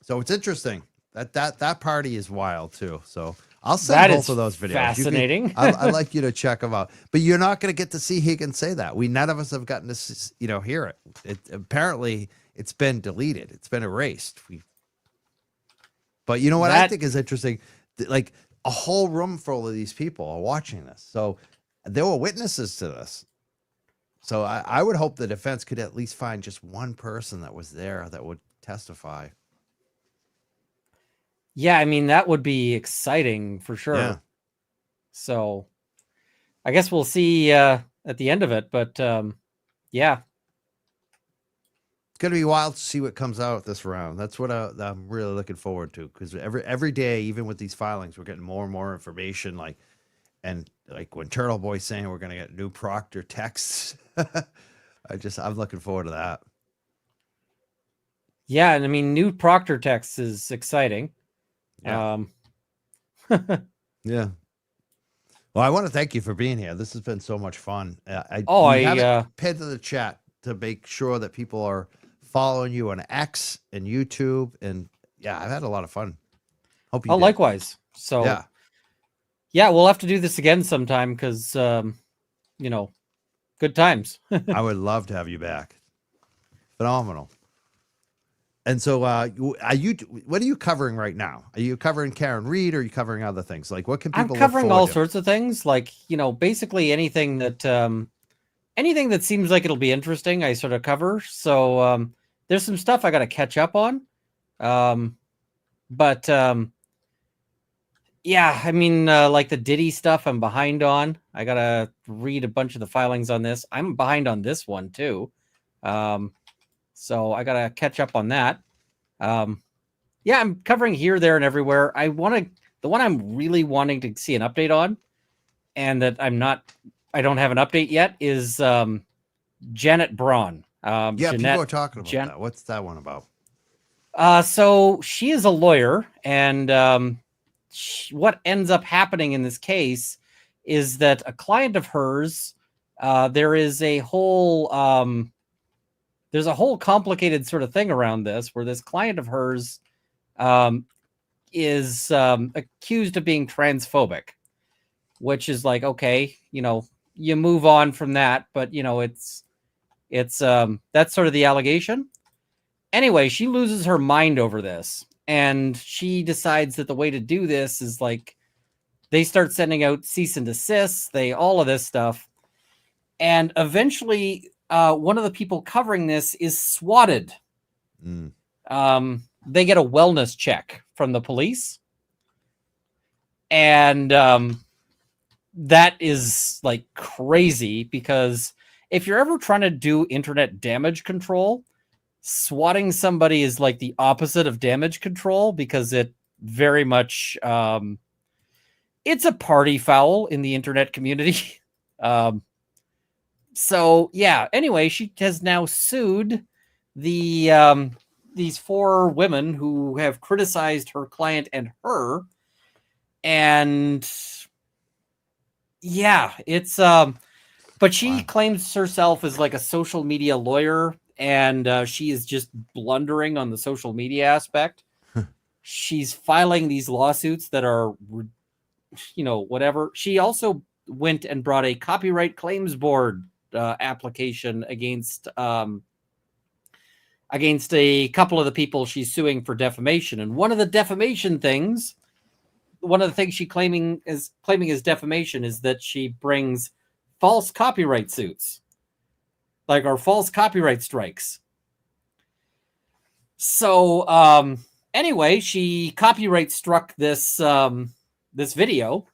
So it's interesting. That party is wild too. So I'll send both of those videos. Fascinating. I'd like you to check them out. But you're not going to get to see Higgins say that. None of us have gotten to hear it. Apparently it's been deleted. It's been erased. But you know what I think is interesting? Like a whole room full of these people are watching this. So there were witnesses to this. So I would hope the defense could at least find just one person that was there that would testify. Yeah, I mean, that would be exciting for sure. Yeah. So I guess we'll see at the end of it. But yeah. It's going to be wild to see what comes out this round. That's what I'm really looking forward to, because every day, even with these filings, we're getting more and more information. And like when Turtle Boy's saying we're going to get new Proctor texts, I'm looking forward to that. Yeah, and I mean, new Proctor text is exciting. Yeah. Yeah. Well, I want to thank you for being here. This has been so much fun. We have it pinned to the chat to make sure that people are following you on X and YouTube, and yeah, I've had a lot of fun. Hope you. Oh, likewise. So yeah, we'll have to do this again sometime because good times. I would love to have you back. Phenomenal. And so, what are you covering right now? Are you covering Karen Reed, or are you covering other things? Like, what can people? I'm covering all sorts of things, like basically anything that seems like it'll be interesting, I sort of cover. So there's some stuff I got to catch up on, but yeah, I mean, like the Diddy stuff, I'm behind on. I gotta read a bunch of the filings on this. I'm behind on this one too. So I gotta catch up on that. Yeah, I'm covering here, there, and everywhere. The one I'm really wanting to see an update on, and that I don't have an update yet, is Janet Braun. Yeah, people are talking about that. What's that one about? So she is a lawyer, and what ends up happening in this case is that a client of hers, there's a whole complicated sort of thing around this, where this client of hers is accused of being transphobic, which is like, okay, you move on from that, but it's that's sort of the allegation. Anyway, she loses her mind over this, and she decides that the way to do this is like they start sending out cease and desist, all of this stuff, and eventually one of the people covering this is swatted. They get a wellness check from the police, and that is like crazy, because if you're ever trying to do internet damage control, swatting somebody is like the opposite of damage control, because it very much it's a party foul in the internet community. So yeah, anyway, she has now sued these 4 women who have criticized her client and her, and yeah, it's but she claims herself as like a social media lawyer, and she is just blundering on the social media aspect. She's filing these lawsuits that are whatever. She also went and brought a copyright claims board application against a couple of the people she's suing for defamation. And one of the things she claiming as defamation is that she brings false copyright suits, like, or false copyright strikes. So anyway, she copyright struck this video,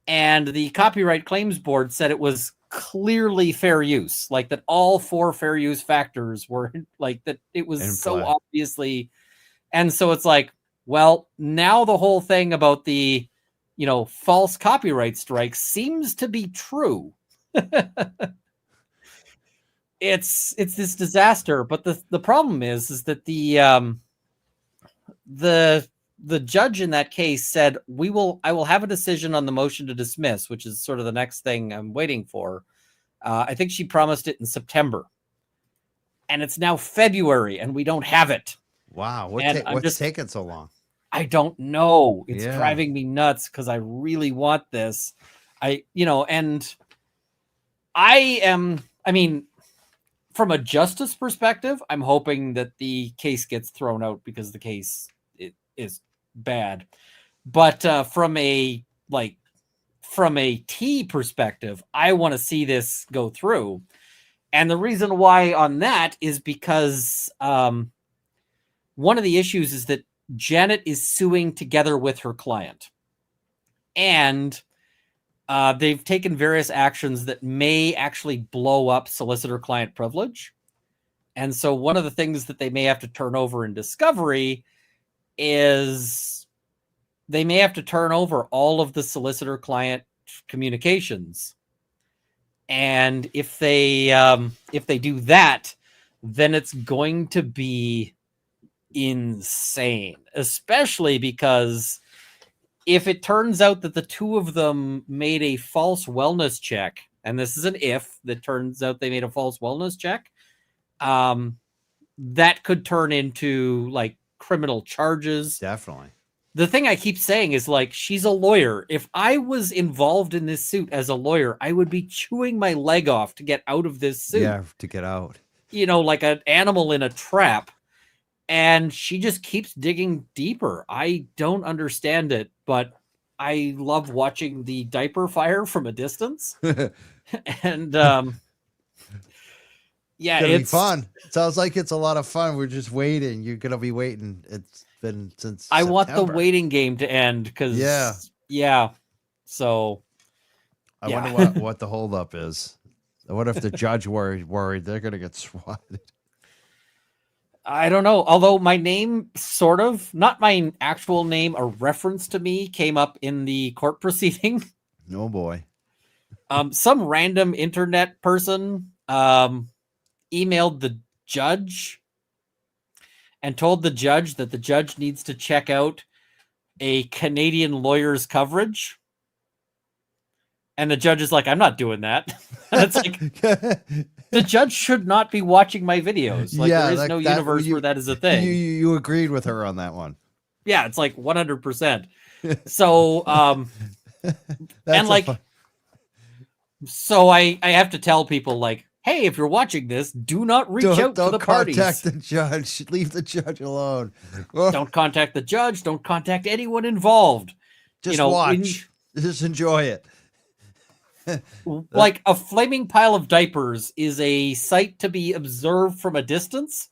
and the copyright claims board said it was clearly fair use, like that all 4 fair use factors were like that. It was so obviously. And so it's like, well, now the whole thing about the false copyright strikes seems to be true. It's this disaster. But the problem is that the judge in that case said, I will have a decision on the motion to dismiss, which is sort of the next thing I'm waiting for. I think she promised it in September, and it's now February, and we don't have it. Wow. What's taking so long? I don't know. It's driving me nuts, because I really want this. And I mean, from a justice perspective, I'm hoping that the case gets thrown out, because the case is bad. But from a T perspective, I want to see this go through. And the reason why on that is because one of the issues is that Janet is suing together with her client, and they've taken various actions that may actually blow up solicitor-client privilege. And so one of the things that they may have to turn over in Discovery is they may have to turn over all of the solicitor-client communications. And if they do that, then it's going to be insane, especially because if it turns out that the two of them made a false wellness check, and this is an if that turns out they made a false wellness check, that could turn into like criminal charges. Definitely. The thing I keep saying is like, she's a lawyer. If I was involved in this suit as a lawyer, I would be chewing my leg off to get out of this suit. Yeah, to get out. Like an animal in a trap. And she just keeps digging deeper. I don't understand it, but I love watching the diaper fire from a distance. And yeah, it's gonna be fun. It sounds like it's a lot of fun. We're just waiting. You're gonna be waiting. It's been since I September. want the waiting game to end because yeah. So I wonder what the holdup is. What if the judge worried they're gonna get swatted? I don't know. Although my name, sort of, not my actual name, a reference to me came up in the court proceeding. Oh boy. Some random internet person emailed the judge and told the judge that the judge needs to check out a Canadian lawyer's coverage. And the judge is like, I'm not doing that. And it's like, the judge should not be watching my videos. Like, there is no universe where that is a thing. You agreed with her on that one. Yeah, it's like 100%. So, and like, so I have to tell people like, hey, if you're watching this, do not reach out to the parties. Don't contact the judge. Leave the judge alone. Don't contact the judge. Don't contact anyone involved. Just watch. Just enjoy it. Like a flaming pile of diapers is a sight to be observed from a distance.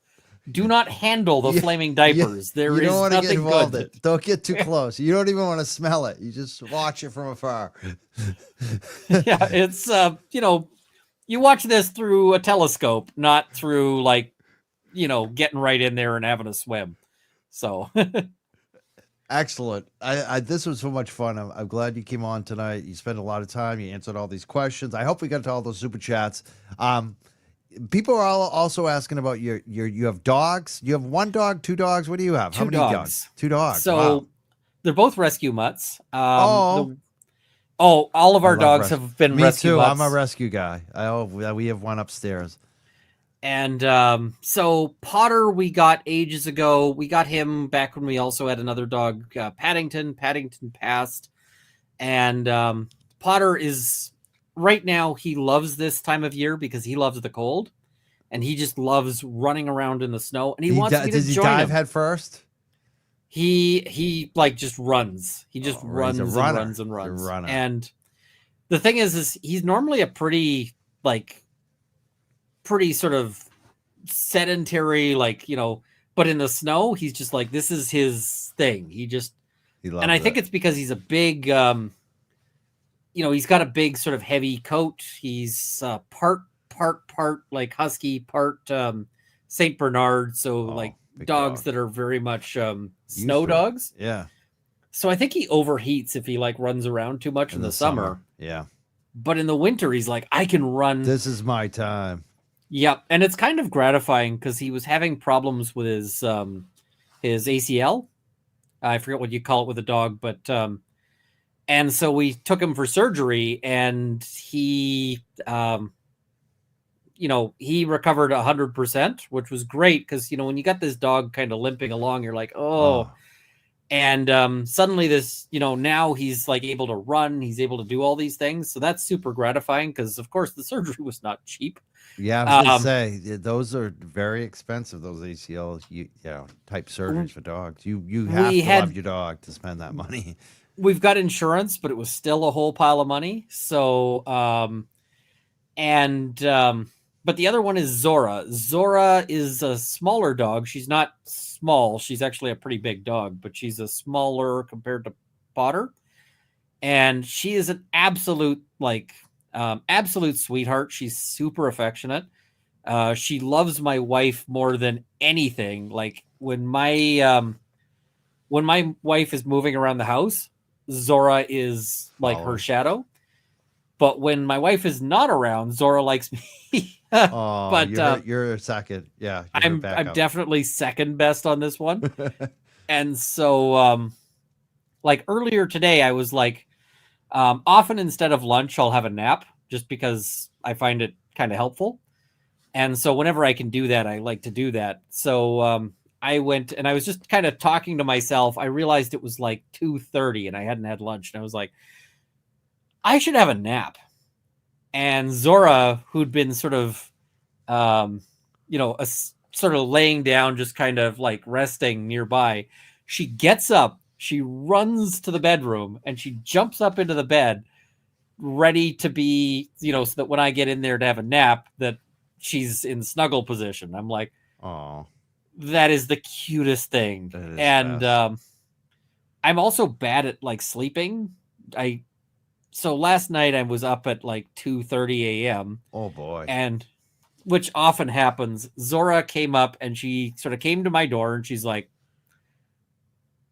Do not handle the flaming diapers. There is nothing good. Don't get too close. You don't even want to smell it. You just watch it from afar. Yeah, it's you watch this through a telescope, not through like, getting right in there and having a swim. So excellent. This was so much fun. I'm glad you came on tonight. You spent a lot of time. You answered all these questions. I hope we got to all those super chats. People are also asking about you have dogs. You have one dog, two dogs. What do you have? How many dogs? Two dogs. So they're both rescue mutts. All of our dogs have been rescue mutts. I'm a rescue guy. We have one upstairs. And so Potter, we got ages ago. We got him back when we also had another dog, Paddington. Paddington passed. And Potter is, right now, he loves this time of year because he loves the cold. And he just loves running around in the snow. And he wants me to join him. Does he dive head first? He like just runs. He just runs and runs and runs. And the thing is he's normally a pretty sort of sedentary, but in the snow, he's just like, this is his thing. And I think it's because he's a big, he's got a big sort of heavy coat. He's part like husky, part Saint Bernard. So dogs that are very much snow dogs. Yeah. So I think he overheats if he runs around too much in the summer. Yeah. But in the winter, he's like, I can run. This is my time. Yep. And it's kind of gratifying because he was having problems with his ACL. I forget what you call it with a dog, but and so we took him for surgery, and he he recovered 100%, which was great because when you got this dog kind of limping along, you're like, oh. And suddenly this, now he's able to run, he's able to do all these things. So that's super gratifying because, of course, the surgery was not cheap. Yeah, I was going to say, those are very expensive, those ACL type surgeries for dogs. You have to love your dog to spend that money. We've got insurance, but it was still a whole pile of money. So, but the other one is Zora. Zora is a smaller dog. She's not small. She's actually a pretty big dog, but she's a smaller compared to Potter. And she is an absolute sweetheart. She's super affectionate. She loves my wife more than anything. Like when my wife is moving around the house, Zora is like her shadow. But when my wife is not around, Zora likes me. Oh, But you're second. Yeah, I'm definitely second best on this one. And so like earlier today, I was like, often instead of lunch, I'll have a nap just because I find it kind of helpful. And so whenever I can do that, I like to do that. So I went and I was just kind of talking to myself. I realized it was like 2:30 and I hadn't had lunch. And I was like, I should have a nap. And Zora, who'd been sort of, sort of laying down, just kind of like resting nearby, she gets up, she runs to the bedroom, and she jumps up into the bed, ready to be, so that when I get in there to have a nap, that she's in snuggle position. I'm like, oh, that is the cutest thing. And I'm also bad at like sleeping. So last night I was up at like 2:30 a.m. Oh boy. And which often happens. Zora came up and she sort of came to my door and she's like,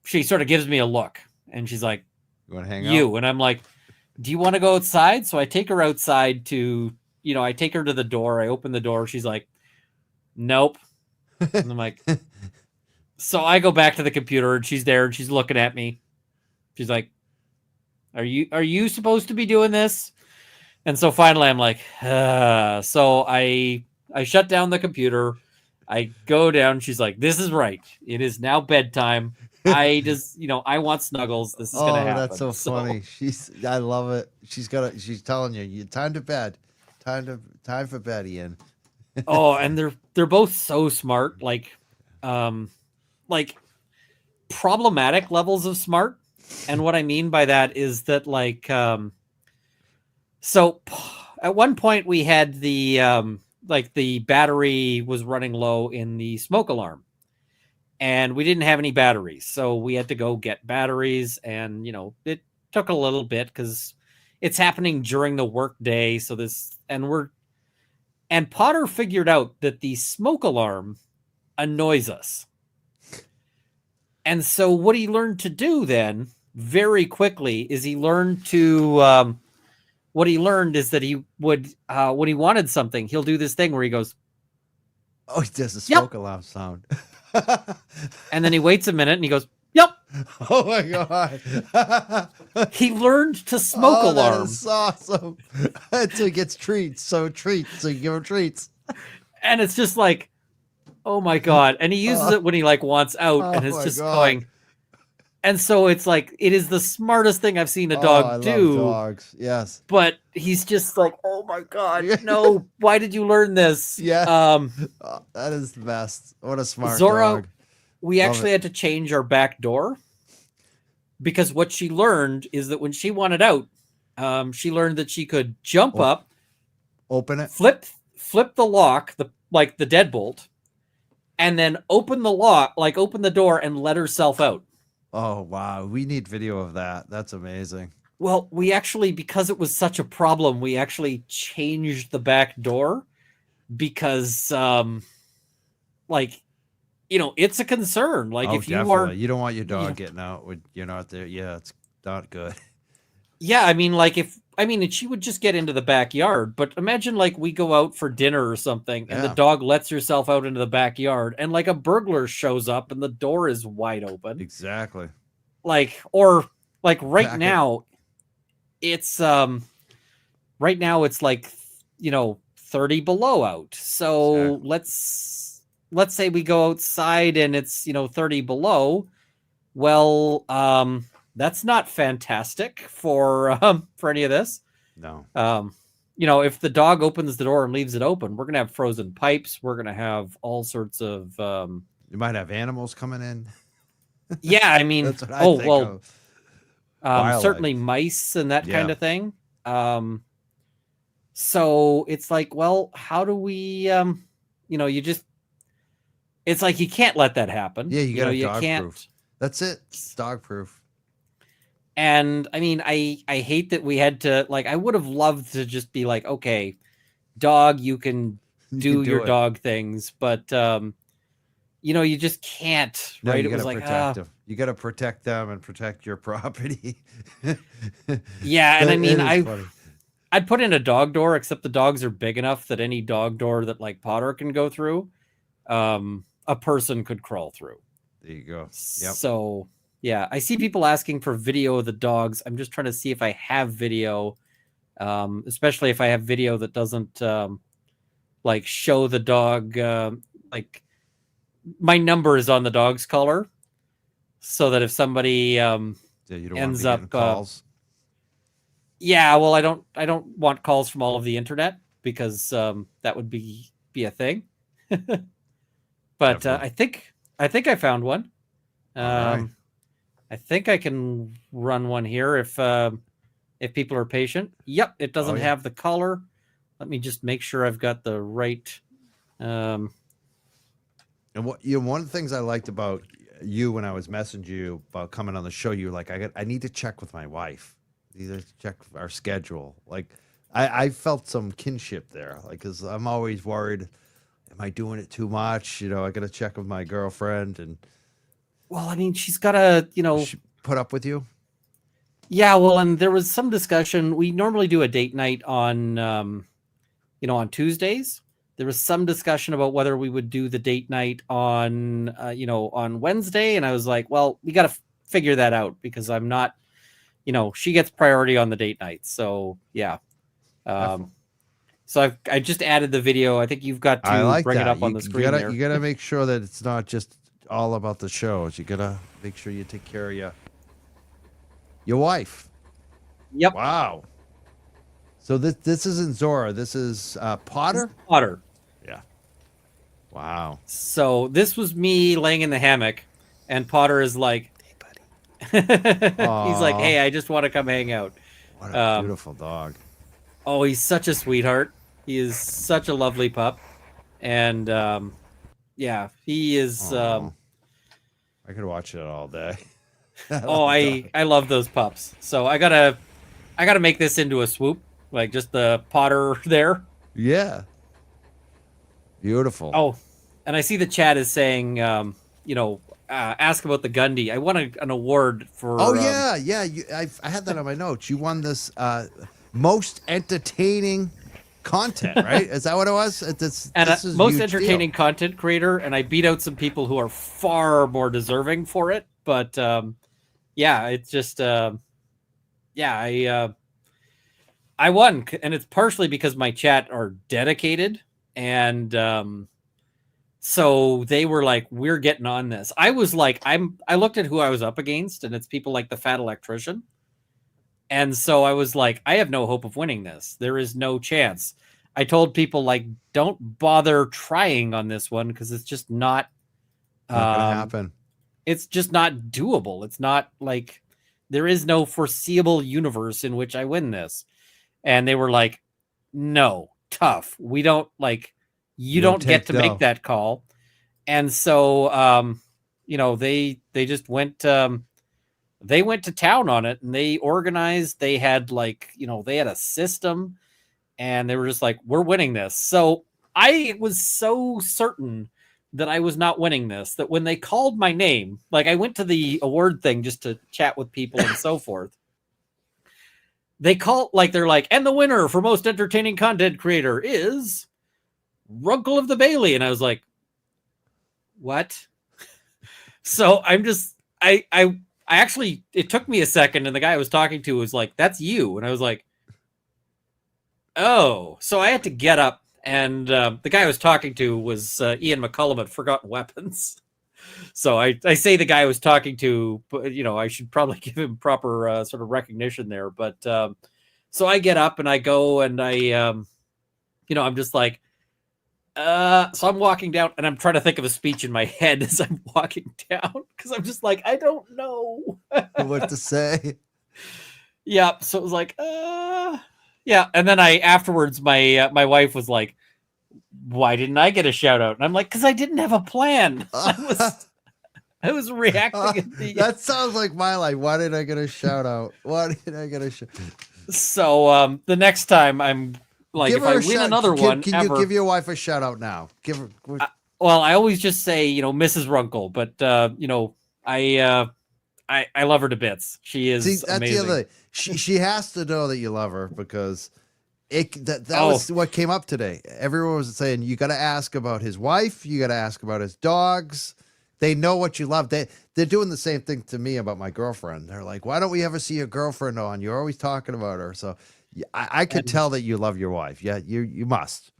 she sort of gives me a look and she's like, you want to hang out? And I'm like, do you want to go outside? So I take her outside to, I take her to the door. I open the door. She's like, nope. And I'm like, so I go back to the computer and she's there and she's looking at me. She's like, are you supposed to be doing this? And so finally I'm like, so I shut down the computer. I go down. She's like, this is right. It is now bedtime. I just, I want snuggles. This is going to happen. That's so funny. I love it. She's telling you, time to bed, time for bed, Ian. Oh, and they're both so smart, like problematic levels of smart. And what I mean by that is that like, so at one point we had the battery was running low in the smoke alarm and we didn't have any batteries. So we had to go get batteries and, it took a little bit because it's happening during the work day. So and Potter figured out that the smoke alarm annoys us. And so what he learned to do then very quickly is what he learned is that he would, when he wanted something, he'll do this thing where he goes, oh, he does a smoke alarm sound. And then he waits a minute and he goes, yep. Oh my God. He learned to smoke alarm. That is awesome. Until he gets treats. So you give him treats. And it's just like, oh my God. And he uses it when he like wants out and it's just going. And so it's like, it is the smartest thing I've seen a dog do. Love dogs. Yes. But he's just like, oh my God, no, why did you learn this? Yeah. That is the best. What a smart dog. We actually had to change our back door because what she learned is that when she wanted out, she learned that she could jump up, open it, flip the lock, the deadbolt, and then open the door and let herself out. Oh, wow. We need video of that. That's amazing. Well, we actually, because it was such a problem, we actually changed the back door because, it's a concern. Like, if you definitely. You don't want your dog getting out when you're not there. Yeah, it's not good. Yeah, I mean, and she would just get into the backyard. But imagine, like, we go out for dinner or something, and the dog lets herself out into the backyard, and, like, a burglar shows up, and the door is wide open. Exactly. Right now, it's like, 30 below out. So let's say we go outside and it's 30 below. Well, that's not fantastic for any of this. No. If the dog opens the door and leaves it open, we're gonna have frozen pipes. We're gonna have all sorts of. You might have animals coming in. Yeah, I mean, that's what I think of. Certainly mice and that kind of thing. So it's like, well, how do we? It's like you can't let that happen. Yeah, you got dog proof. That's it. It's dog proof. And I mean, I hate that we had to, like, I would have loved to just be like, okay, dog, you can do do your it. dog things, but you just can't, No, right? you It got was to like, protect them. You got to protect them and protect your property. yeah, and I It mean, is funny. I'd put in a dog door, except the dogs are big enough that any dog door that like Potter can go through, a person could crawl through. There you go. Yep. So yeah, I see people asking for video of the dogs. I'm just trying to see if I have video, especially if I have video that doesn't like show the dog, like my number is on the dog's collar, so that if somebody Yeah, you don't want to ends be getting up calls. yeah, well, I don't want calls from all of the internet, because that would be a thing. But Definitely. I think I found one. All right. I think I can run one here if people are patient. Yep, it doesn't yeah. have the collar. Let me just make sure I've got the right. And one of the things I liked about you when I was messaging you about coming on the show, you were like, I need to check with my wife. I need to check our schedule. Like, I felt some kinship there. Like, because I'm always worried, am I doing it too much? I got to check with my girlfriend, and well, I mean, she's got to, she put up with you. yeah. Well, and there was some discussion. We normally do a date night on, on Tuesdays. There was some discussion about whether we would do the date night on, on Wednesday. And I was like, well, we got to figure that out, because I'm not, she gets priority on the date night. So yeah. So I just added the video. I think you've got I to like bring that. it up on the screen there. You gotta make sure that it's not just all about the shows. You gotta make sure you take care of your wife. Yep. Wow. So this isn't Zora. This is Potter. Potter. Yeah. Wow. So this was me laying in the hammock, and Potter is like, "Hey, buddy." He's like, "Hey, I just want to come hang out." What a beautiful dog. Oh, he's such a sweetheart. He is such a lovely pup, and yeah, he is. I could watch it all day. I love those pups. So I gotta make this into a swoop, like just the Potter there. Yeah. Beautiful. Oh, and I see the chat is saying, ask about the Gundy. I won an award for. Oh yeah, yeah. I had that on my notes. You won this most entertaining content, right? Is that what it was? This is most huge entertaining deal. content creator, and I beat out some people who are far more deserving for it. But yeah, it's just I won, and it's partially because my chat are dedicated, and so they were like, "We're getting on this." I was like, I looked at who I was up against, and it's people like the Fat Electrician. And so I was like, I have no hope of winning this. There is no chance. I told people, like, don't bother trying on this one, because it's just not gonna happen. It's just not doable. It's not like there is no foreseeable universe in which I win this. And they were like, no, tough. We don't like, you don't get to make that call. And so, they just went, they went to town on it, and they organized. They had they had a system, and they were just like, we're winning this. So I was so certain that I was not winning this, that when they called my name, like I went to the award thing just to chat with people and so forth. They call, they're like, and the winner for most entertaining content creator is Runkle of the Bailey. And I was like, what? So I'm just, I actually, it took me a second, and the guy I was talking to was like, that's you. And I was like, oh. So I had to get up, and the guy I was talking to was Ian McCullum at Forgotten Weapons. So I say the guy I was talking to, but I should probably give him proper sort of recognition there. But so I get up and I go, and I'm just like, so I'm walking down, and I'm trying to think of a speech in my head as I'm walking down, because I'm just like, I don't know what to say. Yeah. So it was like, yeah. And then afterwards, my wife was like, why didn't I get a shout out? And I'm like, because I didn't have a plan. I was reacting. That sounds like my life. Why did I get a shout out? Why did I get a shout? So the next time I'm Like Give if her I a win shout. another one, Can ever, you give your wife a shout out now? Give her. well, I always just say, Mrs. Runkle, but I love her to bits. She See, is that's the amazing. other. She has to know that you love her because that Oh, was what came up today. Everyone was saying you got to ask about his wife. You got to ask about his dogs. They know what you love. They're doing the same thing to me about my girlfriend. They're like, why don't we ever see your girlfriend on? You're always talking about her. So I could and tell that you love your wife. Yeah, you must.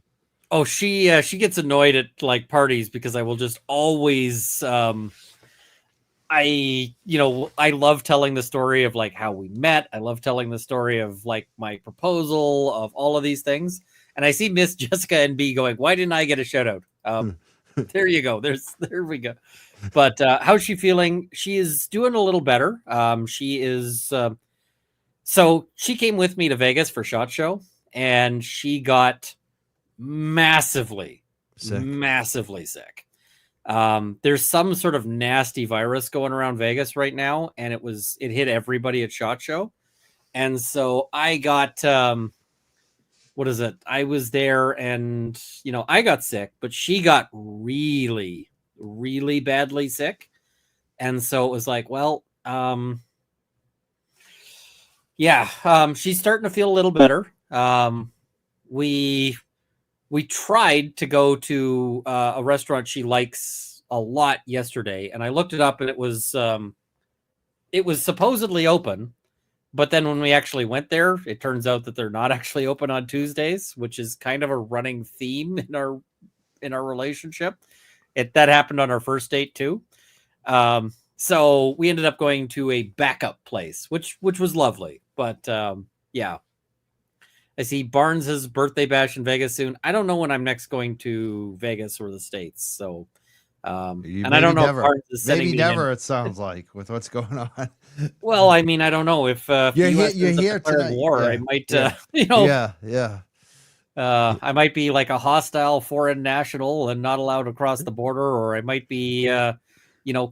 oh, she gets annoyed at like parties because I will just always I love telling the story of like how we met. I love telling the story of like my proposal, of all of these things. And I see Miss Jessica and B going, why didn't I get a shout out? There you go. There we go. But how's she feeling? She is doing a little better. She is so she came with me to Vegas for SHOT Show, and she got massively, Sick. massively sick. There's some sort of nasty virus going around Vegas right now, and it hit everybody at SHOT Show. And so I got what is it? I was there, and I got sick, but she got really, really badly sick. And so it was like, well, she's starting to feel a little better. We tried to go to a restaurant she likes a lot yesterday, and I looked it up, and it was supposedly open, but then when we actually went there, it turns out that they're not actually open on Tuesdays, which is kind of a running theme in our relationship. That happened on our first date too. So we ended up going to a backup place, which was lovely. But yeah, I see Barnes's birthday bash in Vegas soon. I don't know when I'm next going to Vegas or the States. So, and I don't know Never. if Barnes is sending Maybe me never. It sounds like with what's going on. Well, I mean, I don't know if the U.S. You're ends up here declaring tonight. war. Yeah, I might, yeah. Yeah. I might be like a hostile foreign national and not allowed across the border, or I might be,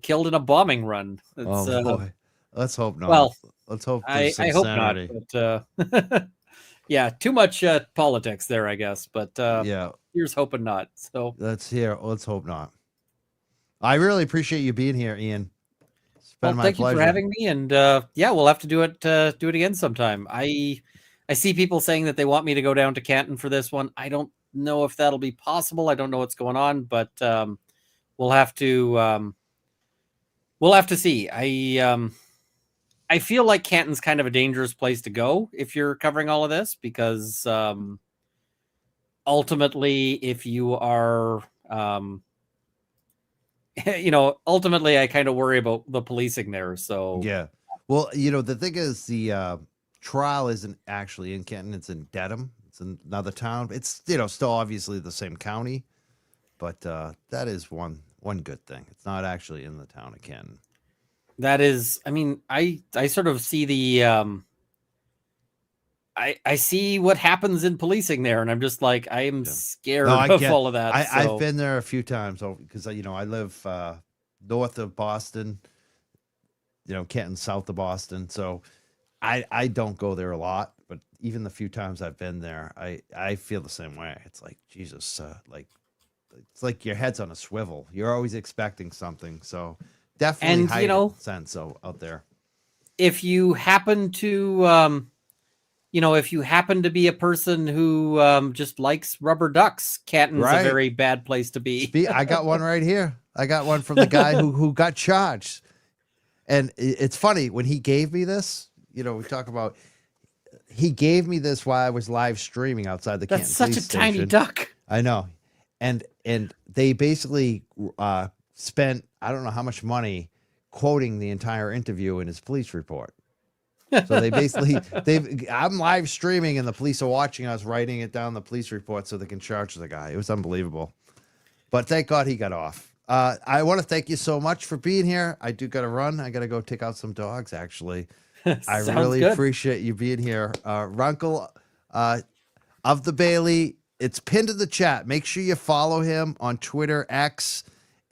killed in a bombing run. It's, Oh boy. Let's hope not. well, Let's hope I there's some hope not, sanity. but yeah, too much politics there, I guess. But Yeah. here's hoping not. So Let's hope not. I really appreciate you being here, Ian. It's been my thank pleasure. you for having me, and we'll have to do it again sometime. I see people saying that they want me to go down to Canton for this one. I don't know if that'll be possible. I don't know what's going on, but we'll have to see. I feel like Canton's kind of a dangerous place to go if you're covering all of this, because ultimately, if you are ultimately I kind of worry about the policing there. So yeah. Well, the thing is, the trial isn't actually in Canton. It's in Dedham. It's in another town. It's, still obviously the same county, but that is one good thing. It's not actually in the town of Canton. that is, I mean, I sort of see the I see what happens in policing there, and I'm just like, I am scared of all of that. I've been there a few times because I live north of Boston, Canton, south of Boston. So I don't go there a lot, but even the few times I've been there, I feel the same way. It's like, Jesus, it's like your head's on a swivel. You're always expecting something. So definitely heightened sense out there. If you happen to if you happen to be a person who just likes rubber ducks, Canton's a very bad place to be. I got one right here. I got one from the guy who got charged. And it's funny, when he gave me this, we talk about, he gave me this while I was live streaming outside the Canton That's such police a tiny station. duck. I know. And they basically spent, I don't know how much money, quoting the entire interview in his police report. So they basically, I'm live streaming and the police are watching us, writing it down the police report so they can charge the guy. It was unbelievable. But thank God he got off. I want to thank you so much for being here. I do got to run. I got to go take out some dogs, actually. I really appreciate you being here. Runkle of the Bailey. It's pinned in the chat. Make sure you follow him on Twitter, X,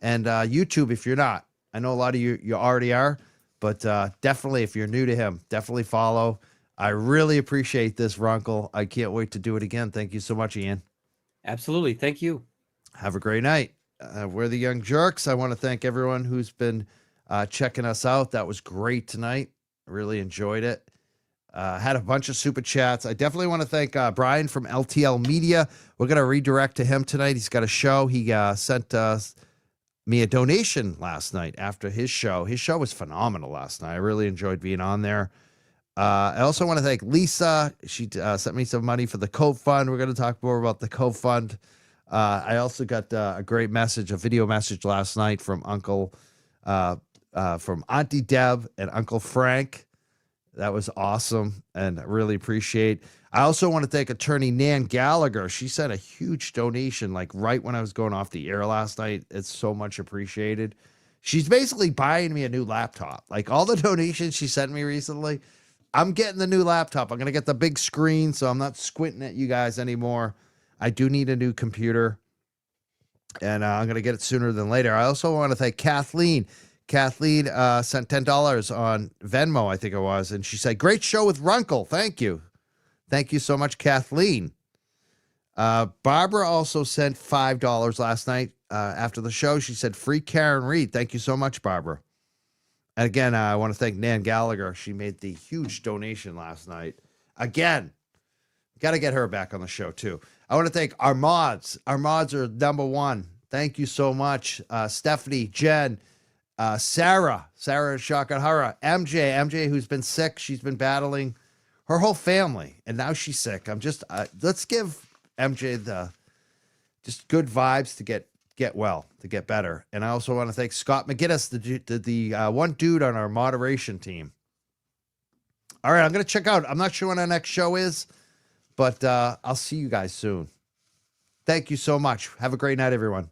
and YouTube if you're not. I know a lot of you already are. But definitely, if you're new to him, definitely follow. I really appreciate this, Runkle. I can't wait to do it again. Thank you so much, Ian. Absolutely. Thank you. Have a great night. We're the Young Jerks. I want to thank everyone who's been checking us out. That was great tonight. Really enjoyed it. Had a bunch of super chats. I definitely want to thank Brian from LTL Media. We're going to redirect to him tonight. He's got a show. He sent me a donation last night after his show. His show was phenomenal last night. I really enjoyed being on there. I also want to thank Lisa. She sent me some money for the Cove Fund. We're going to talk more about the Cove Fund. I also got a great message, a video message last night from from Auntie Deb and Uncle Frank. That was awesome, and I really appreciate. I also want to thank Attorney Nan Gallagher. She sent a huge donation, like right when I was going off the air last night. It's so much appreciated. She's basically buying me a new laptop. Like all the donations she sent me recently, I'm getting the new laptop. I'm going to get the big screen, so I'm not squinting at you guys anymore. I do need a new computer, and I'm going to get it sooner than later. I also want to thank Kathleen. Kathleen sent $10 on Venmo, I think it was, and she said, "Great show with Runkle. Thank you." Thank you so much, Kathleen. Barbara also sent $5 last night after the show. She said, "Free Karen Reed." Thank you so much, Barbara. And again, I want to thank Nan Gallagher. She made the huge donation last night. Again, got to get her back on the show, too. I want to thank our mods. Our mods are number one. Thank you so much. Stephanie, Jen, Sarah Shakahara, MJ, who's been sick. She's been battling her whole family, and now she's sick. Let's give MJ the just good vibes to get well, to get better. And I also want to thank Scott McGinnis, the one dude on our moderation team. All right, I'm going to check out. I'm not sure when our next show is, but I'll see you guys soon. Thank you so much. Have a great night, everyone.